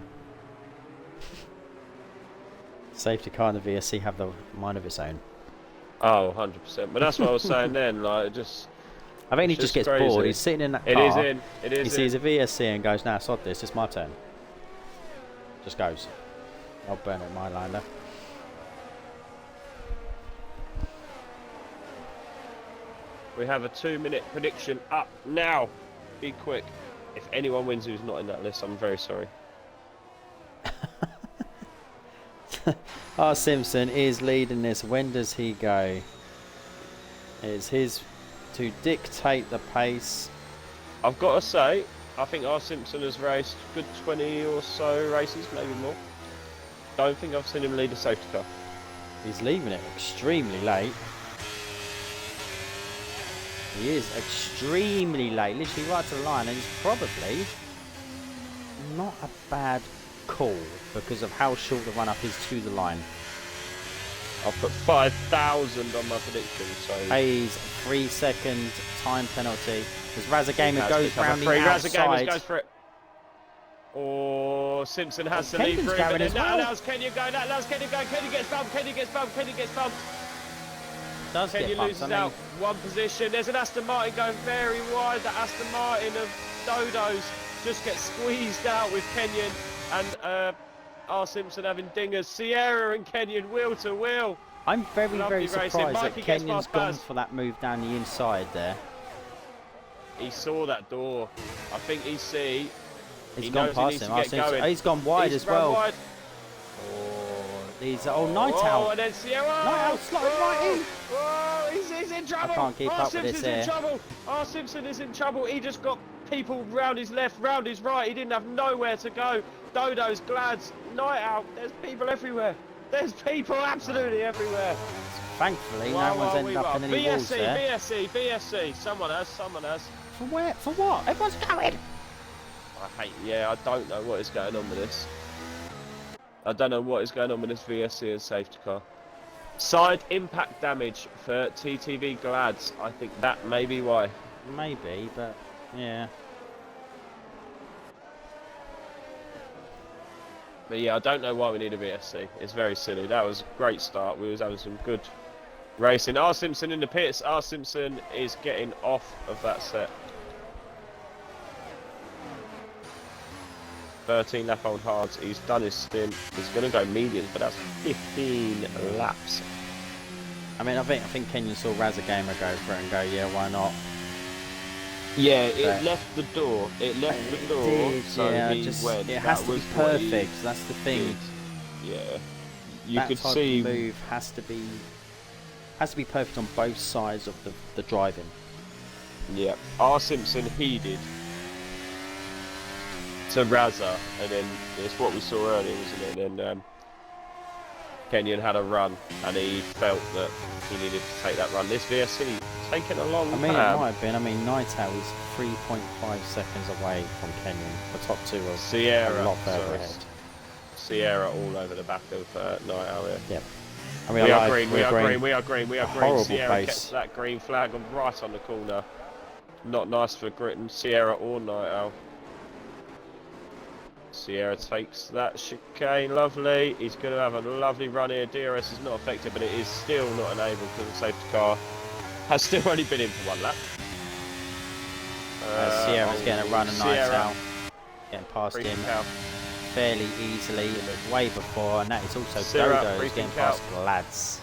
[SPEAKER 3] Safety car and the VSC have the mind of its own.
[SPEAKER 2] Oh, 100%. But that's what I was saying then. Like,
[SPEAKER 3] I think he just gets
[SPEAKER 2] crazy.
[SPEAKER 3] bored. He's sitting in that car.
[SPEAKER 2] It is in. It is.
[SPEAKER 3] He sees a VSC and goes, "Nah, sod this. It's my turn." Just goes. I'll burn it my line there.
[SPEAKER 2] We have a 2-minute prediction up now. Be quick. If anyone wins who's not in that list, I'm very sorry.
[SPEAKER 3] R. Simpson is leading this. When does he go? It's his to dictate the pace.
[SPEAKER 2] I've got to say, I think R. Simpson has raced good 20 or so races, maybe more. Don't think I've seen him lead a safety car.
[SPEAKER 3] He's leaving it extremely late. He is extremely late, literally right to the line, and it's probably not a bad call because of how short the run-up is to the line.
[SPEAKER 2] I've put 5,000 on my prediction, so...
[SPEAKER 3] Hayes, 3-second time penalty. As Razza Gamer goes round the outside.
[SPEAKER 2] Razza Gamers goes for it. Or Simpson has to leave for him, and that allows Kenyon going, that allows Kenyon going. Kenyon gets bumped, Kenyon gets bumped, Kenyon gets bumped.
[SPEAKER 3] Does
[SPEAKER 2] Kenyon
[SPEAKER 3] get bumped,
[SPEAKER 2] loses out one position. There's an Aston Martin going very wide. The Aston Martin of Dodos just gets squeezed out with Kenyon. And R. Simpson having dingers. Sierra and Kenyon wheel to wheel.
[SPEAKER 3] I'm very surprised that Kenyon's gone
[SPEAKER 2] Baz
[SPEAKER 3] for that move down the inside there.
[SPEAKER 2] He saw that door. I think
[SPEAKER 3] He's gone past him. He's gone wide as well.
[SPEAKER 2] Wide.
[SPEAKER 3] Night Owl.
[SPEAKER 2] Oh, and then Sierra.
[SPEAKER 3] Night Owl slotted right in.
[SPEAKER 2] Oh, he's in trouble.
[SPEAKER 3] I can't keep up with this here.
[SPEAKER 2] R. Simpson is in trouble. He just got people round his left, round his right. He didn't have nowhere to go. Dodos, Glads, Night Owl. There's people everywhere. There's people absolutely everywhere.
[SPEAKER 3] Thankfully, no one's ended up in any walls there.
[SPEAKER 2] BSC. Someone has.
[SPEAKER 3] For where? For what? Everyone's going.
[SPEAKER 2] I don't know what is going on with this. I don't know what is going on with this VSC and safety car. Side impact damage for TTV Glads. I think that may be why.
[SPEAKER 3] Maybe, but yeah.
[SPEAKER 2] But yeah, I don't know why we need a VSC. It's very silly. That was a great start. We was having some good racing. R. Simpson in the pits. R. Simpson is getting off of that set. 13 lap on hards. He's done his stint. He's going to go mediums, but that's 15 laps.
[SPEAKER 3] I mean, I think Kenyon saw Razza Gamer go for it and go, yeah, why not?
[SPEAKER 2] Yeah, it left the door. It
[SPEAKER 3] Did,
[SPEAKER 2] so
[SPEAKER 3] yeah,
[SPEAKER 2] he went.
[SPEAKER 3] It has to be perfect. That's the thing.
[SPEAKER 2] Yeah, you
[SPEAKER 3] that
[SPEAKER 2] could
[SPEAKER 3] type
[SPEAKER 2] see.
[SPEAKER 3] Of move has to be perfect on both sides of the driving.
[SPEAKER 2] Yeah, R. Simpson heeded to Razza, and then it's what we saw earlier, wasn't it? And then Kenyon had a run, and he felt that he needed to take that run. This VSC taking a long time.
[SPEAKER 3] I mean, it might have been. I mean, Nightowl is 3.5 seconds away from Kenyon. The top two are
[SPEAKER 2] Sierra,
[SPEAKER 3] a lot further ahead.
[SPEAKER 2] Sierra all over the back of Nightowl here.
[SPEAKER 3] Yep. I mean,
[SPEAKER 2] We
[SPEAKER 3] I
[SPEAKER 2] are
[SPEAKER 3] like,
[SPEAKER 2] green.
[SPEAKER 3] Horrible
[SPEAKER 2] Sierra
[SPEAKER 3] pace.
[SPEAKER 2] gets that green flag on right on the corner. Not nice for Gritton, Sierra or Nightowl. Sierra takes that chicane, lovely. He's going to have a lovely run here. DRS is not affected, but it is still not enabled because the safety car has still only been in for one lap.
[SPEAKER 3] Sierra's getting a run and Nightowl getting past
[SPEAKER 2] Briefing
[SPEAKER 3] him
[SPEAKER 2] cow.
[SPEAKER 3] fairly easily, way before, and that is also
[SPEAKER 2] Sierra,
[SPEAKER 3] Dodo's
[SPEAKER 2] briefing
[SPEAKER 3] getting
[SPEAKER 2] cow.
[SPEAKER 3] past Glads.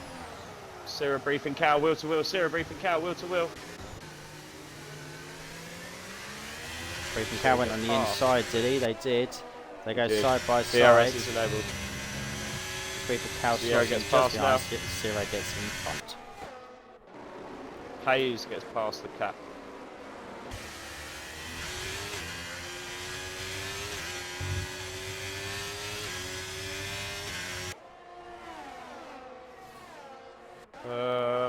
[SPEAKER 2] Sierra briefing cow, wheel to wheel. Sierra briefing cow, wheel to wheel.
[SPEAKER 3] Briefing Cow went on the inside, did he? They did. They go
[SPEAKER 2] Did.
[SPEAKER 3] side by
[SPEAKER 2] DRS
[SPEAKER 3] side.
[SPEAKER 2] is enabled.
[SPEAKER 3] Briefing Cow
[SPEAKER 2] Sierra
[SPEAKER 3] slots
[SPEAKER 2] gets
[SPEAKER 3] in
[SPEAKER 2] past
[SPEAKER 3] just behind it. Sierra gets in front.
[SPEAKER 2] Hayes gets past the cap.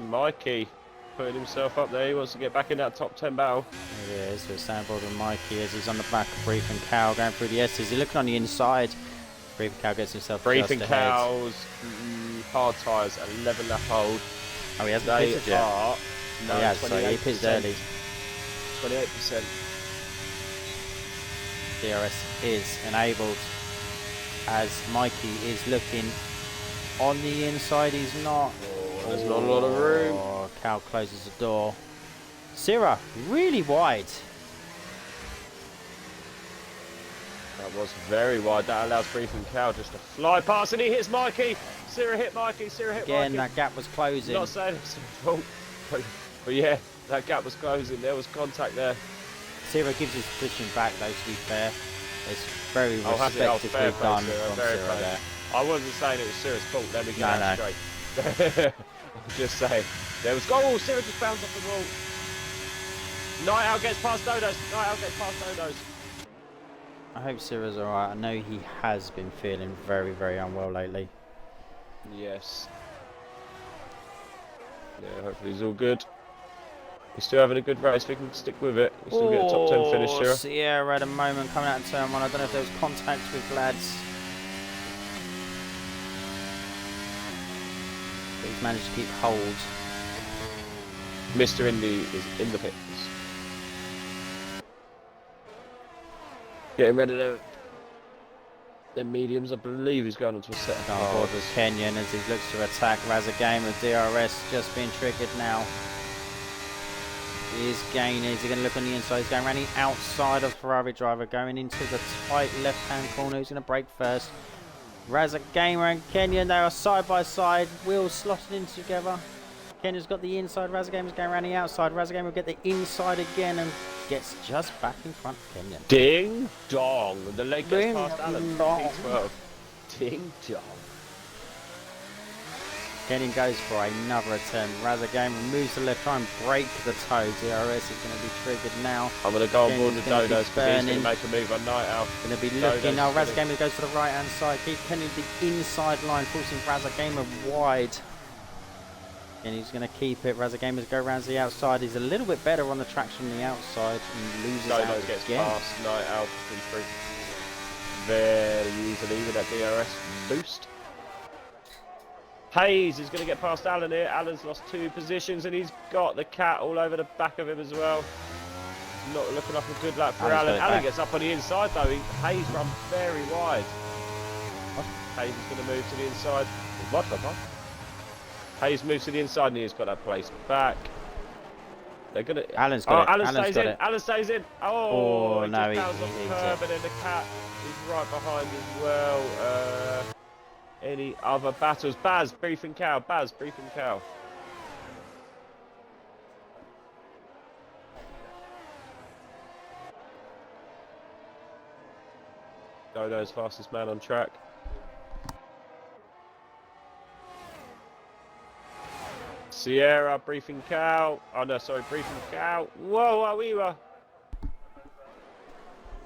[SPEAKER 2] Mikey putting himself up there. He wants to get back in that top 10 battle.
[SPEAKER 3] There he is with Sandboard and Mikey as he's on the back of Briefing Cow going through the S's. He's looking on the inside. Briefing Cow gets himself
[SPEAKER 2] Briefing
[SPEAKER 3] just ahead.
[SPEAKER 2] Cows, hard tyres, 11 lap hold.
[SPEAKER 3] Oh, he hasn't
[SPEAKER 2] They
[SPEAKER 3] pitted yet.
[SPEAKER 2] are.
[SPEAKER 3] No, he has, so he pitted early.
[SPEAKER 2] 28%.
[SPEAKER 3] DRS is enabled as Mikey is looking on the inside. He's not.
[SPEAKER 2] Oh, there's not a lot of room.
[SPEAKER 3] Cal closes the door. Sierra really wide.
[SPEAKER 2] That was very wide. That allows Briefing Cow just to fly past, and he hits Mikey. Sierra hit Mikey. Sierra hit
[SPEAKER 3] Again,
[SPEAKER 2] Mikey.
[SPEAKER 3] that gap was closing.
[SPEAKER 2] Not saying it's his fault, but yeah, that gap was closing. There was contact there.
[SPEAKER 3] Sierra gives his position back, though, to be fair. It's very
[SPEAKER 2] fair
[SPEAKER 3] respectively
[SPEAKER 2] play,
[SPEAKER 3] done
[SPEAKER 2] Sierra,
[SPEAKER 3] from
[SPEAKER 2] very
[SPEAKER 3] Sierra
[SPEAKER 2] fair.
[SPEAKER 3] there.
[SPEAKER 2] I wasn't saying it was Sierra's fault. Let me get
[SPEAKER 3] No,
[SPEAKER 2] that straight. I'm just saying. There was goal. Oh, Sierra just bounced off the wall. Nightowl gets past Dodos. Nightowl gets past Dodos.
[SPEAKER 3] I hope Sierra's alright. I know he has been feeling very, very unwell lately.
[SPEAKER 2] Yes. Yeah, hopefully he's all good. He's still having a good race. We can stick with it. We still get a top 10 finish, Sierra.
[SPEAKER 3] Sierra at a moment coming out of turn one. I don't know if there was contact with lads. But he's managed to keep hold.
[SPEAKER 2] Mr. Indy is in the pits. Getting ready to the mediums. I believe he's going onto a set of
[SPEAKER 3] On board with Kenyon as he looks to attack Razza Game with DRS just being triggered now. He is gaining. Is he going to look on the inside? He's going around the outside of Ferrari driver, going into the tight left-hand corner. Who's going to brake first? Razza Gamer and Kenyon, they are side by side, wheels slotted in together. Kenyon's got the inside, Razza Gamer's going around the outside. Razza Gamer will get the inside again and gets just back in front of Kenyon.
[SPEAKER 2] Ding dong. The leg gets past Alan.
[SPEAKER 3] Dong.
[SPEAKER 2] P12. Ding dong.
[SPEAKER 3] Kenyon goes for another attempt. Razor Game moves to the left, try and break the toe. DRS is going to be triggered now.
[SPEAKER 2] I'm going to go on board
[SPEAKER 3] Kenyon's
[SPEAKER 2] with
[SPEAKER 3] gonna be
[SPEAKER 2] Dodos because he's going
[SPEAKER 3] burning.
[SPEAKER 2] to make a move on Night Owl.
[SPEAKER 3] Going to be
[SPEAKER 2] Dodos
[SPEAKER 3] looking now.
[SPEAKER 2] is
[SPEAKER 3] Razor
[SPEAKER 2] gonna-
[SPEAKER 3] Gamer goes to the right hand side. Keep Kenyon the inside line, forcing Razor Gamer wide. And he's going to keep it. Razor Gamers go around to the outside. He's a little bit better on the traction on the outside and loses out
[SPEAKER 2] Dodos gets
[SPEAKER 3] again.
[SPEAKER 2] past Night Owl for 3-3. Very easily with that DRS boost. Hayes is going to get past Alan here. Alan's lost 2 positions and he's got the cat all over the back of him as well. Not looking like a good lap for
[SPEAKER 3] Alan's got
[SPEAKER 2] Alan.
[SPEAKER 3] it
[SPEAKER 2] Alan
[SPEAKER 3] back.
[SPEAKER 2] gets up on the inside though. Hayes run very wide. Hayes is going to move to the inside. What the fuck? Hayes moves to the inside and he's got that place back. They're going to...
[SPEAKER 3] Alan's got it.
[SPEAKER 2] Alan
[SPEAKER 3] Alan's
[SPEAKER 2] stays
[SPEAKER 3] got
[SPEAKER 2] in.
[SPEAKER 3] it.
[SPEAKER 2] Alan stays in. Oh,
[SPEAKER 3] Oh, no,
[SPEAKER 2] he
[SPEAKER 3] he
[SPEAKER 2] just bounced off
[SPEAKER 3] leaves
[SPEAKER 2] the curb
[SPEAKER 3] it.
[SPEAKER 2] and then the cat is right behind as well. Any other battles? Baz, Briefing Cow. Baz, Briefing Cow. Dodo's fastest man on track. Sierra, Briefing Cow. Oh no, sorry, Briefing Cow. Whoa, we were.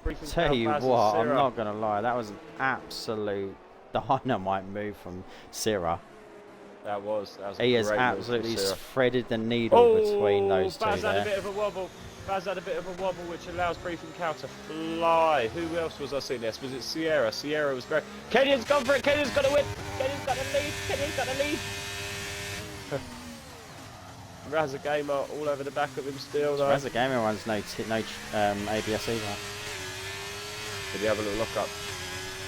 [SPEAKER 2] Briefing
[SPEAKER 3] Tell
[SPEAKER 2] Cow,
[SPEAKER 3] you
[SPEAKER 2] Baz and
[SPEAKER 3] what, I'm
[SPEAKER 2] Sierra.
[SPEAKER 3] not going to lie. That was an absolute dynamite move from Sierra.
[SPEAKER 2] That was a
[SPEAKER 3] He has
[SPEAKER 2] great move from
[SPEAKER 3] absolutely
[SPEAKER 2] Sierra.
[SPEAKER 3] threaded the needle between those two
[SPEAKER 2] Baz had a
[SPEAKER 3] there.
[SPEAKER 2] bit of a wobble. Baz had a bit of a wobble, which allows Briefing Cow to fly. Who else was I seeing this? Was it Sierra? Sierra was great. Kenyon's gone for it. Kenyon's got to win. Kenyon's got to lead. Kenyon's got to lead. Razor Gamer all over the back of him still though.
[SPEAKER 3] Razor Gamer runs no ABS either.
[SPEAKER 2] Did he have a little lock up?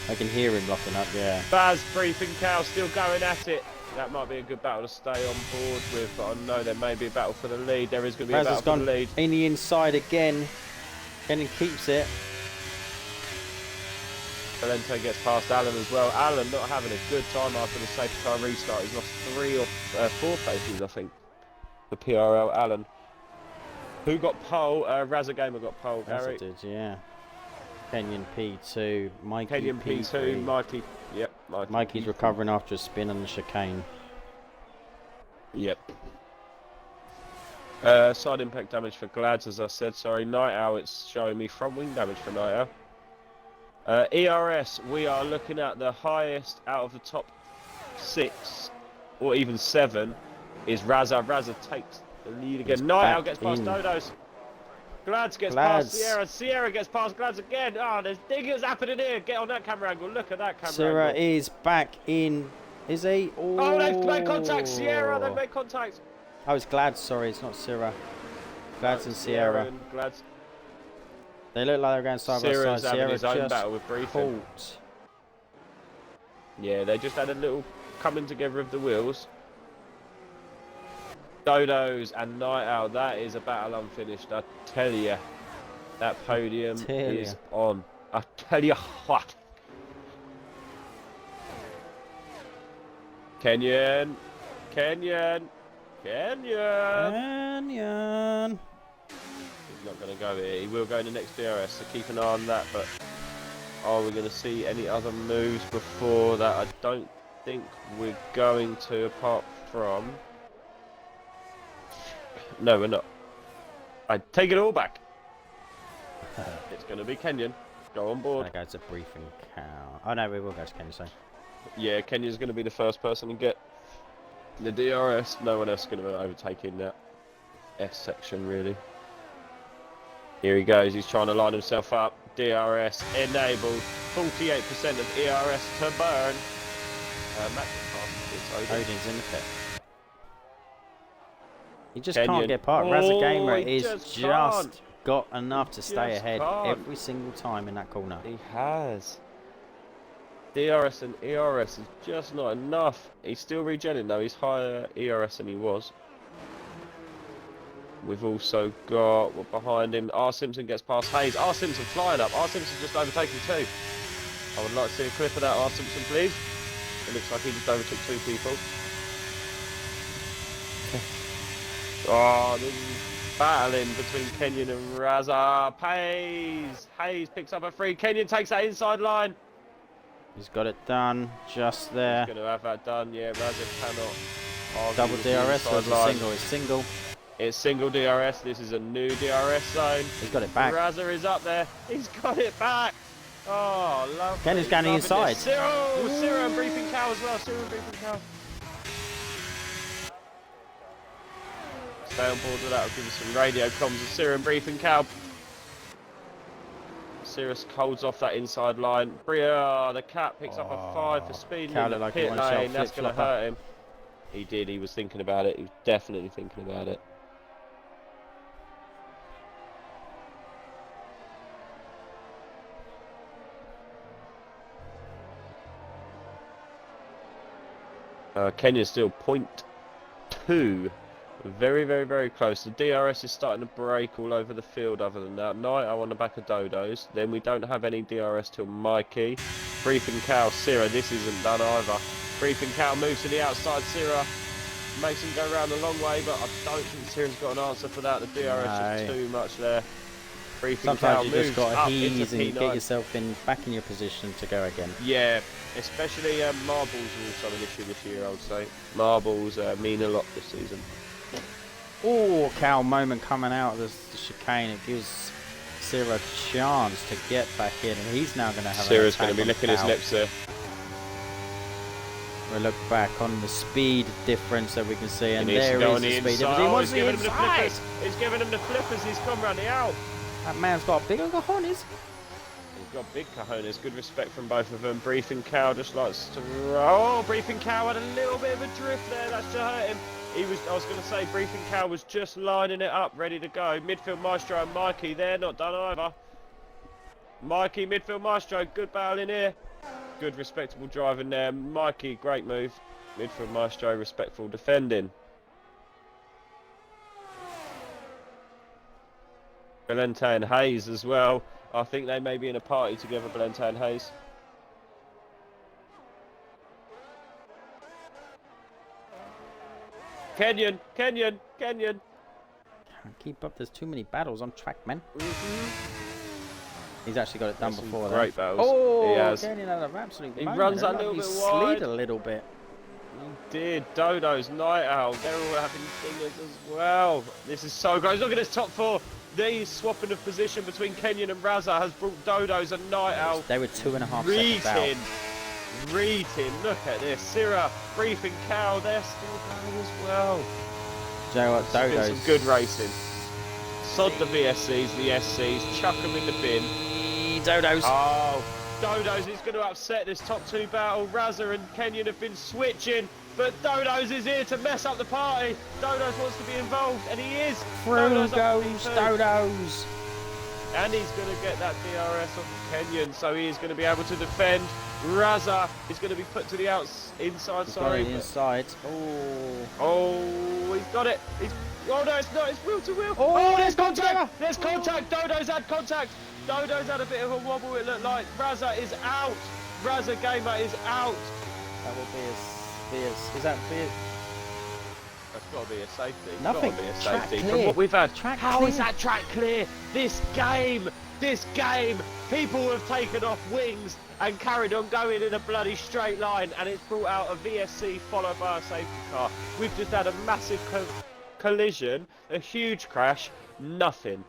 [SPEAKER 3] I can hear him locking up, yeah.
[SPEAKER 2] Baz, Briefing Cow still going at it. That might be a good battle to stay on board with, but I know there may be a battle for the lead. There is going to be a
[SPEAKER 3] Razor's
[SPEAKER 2] battle for
[SPEAKER 3] gone
[SPEAKER 2] the lead.
[SPEAKER 3] in the inside again. Kenyon keeps it.
[SPEAKER 2] Valente gets past Alan as well. Alan not having a good time after the safety car restart. He's lost 3 or 4 places, I think. The PRL Alan. Who got pole? Razor Gamer got pole,
[SPEAKER 3] As
[SPEAKER 2] Gary.
[SPEAKER 3] it did, yeah. Kenyon P2, Mikey
[SPEAKER 2] Kenyon
[SPEAKER 3] P3.
[SPEAKER 2] P2, Mikey. Yep,
[SPEAKER 3] Mikey's
[SPEAKER 2] P3.
[SPEAKER 3] recovering after a spin on the chicane.
[SPEAKER 2] Yep. Side impact damage for Glads, as I said. Sorry, Night Owl, it's showing me front wing damage for Night Owl. ERS, we are looking at the highest out of the top 6, or even 7, is Razza. Razza takes the lead again.
[SPEAKER 3] He's
[SPEAKER 2] Night Owl
[SPEAKER 3] back
[SPEAKER 2] gets past
[SPEAKER 3] in.
[SPEAKER 2] Dodos. Glads gets
[SPEAKER 3] Glads.
[SPEAKER 2] past Sierra. Sierra gets past Glads again. Oh, there's diggers happening here. Get on that camera angle. Look at that camera
[SPEAKER 3] Sierra
[SPEAKER 2] angle.
[SPEAKER 3] is back in. Is he?
[SPEAKER 2] Oh, they've made contact. Sierra, they've made contact.
[SPEAKER 3] Oh, it's Glads, sorry, it's not Sierra. Glads and Sierra.
[SPEAKER 2] and Glads.
[SPEAKER 3] They look like they're going side
[SPEAKER 2] Sierra's
[SPEAKER 3] by
[SPEAKER 2] having
[SPEAKER 3] side. Sierra
[SPEAKER 2] his own
[SPEAKER 3] just
[SPEAKER 2] battle with Briefing.
[SPEAKER 3] caught.
[SPEAKER 2] Yeah, they just had a little coming together of the wheels. Dodos and Night Owl, that is a battle unfinished. I tell you, that podium is on. I tell you what. Kenyon. Kenyon.
[SPEAKER 3] Kenyon.
[SPEAKER 2] He's not going to go here. He will go in the next DRS, so keep an eye on that. But are we going to see any other moves before that? I don't think we're going to, apart from... No, we're not. I take it all back. It's going to be Kenyon. Go on board.
[SPEAKER 3] Gonna go to Briefing Cow. Oh no, we will go to Kenyon, sorry.
[SPEAKER 2] Yeah, Kenyon's going to be the first person to get the DRS. No one else is going to overtake in that S section, really. Here he goes. He's trying to line himself up. DRS enabled. 48% of ERS to burn. Max passes it.
[SPEAKER 3] Odin's in the pit. He just
[SPEAKER 2] Kenyon.
[SPEAKER 3] can't get past. Razor Gamer
[SPEAKER 2] he
[SPEAKER 3] is
[SPEAKER 2] just
[SPEAKER 3] just
[SPEAKER 2] can't.
[SPEAKER 3] got enough to stay
[SPEAKER 2] Just
[SPEAKER 3] ahead
[SPEAKER 2] can't.
[SPEAKER 3] every single time in that corner.
[SPEAKER 2] He has. DRS and ERS is just not enough. He's still regenerating though. He's higher ERS than he was. We've also got behind him. R. Simpson gets past Hayes. R. Simpson flying up. R. Simpson just overtaken 2. I would like to see a clip of that, R. Simpson, please. It looks like he just overtook 2 people. Oh, this is battling between Kenyon and Razza. Hayes picks up a 3. Kenyon takes that inside line.
[SPEAKER 3] He's got it done just there.
[SPEAKER 2] He's going to have that done. Yeah, Raza cannot argue
[SPEAKER 3] Double
[SPEAKER 2] with the
[SPEAKER 3] DRS or is
[SPEAKER 2] inside
[SPEAKER 3] it
[SPEAKER 2] line.
[SPEAKER 3] single? It's single.
[SPEAKER 2] It's single DRS. This is a new DRS zone.
[SPEAKER 3] He's got it back.
[SPEAKER 2] Raza is up there. He's got it back. Oh, lovely.
[SPEAKER 3] Kenny's going
[SPEAKER 2] Loving
[SPEAKER 3] inside.
[SPEAKER 2] this. Ciro and Briefing Cow as well. Ciro and Briefing Cow. Stay on board with that. I'll give you some radio comms of Ciro and Briefing Cow. Cirrus holds off that inside line. Bria, the cat picks up a 5 for speed in the
[SPEAKER 3] like
[SPEAKER 2] pit lane. That's going to
[SPEAKER 3] flip-flopper.
[SPEAKER 2] hurt him. He did. He was thinking about it. He was definitely thinking about it. Kenya's still 0.2. Very, very, very close. The DRS is starting to break all over the field other than that. Night on the back of Dodo's. Then we don't have any DRS till Mikey. Briefing Cow, Syrah. This isn't done either. Briefing Cow moves to the outside. Syrah makes him go around the long way, but I don't think Syrah's got an answer for that. The DRS is too much there. Briefing Cow
[SPEAKER 3] Sometimes you
[SPEAKER 2] moves
[SPEAKER 3] just got
[SPEAKER 2] up
[SPEAKER 3] to
[SPEAKER 2] into
[SPEAKER 3] ease and
[SPEAKER 2] P9.
[SPEAKER 3] get yourself back in your position to go again.
[SPEAKER 2] Yeah, especially marbles are also an issue this year, I would say. Marbles mean a lot this season.
[SPEAKER 3] Oh, cow moment coming out of the chicane. It gives Syrah a chance to get back in, and he's now going to have
[SPEAKER 2] Syrah's going to be licking his lips there.
[SPEAKER 3] We'll look back on the speed difference that we can see, and
[SPEAKER 2] He needs to
[SPEAKER 3] there
[SPEAKER 2] go
[SPEAKER 3] is
[SPEAKER 2] on
[SPEAKER 3] the
[SPEAKER 2] the
[SPEAKER 3] speed
[SPEAKER 2] inside.
[SPEAKER 3] difference. He
[SPEAKER 2] Oh,
[SPEAKER 3] wants
[SPEAKER 2] he's giving
[SPEAKER 3] the
[SPEAKER 2] him the
[SPEAKER 3] inside.
[SPEAKER 2] flippers. He's giving him the flippers. He's come round the out.
[SPEAKER 3] That man's got bigger cojones.
[SPEAKER 2] He's got big cojones. Good respect from both of them. Briefing Cow just likes to... Oh, Briefing Cow had a little bit of a drift there. That should hurt him. I was going to say, Briefing Cow was just lining it up, ready to go. Midfield Maestro and Mikey, they're not done either. Mikey, midfield Maestro, good battle in here. Good, respectable driving there. Mikey, great move. Midfield Maestro, respectful defending. Valente and Hayes as well. I think they may be in a party together, Valente and Hayes. Kenyon.
[SPEAKER 3] Can't keep up. There's too many battles on track, man. He's actually got it done
[SPEAKER 2] Some
[SPEAKER 3] before.
[SPEAKER 2] great battles.
[SPEAKER 3] Oh,
[SPEAKER 2] He has.
[SPEAKER 3] Kenyon had an absolute
[SPEAKER 2] He
[SPEAKER 3] moment.
[SPEAKER 2] runs
[SPEAKER 3] It
[SPEAKER 2] that
[SPEAKER 3] looked
[SPEAKER 2] little
[SPEAKER 3] like
[SPEAKER 2] bit
[SPEAKER 3] he
[SPEAKER 2] wide.
[SPEAKER 3] slid a little bit.
[SPEAKER 2] He did. Dodo's Night Owl. They're all having singers as well. This is so close. Look at this top four. The swapping of position between Kenyon and Raza has brought Dodo's and Night Owl.
[SPEAKER 3] They were 2.5 seconds out.
[SPEAKER 2] Reeting. Look at this. Syrah, Briefing Cow. They're still going as well.
[SPEAKER 3] Do you know what,
[SPEAKER 2] It's been
[SPEAKER 3] Dodo's
[SPEAKER 2] some good racing. Sod the VSCs, the SCs. Chuck them in the bin.
[SPEAKER 3] Dodo's.
[SPEAKER 2] Oh, Dodo's is going to upset this top two battle. Raza and Kenyon have been switching, but Dodo's is here to mess up the party. Dodo's wants to be involved, and he is.
[SPEAKER 3] Through
[SPEAKER 2] Dodo's up
[SPEAKER 3] goes
[SPEAKER 2] P2.
[SPEAKER 3] Dodo's.
[SPEAKER 2] And he's going to get that DRS off Kenyon, so he is going to be able to defend. Raza is going to be put to the inside.
[SPEAKER 3] He's
[SPEAKER 2] Sorry.
[SPEAKER 3] got it inside. Oh.
[SPEAKER 2] Oh, he's got it. Oh no, it's not. It's wheel to wheel.
[SPEAKER 3] Oh,
[SPEAKER 2] there's
[SPEAKER 3] there's
[SPEAKER 2] contact. There's contact. Dodo's had contact. Dodo's had a bit of a wobble. It looked like Raza is out. Raza Gamer is out.
[SPEAKER 3] That will be a is that Fierce?
[SPEAKER 2] That's got to be a safety.
[SPEAKER 3] Nothing.
[SPEAKER 2] Got to be a
[SPEAKER 3] Track
[SPEAKER 2] safety.
[SPEAKER 3] clear.
[SPEAKER 2] From what we've had.
[SPEAKER 3] Track
[SPEAKER 2] How is
[SPEAKER 3] clear.
[SPEAKER 2] that track clear? This game. People have taken off wings and carried on going in a bloody straight line, and it's brought out a VSC followed by a safety car. We've just had a massive collision, a huge crash, nothing.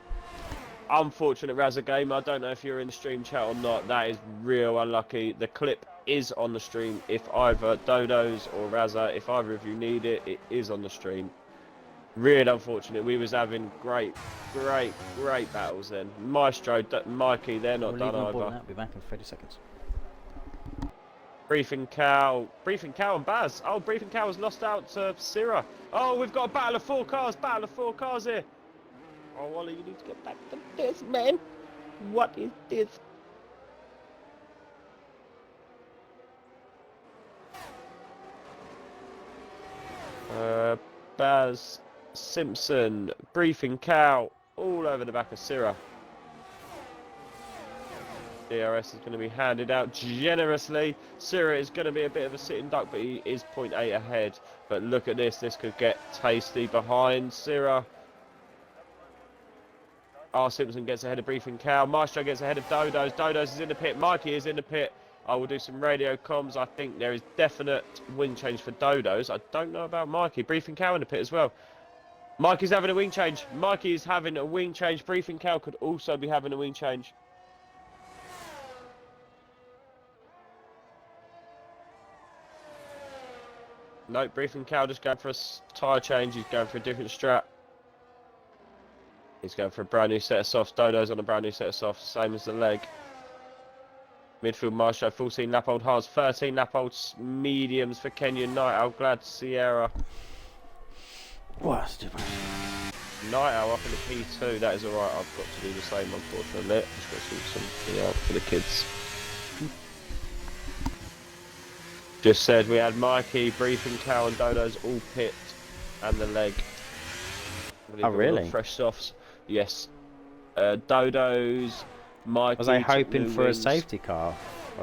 [SPEAKER 2] Unfortunate Raza game. I don't know if you're in the stream chat or not. That is real unlucky. The clip is on the stream. If either Dodo's or Raza, if either of you need it, it is on the stream. Really unfortunate. We was having great battles then. Maestro, Mikey, they're not done either.
[SPEAKER 3] I'll be back in 30 seconds.
[SPEAKER 2] Briefing Cow and Baz. Oh, Briefing Cow has lost out to Syrah. Oh, we've got a battle of 4 cars here. Oh, Wally, you need to get back to this, man. What is this? Baz, Simpson, Briefing Cow, all over the back of Syrah. DRS is going to be handed out generously. Syrah is going to be a bit of a sitting duck, but he is 0.8 ahead. But look at this. This could get tasty behind Syrah. R. Simpson gets ahead of Briefing Cow. Maestro gets ahead of Dodo's. Dodo's is in the pit. Mikey is in the pit. I will do some radio comms. I think there is definite wing change for Dodos. I don't know about Mikey. Briefing Cow in the pit as well. Mikey's having a wing change. Mikey is having a wing change. Briefing Cow could also be having a wing change. Nope, Briefing Cow just going for a tyre change. He's going for a different strat. He's going for a brand new set of softs. Dodo's on a brand new set of softs, same as the leg. Midfield Maestro, 14 lap old hards, 13 lap old mediums for Kenyan Night Owl. Glad Sierra.
[SPEAKER 3] What?
[SPEAKER 2] Night Owl up in the P2, that is alright. I've got to do the same, unfortunately. Just got to sort something out for the kids. Just said we had Mikey, Briefing Cow, and Dodo's all pit and the leg.
[SPEAKER 3] Oh, really?
[SPEAKER 2] Fresh softs. Yes. Dodo's, Mikey.
[SPEAKER 3] Was I hoping for
[SPEAKER 2] wings.
[SPEAKER 3] a safety car?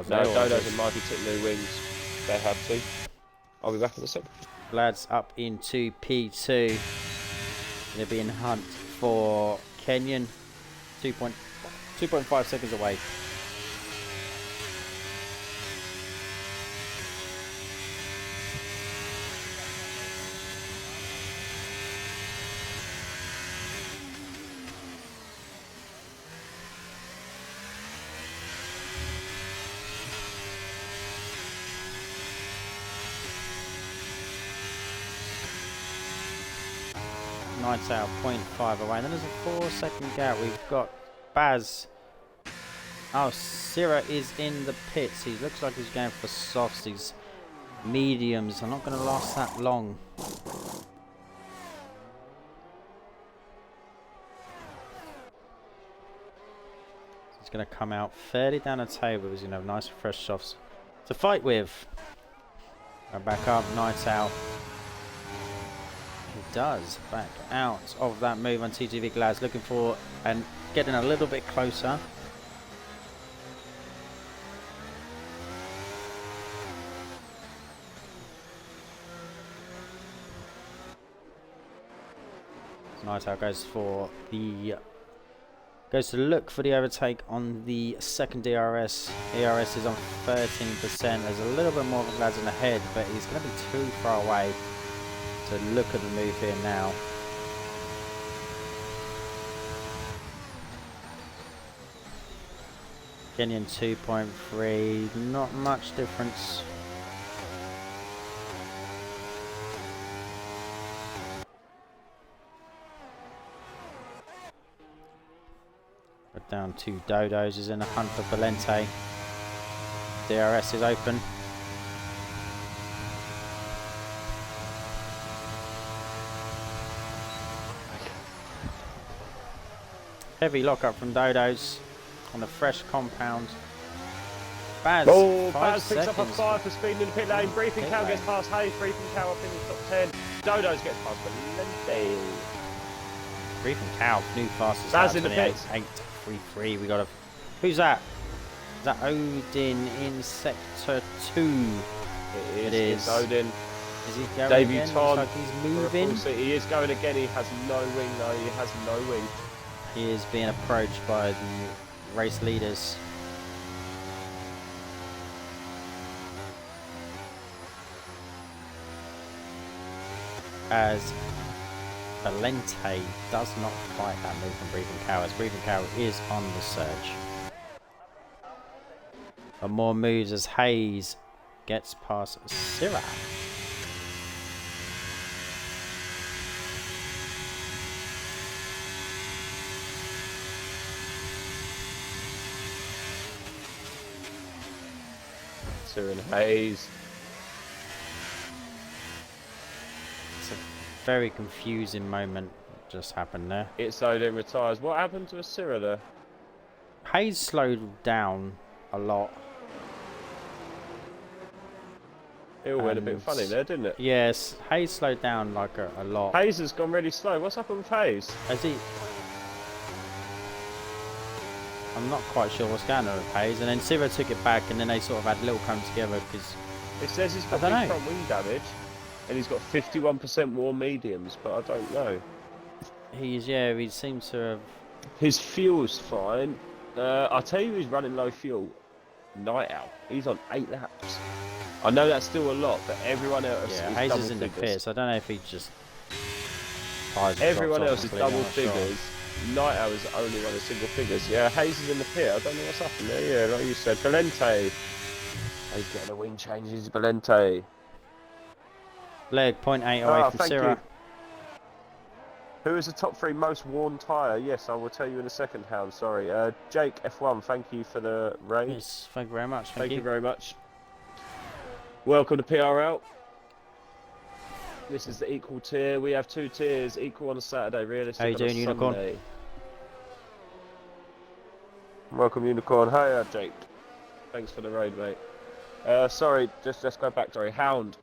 [SPEAKER 2] No, Dodo's and Mikey took new wings. They had to. I'll be back in a sec.
[SPEAKER 3] Lads up into P2. They're being hunt for Kenyan. 2.5 seconds away. Nights out 0.5 away. And then there's a 4-second gap. We've got Baz. Oh, Syrah is in the pits. He looks like he's going for softs. These mediums are not going to last that long. He's going to come out fairly down the table. He's going to have nice fresh softs to fight with. And back up, Nights out. He does back out of that move on TGV Glass, looking for and getting a little bit closer. Nightout goes to look for the overtake on the second DRS. ERS is on 13%. There's a little bit more of a Glass in the head, but he's going to be too far away to look at the move here now. Kenyan 2.3, not much difference. But down to Dodos is in a hunt for Valente. DRS is open. Heavy lockup from Dodos on a fresh compound. Baz,
[SPEAKER 2] Baz picks up a 5 for speed in the pit lane. Briefing Cow gets past Hayes. Briefing Cow up in the top 10. Dodos gets past Valente.
[SPEAKER 3] Briefing Cow, new fastest.
[SPEAKER 2] Baz in the pit.
[SPEAKER 3] 8.33. We got a. Who's that? Is that Odin in sector 2? It is.
[SPEAKER 2] It's Odin.
[SPEAKER 3] Is he going
[SPEAKER 2] Debut
[SPEAKER 3] again?
[SPEAKER 2] Todd.
[SPEAKER 3] Looks like he's moving.
[SPEAKER 2] He is going again. He has no wing though. He has no wing.
[SPEAKER 3] He is being approached by the race leaders. As Valente does not fight that move from Breathing Cow, as Breathing Cow is on the surge. But more moves as Hayes gets past Syrah.
[SPEAKER 2] Syrah and Hayes.
[SPEAKER 3] It's a very confusing moment just happened there.
[SPEAKER 2] It's Odin retires. What happened to a Syrah there?
[SPEAKER 3] Hayes slowed down a lot.
[SPEAKER 2] It all went a bit funny there, didn't it?
[SPEAKER 3] Yes, Hayes slowed down like a lot.
[SPEAKER 2] Hayes has gone really slow. What's happened with Hayes?
[SPEAKER 3] Has he? I'm not quite sure what's going on with Hayes. And then Syrah took it back, and then they sort of had a little come together because
[SPEAKER 2] It says he's got
[SPEAKER 3] I don't
[SPEAKER 2] big
[SPEAKER 3] know.
[SPEAKER 2] front wing damage, and he's got 51% more mediums, but I don't know.
[SPEAKER 3] he seems to have.
[SPEAKER 2] His fuel's fine. I'll tell you, he's running low fuel. Night Owl. He's on 8 laps. I know that's still a lot, but everyone else
[SPEAKER 3] Yeah,
[SPEAKER 2] is
[SPEAKER 3] Hayes
[SPEAKER 2] double
[SPEAKER 3] is in the
[SPEAKER 2] figures.
[SPEAKER 3] pits. I don't know if he just... tires have
[SPEAKER 2] Everyone
[SPEAKER 3] dropped off
[SPEAKER 2] else is
[SPEAKER 3] completely,
[SPEAKER 2] double
[SPEAKER 3] I'm not sure.
[SPEAKER 2] figures. Night Owl is the only one that's single figures. Yeah, Hayes is in the pit. I don't know what's happened there. Yeah, like you said, Valente. He's getting a wing change. He's Valente.
[SPEAKER 3] Leg 0.8 away from
[SPEAKER 2] thank
[SPEAKER 3] Sierra.
[SPEAKER 2] you. Who is the top 3 most worn tyre? Yes, I will tell you in a second, Hound. Sorry. Jake F1, thank you for the raid.
[SPEAKER 3] Yes, thank you very much.
[SPEAKER 2] Thank you very much. Welcome to PRL. This is the equal tier. We have 2 tiers. Equal on a Saturday, realistic
[SPEAKER 3] How you
[SPEAKER 2] on
[SPEAKER 3] doing,
[SPEAKER 2] a
[SPEAKER 3] Unicorn?
[SPEAKER 2] Sunday. Welcome, Unicorn. Hi, Jake. Thanks for the raid, mate. Sorry, let's go back. Sorry, Hound.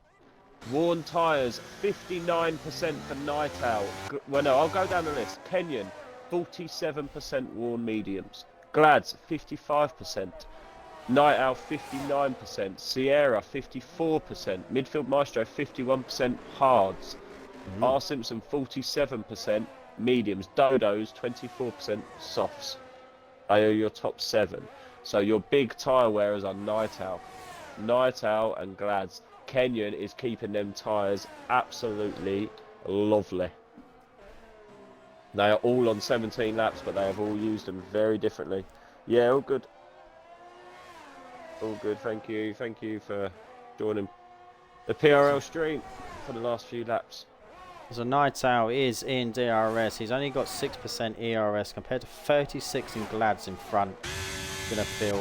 [SPEAKER 2] Worn tyres, 59% for Night Owl. Well, no, I'll go down the list. Kenyan, 47% worn mediums. Glads, 55%. Night Owl, 59%. Sierra, 54%. Midfield Maestro, 51% hards. R. Simpson, 47% mediums. Dodos, 24% softs. They are your top 7. So your big tyre wearers are Night Owl. Night Owl and Glads. Kenyan is keeping them tyres absolutely lovely. They are all on 17 laps, but they have all used them very differently. Yeah, all good. All good, thank you. Thank you for joining the PRL stream for the last few laps.
[SPEAKER 3] So Night Owl is in DRS. He's only got 6% ERS compared to 36 in Glads in front. Gonna feel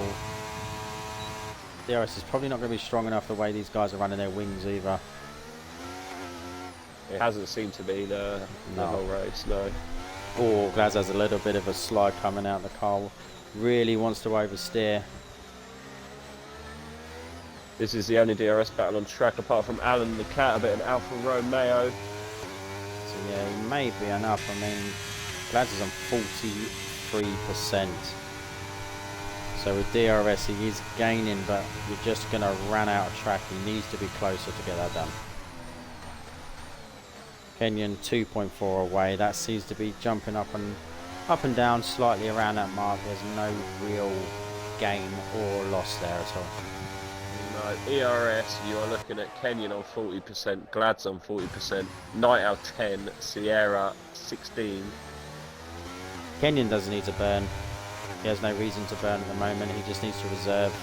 [SPEAKER 3] DRS is probably not going to be strong enough the way these guys are running their wings either.
[SPEAKER 2] It hasn't seemed to be the whole race, no.
[SPEAKER 3] Oh, Glads has a little bit of a slide coming out. The car really wants to oversteer.
[SPEAKER 2] This is the only DRS battle on track apart from Alan the Catabit and Alfa Romeo.
[SPEAKER 3] So yeah, he may be enough. I mean, Glads is on 43%. So with DRS he is gaining, but you're just going to run out of track. He needs to be closer to get that done. Kenyan 2.4 away. That seems to be jumping up and down slightly around that mark. There's no real gain or loss there at all.
[SPEAKER 2] No, ERS, you are looking at Kenyan on 40%, Glads on 40%, Night Owl 10, Sierra 16.
[SPEAKER 3] Kenyan doesn't need to burn. He has no reason to burn at the moment. He just needs to reserve.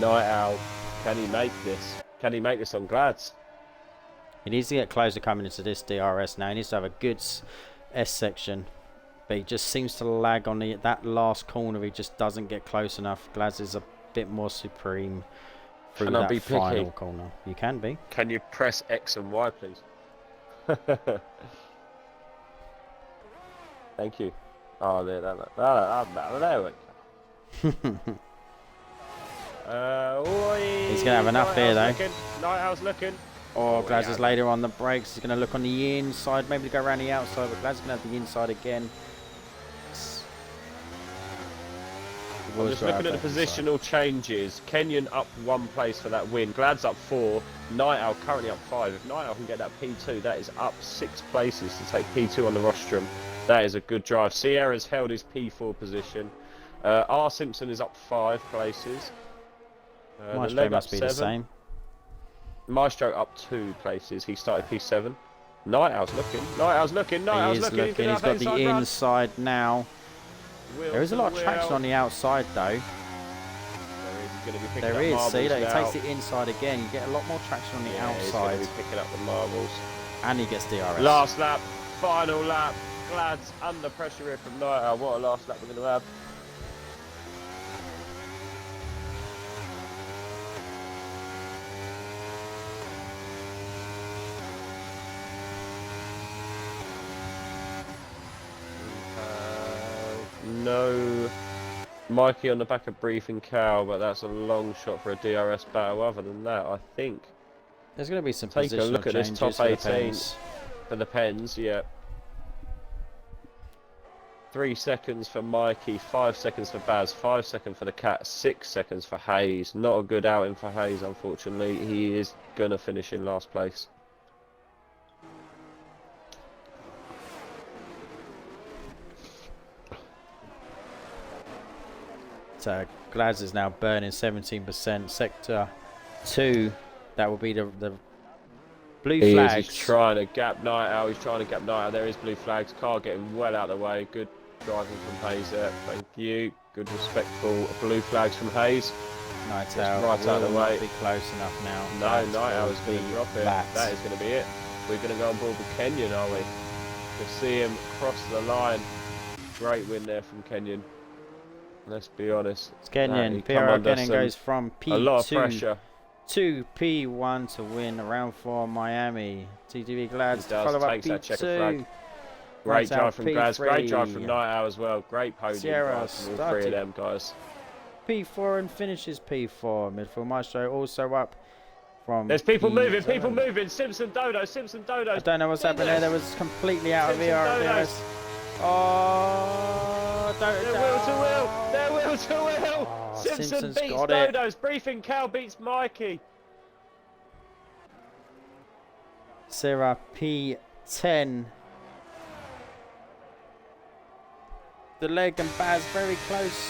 [SPEAKER 2] Night Owl, can he make this? Can he make this on Glads?
[SPEAKER 3] He needs to get closer coming into this DRS now. He needs to have a good S section. But he just seems to lag on that last corner. He just doesn't get close enough. Glads is a bit more supreme through
[SPEAKER 2] Can I
[SPEAKER 3] that
[SPEAKER 2] be
[SPEAKER 3] final
[SPEAKER 2] picky?
[SPEAKER 3] corner. You can be.
[SPEAKER 2] Can you press X and Y, please? Thank you. Oh, there we go.
[SPEAKER 3] He's going to have enough here, though.
[SPEAKER 2] Night Owl's looking.
[SPEAKER 3] Oh, Glads is later on the brakes. He's going to look on the inside, maybe go around the outside, but Glads is going to have the inside again.
[SPEAKER 2] I'm just looking at the positional changes. Kenyan up 1 place for that win. Glad's up 4. Night Owl currently up 5. If Night Owl can get that P2, that is up 6 places to take P2 on the rostrum. That is a good drive. Sierra's held his P4 position. R. Simpson is up 5 places.
[SPEAKER 3] Maestro must be
[SPEAKER 2] 7.
[SPEAKER 3] the same.
[SPEAKER 2] Maestro up 2 places. He started P7. Night Owl's looking. Night Owl's looking. Night Owl's looking.
[SPEAKER 3] He's got the inside now. There is a lot of traction on the outside though. There is. See, that he takes the inside again. You get a lot more traction on the outside.
[SPEAKER 2] He's picking up the marbles.
[SPEAKER 3] And he gets DRS.
[SPEAKER 2] Last lap, final lap. Glads under pressure here from Night Owl. What a last lap we're going to have. No Mikey on the back of Briefing Cow, but that's a long shot for a DRS battle. Other than that, I think
[SPEAKER 3] there's going to be some
[SPEAKER 2] take a look at this top 18 for the Pens. Yeah, 3 seconds for Mikey, 5 seconds for Baz, 5 seconds for the Cat, 6 seconds for Hayes. Not a good outing for Hayes, unfortunately. He is going to finish in last place.
[SPEAKER 3] but Glads is now burning 17%. Sector 2, that will be the blue flags.
[SPEAKER 2] He's trying to gap Night Owl. He's trying to gap Night Owl. There is blue flags. Car getting well out of the way. Good driving from Hayes there. Thank you. Good respectful blue flags from Hayes.
[SPEAKER 3] Night Owl
[SPEAKER 2] right out of the way.
[SPEAKER 3] Be close enough now.
[SPEAKER 2] No, Night Owl is going to drop it. That is going to be it. We're going to go on board with Kenyon, are we? To see him cross the line. Great win there from Kenyon. Let's be honest.
[SPEAKER 3] It's Kenyon. PRL Kenyon goes from P2
[SPEAKER 2] a lot of pressure
[SPEAKER 3] to P1 to win round 4 Miami. TTV Glads to follow up P2.
[SPEAKER 2] Great drive from Glads. Great drive from Night Owl as well. Great podium
[SPEAKER 3] Sierra
[SPEAKER 2] from all three of them guys.
[SPEAKER 3] P4 and finishes P4. Midfield Maestro also up from
[SPEAKER 2] There's people
[SPEAKER 3] P7.
[SPEAKER 2] moving, people moving. Simpson Dodo, Simpson Dodo.
[SPEAKER 3] I don't know what's happening there. That was completely out of VRS. Oh,
[SPEAKER 2] they're wheel to wheel. They're wheel to wheel.
[SPEAKER 3] Oh,
[SPEAKER 2] Simpson beats
[SPEAKER 3] got
[SPEAKER 2] Dodos. Briefing Cow beats Mikey.
[SPEAKER 3] Sarah P10. The leg and Baz very close.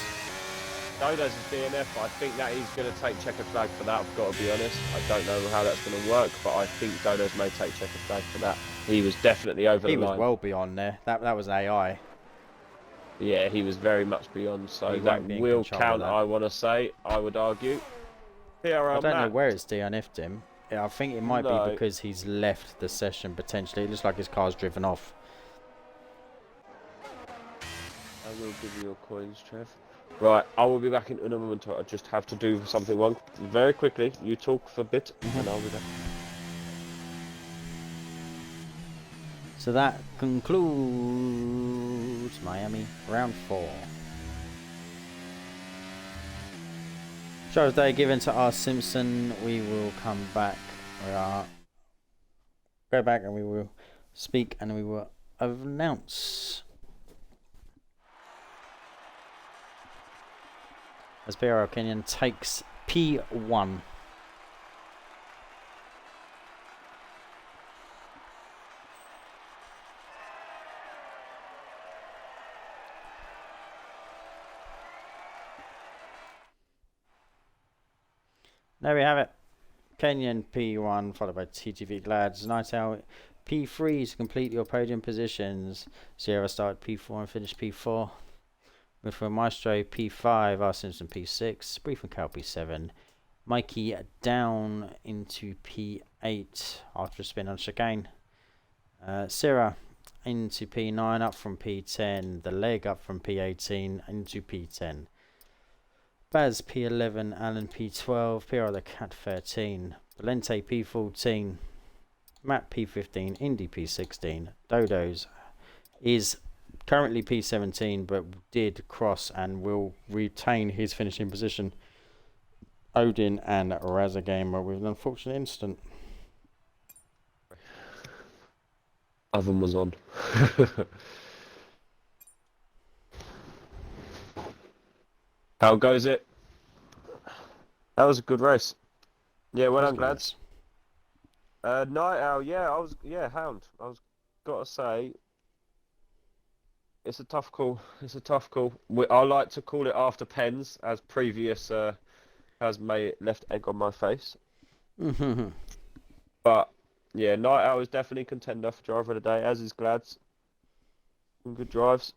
[SPEAKER 2] Dodos is DNF. I think that he's going to take checker flag for that. I've got to be honest. I don't know how that's going to work, but I think Dodos may take checker flag for that. He was definitely over the line.
[SPEAKER 3] He was well beyond there. That was AI.
[SPEAKER 2] Yeah, he was very much beyond. So that will count. I want to say. I would argue. PRL
[SPEAKER 3] I don't know where it's DNF'd him. I think it might be because he's left the session potentially. It looks like his car's driven off.
[SPEAKER 2] I will give you your coins, Trev. Right, I will be back in a moment. I just have to do something very quickly. You talk for a bit, and I'll be back.
[SPEAKER 3] So that concludes Miami round 4. Show's day given to R. Simpson. We will come back. Go back and we will speak and we will announce. As PRL Kenyon takes P1. There we have it. Kenyon P1 followed by TTV Glads. Night Owl P3 to complete your podium positions. Sierra started P4 and finished P4. Midfield Maestro P5, R. Simpson P6, Brief and Cal P7, Mikey down into P8 after a spin on chicane. Sierra into P9 up from P10, the leg up from P18 into P10. Baz P11, Alan P12, PR the Cat 13, Valente P14, Matt P15, Indy P16, Dodos is currently P17 but did cross and will retain his finishing position. Odin and Razagamer with an unfortunate incident.
[SPEAKER 2] Oven was on. How goes it? That was a good race. Yeah, well done, Glads. Night Owl, Hound. Gotta say, it's a tough call. It's a tough call. I like to call it after pens, as previous has made left egg on my face. But yeah, Night Owl is definitely contender for driver of the day, as is Glads. Some good drives.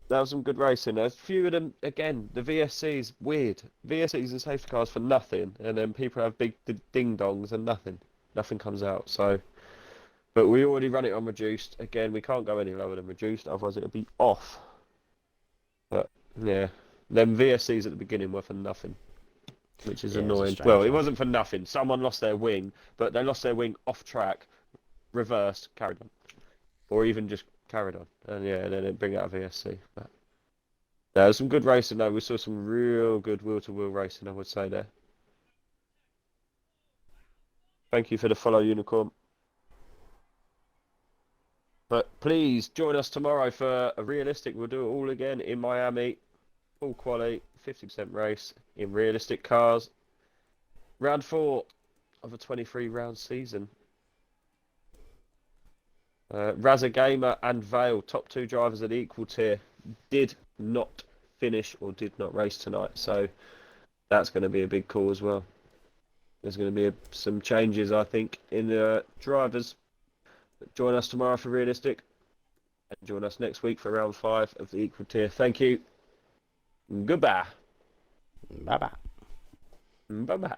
[SPEAKER 2] That was some good racing. A few of them, again, the VSC's weird. VSC's and safety cars for nothing, and then people have big ding-dongs and nothing. Nothing comes out, so... But we already run it on reduced. Again, we can't go any lower than reduced, otherwise it'll be off. But, yeah. Them VSC's at the beginning were for nothing, which is annoying. Well, it wasn't for nothing. Someone lost their wing, but they lost their wing off track, reversed, carried on. Or even just carried on, and yeah, then it bring out a VSC. But there was some good racing though. We saw some real good wheel-to-wheel racing, I would say there. Thank you for the follow, Unicorn. But please join us tomorrow for a realistic. We'll do it all again in Miami, full quali, 50% race in realistic cars. Round 4 of a 23-round season. Razagamer and Vale, top 2 drivers at equal tier, did not finish or did not race tonight. So that's going to be a big call as well. There's going to be some changes, I think, in the drivers. Join us tomorrow for Realistic, and join us next week for round 5 of the Equal Tier. Thank you. Goodbye.
[SPEAKER 3] Bye-bye.
[SPEAKER 2] Bye-bye.